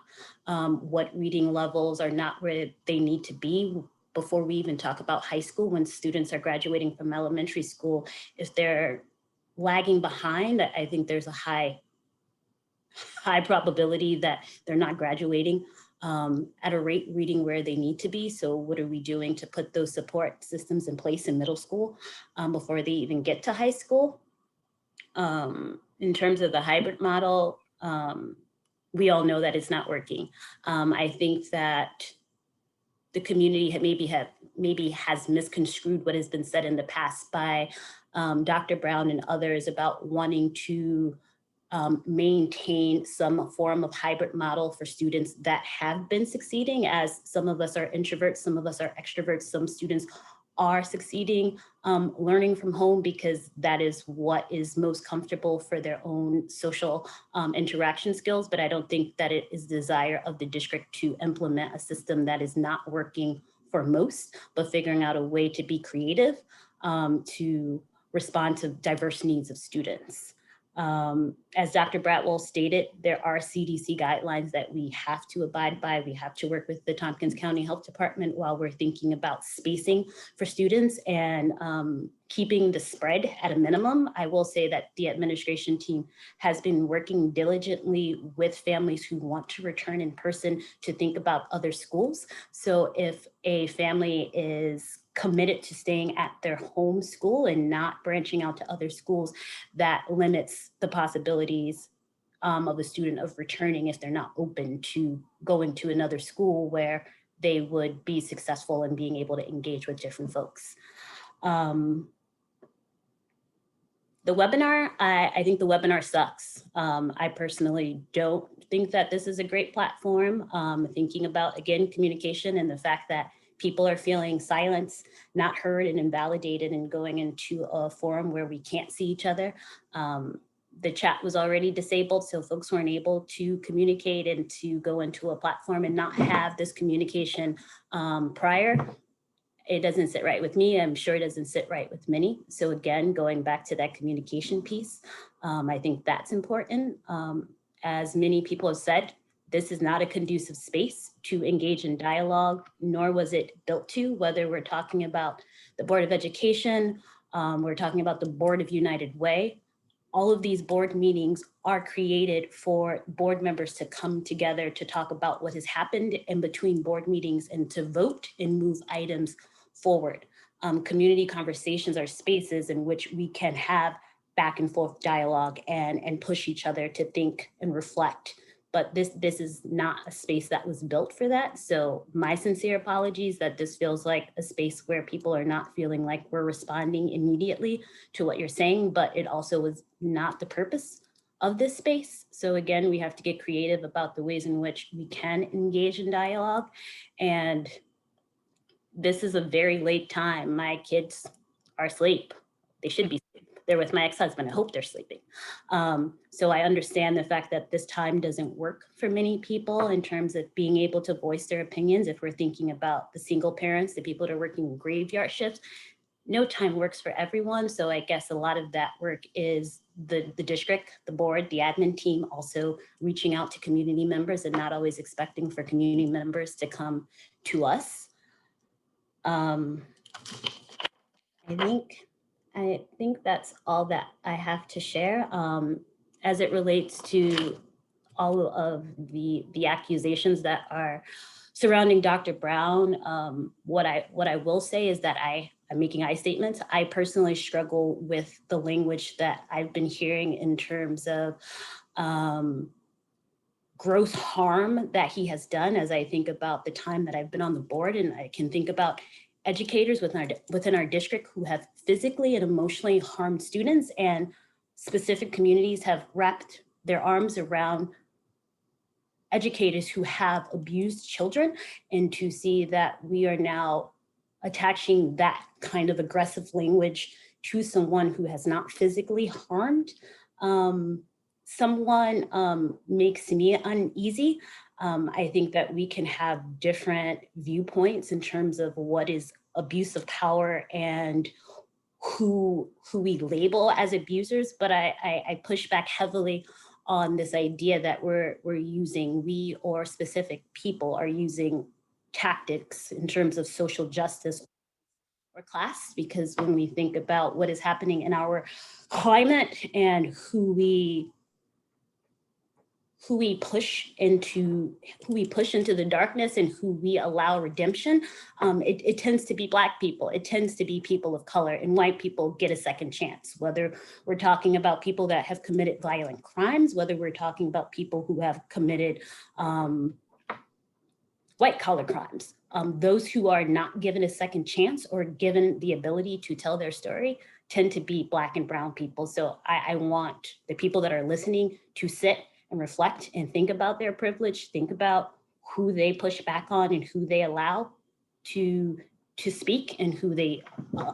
what reading levels are not where they need to be before we even talk about high school. When students are graduating from elementary school, if they're lagging behind, I think there's a high probability that they're not graduating at a rate reading where they need to be. So what are we doing to put those support systems in place in middle school before they even get to high school? In terms of the hybrid model, we all know that it's not working. I think that the community maybe has misconstrued what has been said in the past by Dr. Brown and others about wanting to maintain some form of hybrid model for students that have been succeeding, as some of us are introverts, some of us are extroverts, some students are succeeding learning from home because that is what is most comfortable for their own social interaction skills. But I don't think that it is the desire of the district to implement a system that is not working for most, but figuring out a way to be creative to respond to diverse needs of students. As Dr. Bratwell stated, there are CDC guidelines that we have to abide by. We have to work with the Tompkins County Health Department while we're thinking about spacing for students and keeping the spread at a minimum. I will say that the administration team has been working diligently with families who want to return in person to think about other schools. So if a family is committed to staying at their home school and not branching out to other schools, that limits the possibilities of a student of returning if they're not open to going to another school where they would be successful in being able to engage with different folks. The webinar, I think the webinar sucks. I personally don't think that this is a great platform. Thinking about, again, communication and the fact that people are feeling silenced, not heard, and invalidated, and going into a forum where we can't see each other. The chat was already disabled, so folks weren't able to communicate and to go into a platform and not have this communication prior. It doesn't sit right with me. I'm sure it doesn't sit right with many. So again, going back to that communication piece, I think that's important. As many people have said, this is not a conducive space to engage in dialogue, nor was it built to, whether we're talking about the Board of Education, we're talking about the Board of United Way. All of these board meetings are created for board members to come together to talk about what has happened in between board meetings and to vote and move items forward. Community conversations are spaces in which we can have back and forth dialogue and push each other to think and reflect. But this is not a space that was built for that. So my sincere apologies that this feels like a space where people are not feeling like we're responding immediately to what you're saying, but it also was not the purpose of this space. So again, we have to get creative about the ways in which we can engage in dialogue. And this is a very late time. My kids are asleep. They should be asleep. They're with my ex-husband. I hope they're sleeping. So I understand the fact that this time doesn't work for many people in terms of being able to voice their opinions. If we're thinking about the single parents, the people that are working graveyard shifts, no time works for everyone. So I guess a lot of that work is the district, the board, the admin team, also reaching out to community members and not always expecting for community members to come to us. I think that's all that I have to share. As it relates to all of the accusations that are surrounding Dr. Brown, what I will say is that I'm making I statements. I personally struggle with the language that I've been hearing in terms of gross harm that he has done, as I think about the time that I've been on the board, and I can think about educators within our district who have physically and emotionally harmed students, and specific communities have wrapped their arms around educators who have abused children, and to see that we are now attaching that kind of aggressive language to someone who has not physically harmed someone makes me uneasy. I think that we can have different viewpoints in terms of what is abuse of power and who we label as abusers, but I push back heavily on this idea that we or specific people are using tactics in terms of social justice or class, because when we think about what is happening in our climate and who we push into the darkness and who we allow redemption, it tends to be Black people. It tends to be people of color, and white people get a second chance, whether we're talking about people that have committed violent crimes, whether we're talking about people who have committed white collar crimes. Those who are not given a second chance or given the ability to tell their story tend to be Black and brown people. So I want the people that are listening to sit and reflect and think about their privilege, think about who they push back on and who they allow to speak, and who they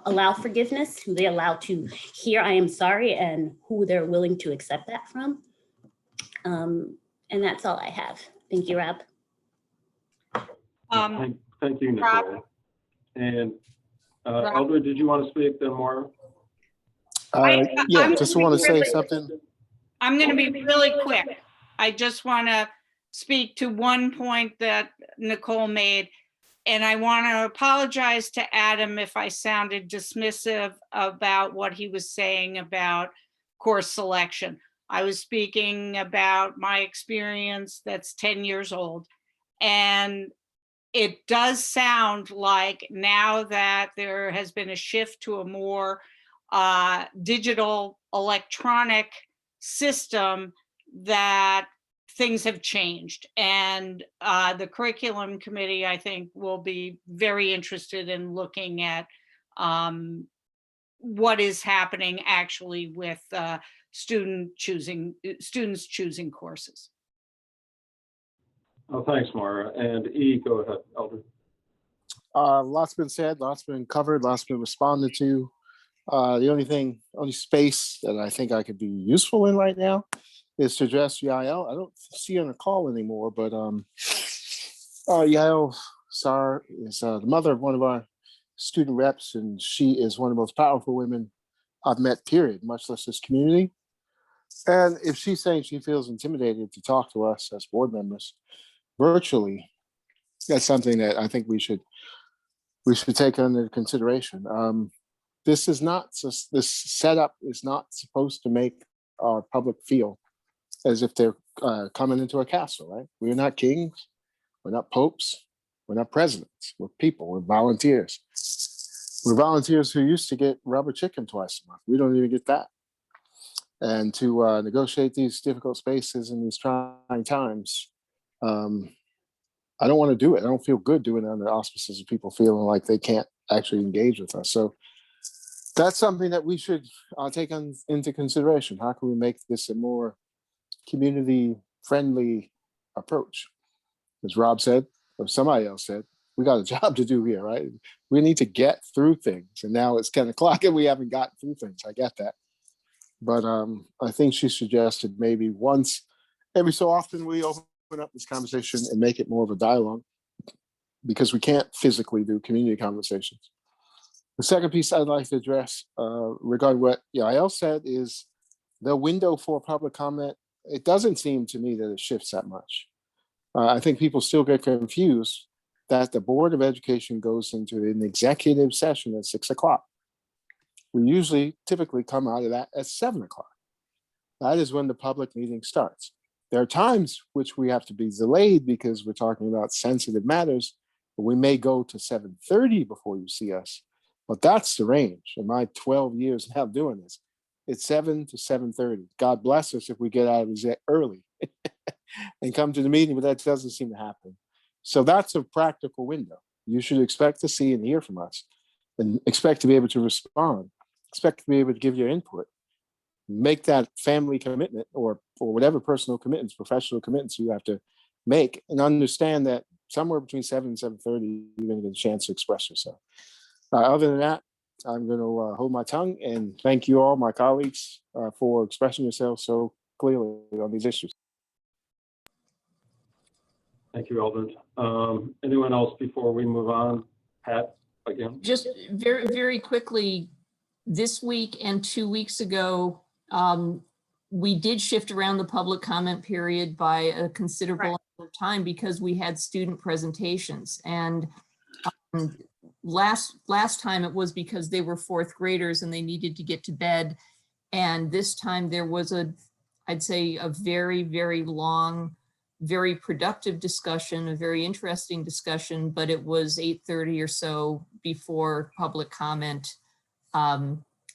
allow forgiveness, who they allow to hear I am sorry, and who they're willing to accept that from. And that's all I have. Thank you, Rob. Thank you, Rob. Nicole. And Rob. Eldred, did you want to speak then, Maura? Yeah, just want to say something. I'm going to be really quick. I just want to speak to one point that Nicole made. And I want to apologize to Adam if I sounded dismissive about what he was saying about course selection. I was speaking about my experience that's 10 years old. And it does sound like now that there has been a shift to a more digital electronic system, that things have changed. And the curriculum committee, I think, will be very interested in looking at what is happening actually with students choosing courses. Oh, thanks, Mara. And E, go ahead, Elder. Lots been said, lots been covered, lots been responded to. The only space that I think I could be useful in right now is to address Yael. I don't see her on the call anymore, but Yael Sar is the mother of one of our student reps, and she is one of the most powerful women I've met, period, much less this community. And if she's saying she feels intimidated to talk to us as board members virtually, that's something that I think we should take under consideration. This setup is not supposed to make our public feel as if they're coming into a castle, right? We're not kings, we're not popes, we're not presidents, we're people, we're volunteers. We're volunteers who used to get rubber chicken twice a month. We don't even get that. And to negotiate these difficult spaces in these trying times, I don't want to do it. I don't feel good doing it under the auspices of people feeling like they can't actually engage with us. So that's something that we should take into consideration. How can we make this a more community-friendly approach? As Rob said, or somebody else said, we got a job to do here, right? We need to get through things. And now it's 10 o'clock and we haven't gotten through things. I get that. But I think she suggested maybe once, every so often we open up this conversation and make it more of a dialogue, because we can't physically do community conversations. The second piece I'd like to address regarding what Yael said is the window for public comment. It doesn't seem to me that it shifts that much. I think people still get confused that the Board of Education goes into an executive session at 6 o'clock. We typically come out of that at 7 o'clock. That is when the public meeting starts. There are times which we have to be delayed because we're talking about sensitive matters, but we may go to 7:30 before you see us. But that's the range. In my 12 years now doing this, it's 7 to 7:30. God bless us if we get out of it early and come to the meeting, but that doesn't seem to happen. So that's a practical window. You should expect to see and hear from us, and expect to be able to respond, expect to be able to give your input, make that family commitment or whatever personal commitments, professional commitments you have to make, and understand that somewhere between 7 and 7:30, you're going to get a chance to express yourself. Other than that, I'm going to hold my tongue and thank you all, my colleagues, for expressing yourselves so clearly on these issues. Thank you, Eldred. Anyone else before we move on? Pat, again? Just very, very quickly, this week and 2 weeks ago, we did shift around the public comment period by a considerable amount of time because we had student presentations. And last time it was because they were fourth graders and they needed to get to bed. And this time there was I'd say a very, very long, very productive discussion, a very interesting discussion, but it was 8:30 or so before public comment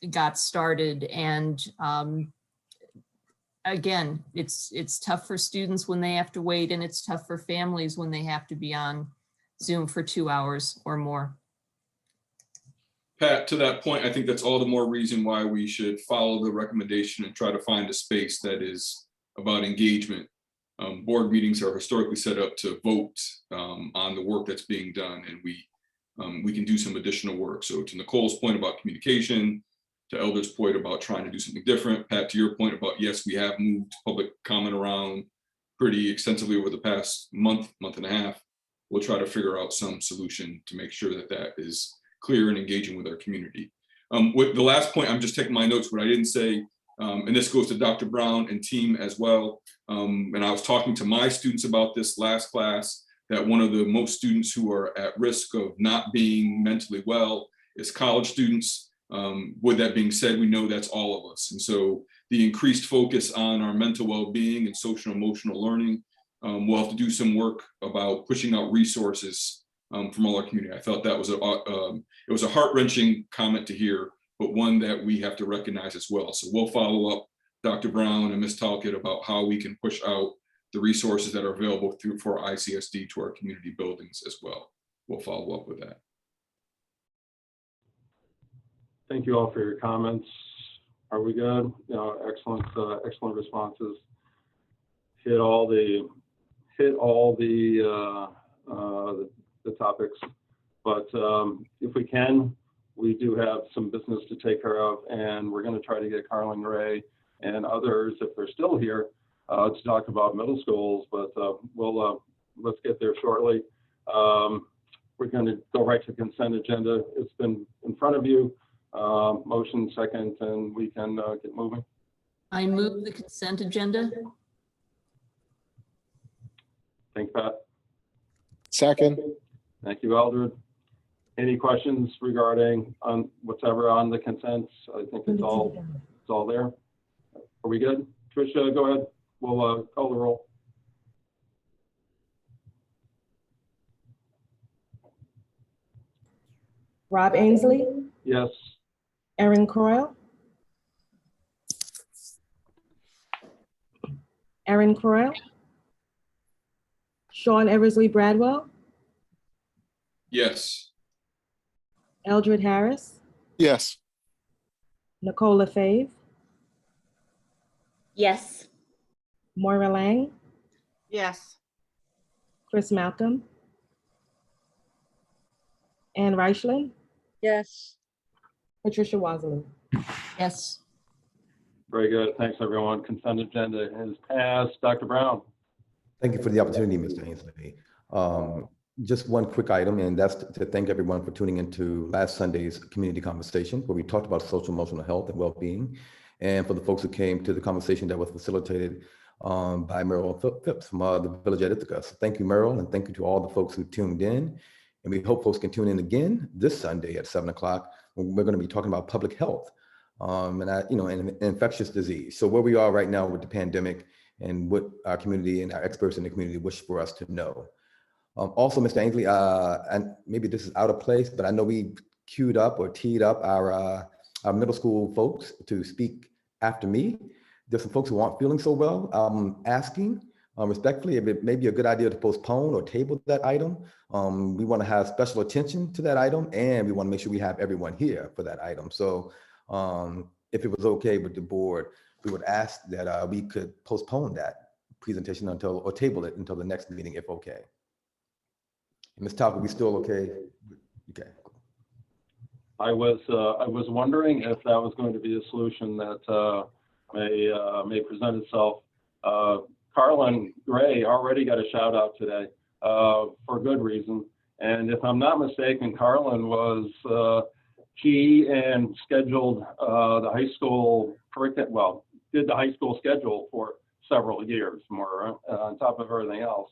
got started. And again, it's tough for students when they have to wait, and it's tough for families when they have to be on Zoom for 2 hours or more. Pat, to that point, I think that's all the more reason why we should follow the recommendation and try to find a space that is about engagement. Board meetings are historically set up to vote on the work that's being done, and we can do some additional work. So to Nicole's point about communication, to Elder's point about trying to do something different, Pat, to your point about, yes, we have moved public comment around pretty extensively over the past month and a half. We'll try to figure out some solution to make sure that that is clear and engaging with our community. With the last point, I'm just taking my notes, what I didn't say, and this goes to Dr. Brown and team as well. And I was talking to my students about this last class, that one of the most students who are at risk of not being mentally well is college students. With that being said, we know that's all of us. And so the increased focus on our mental well-being and social emotional learning, we'll have to do some work about pushing out resources from all our community. I felt that was it was a heart-wrenching comment to hear, but one that we have to recognize as well. So we'll follow up, Dr. Brown and Ms. Talcott, about how we can push out the resources that are available for ICSD to our community buildings as well. We'll follow up with that. Thank you all for your comments. Are we good? Excellent, excellent responses. Hit all the topics, but if we can, we do have some business to take care of, and we're going to try to get Carlin Ray and others, if they're still here, to talk about middle schools. But let's get there shortly. We're going to go right to consent agenda. It's been in front of you. Motion second, and we can get moving. I move the consent agenda. Thanks, Pat. Second. Thank you, Eldred. Any questions regarding on whatever on the consents? I think it's all there. Are we good? Tricia, go ahead. We'll call the roll. Rob Ainsley, Yes. Erin Croyle, Sean Eversley Bradwell, Yes. Eldred Harris, Yes. Nicola Fave, Yes. Moira Lang, Yes. Chris Malcolm, Ann Reichlin, Yes. Patricia Wasley. Yes. Very good. Thanks, everyone. Consent agenda is passed. Dr. Brown. Thank you for the opportunity, Mr. Ainsley. Just one quick item, and that's to thank everyone for tuning into last Sunday's community conversation, where we talked about social emotional health and well-being. And for the folks who came to the conversation that was facilitated by Merrill Phipps from the Village at Ithaca. So thank you, Merrill, and thank you to all the folks who tuned in. And we hope folks can tune in again this Sunday at 7 o'clock, when we're going to be talking about public health and infectious disease. So where we are right now with the pandemic and what our community and our experts in the community wish for us to know. Also, Mr. Ainsley, and maybe this is out of place, but I know we queued up or teed up our middle school folks to speak after me. There's some folks who aren't feeling so well. I'm asking respectfully if it may be a good idea to postpone or table that item. We want to have special attention to that item, and we want to make sure we have everyone here for that item. So if it was okay with the board, we would ask that we could postpone that presentation or table it until the next meeting, if okay. Ms. Talcott, we still okay? Okay. I was wondering if that was going to be a solution that may present itself. Carlin Gray already got a shout out today for good reason. And if I'm not mistaken, Carlin was key and scheduled the high school curriculum, well, did the high school schedule for several years more on top of everything else.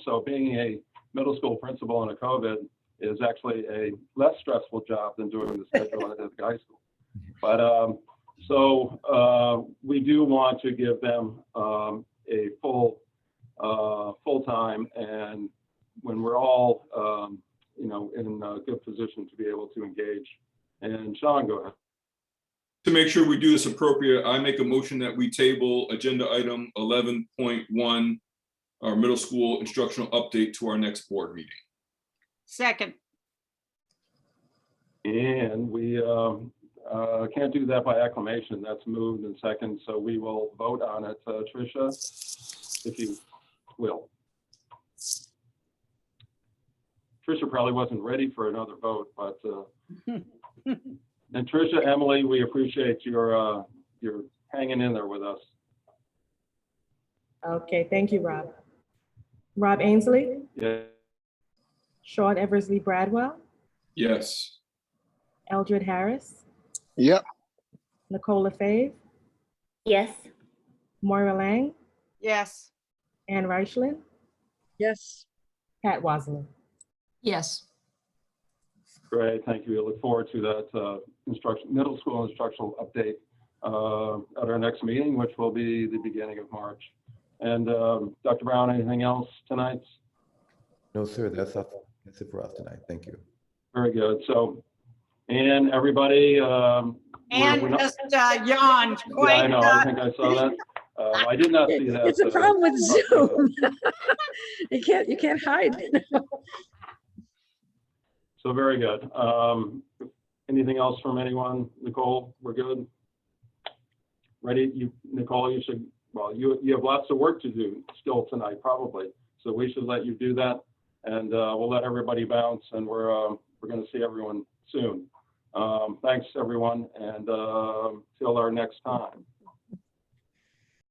So being a middle school principal in a COVID is actually a less stressful job than doing the schedule at the high school. But so we do want to give them a full time, and when we're all in a good position to be able to engage. And Sean, go ahead. To make sure we do this appropriate, I make a motion that we table agenda item 11.1, our middle school instructional update, to our next board meeting. Second. And we can't do that by acclamation. That's moved and second, so we will vote on it. Tricia, if you will. Tricia probably wasn't ready for another vote, but and Tricia, Emily, we appreciate your hanging in there with us. Okay, thank you, Rob. Rob Ainsley, Yeah. Sean Eversley Bradwell, Yes. Eldred Harris, Yep. Nicola Fave, Yes. Moira Lang, Yes. Ann Reichlin, Yes. Pat Wasley. Yes. Great, thank you. We look forward to that middle school instructional update at our next meeting, which will be the beginning of March. And Dr. Brown, anything else tonight? No, sir, that's That's it for us tonight. Thank you. Very good. So, and everybody, And we're not- just yawned. yeah, I quite, know. I think I saw that. I did not see that. It's a problem with but, Zoom. You can't hide. So very good. Anything else from anyone? Nicole, we're good? Ready? Nicole, you should, well, you have lots of work to do still tonight, probably. So we should let you do that. And we'll let everybody bounce, and we're going to see everyone soon. Thanks, everyone, and till our next time.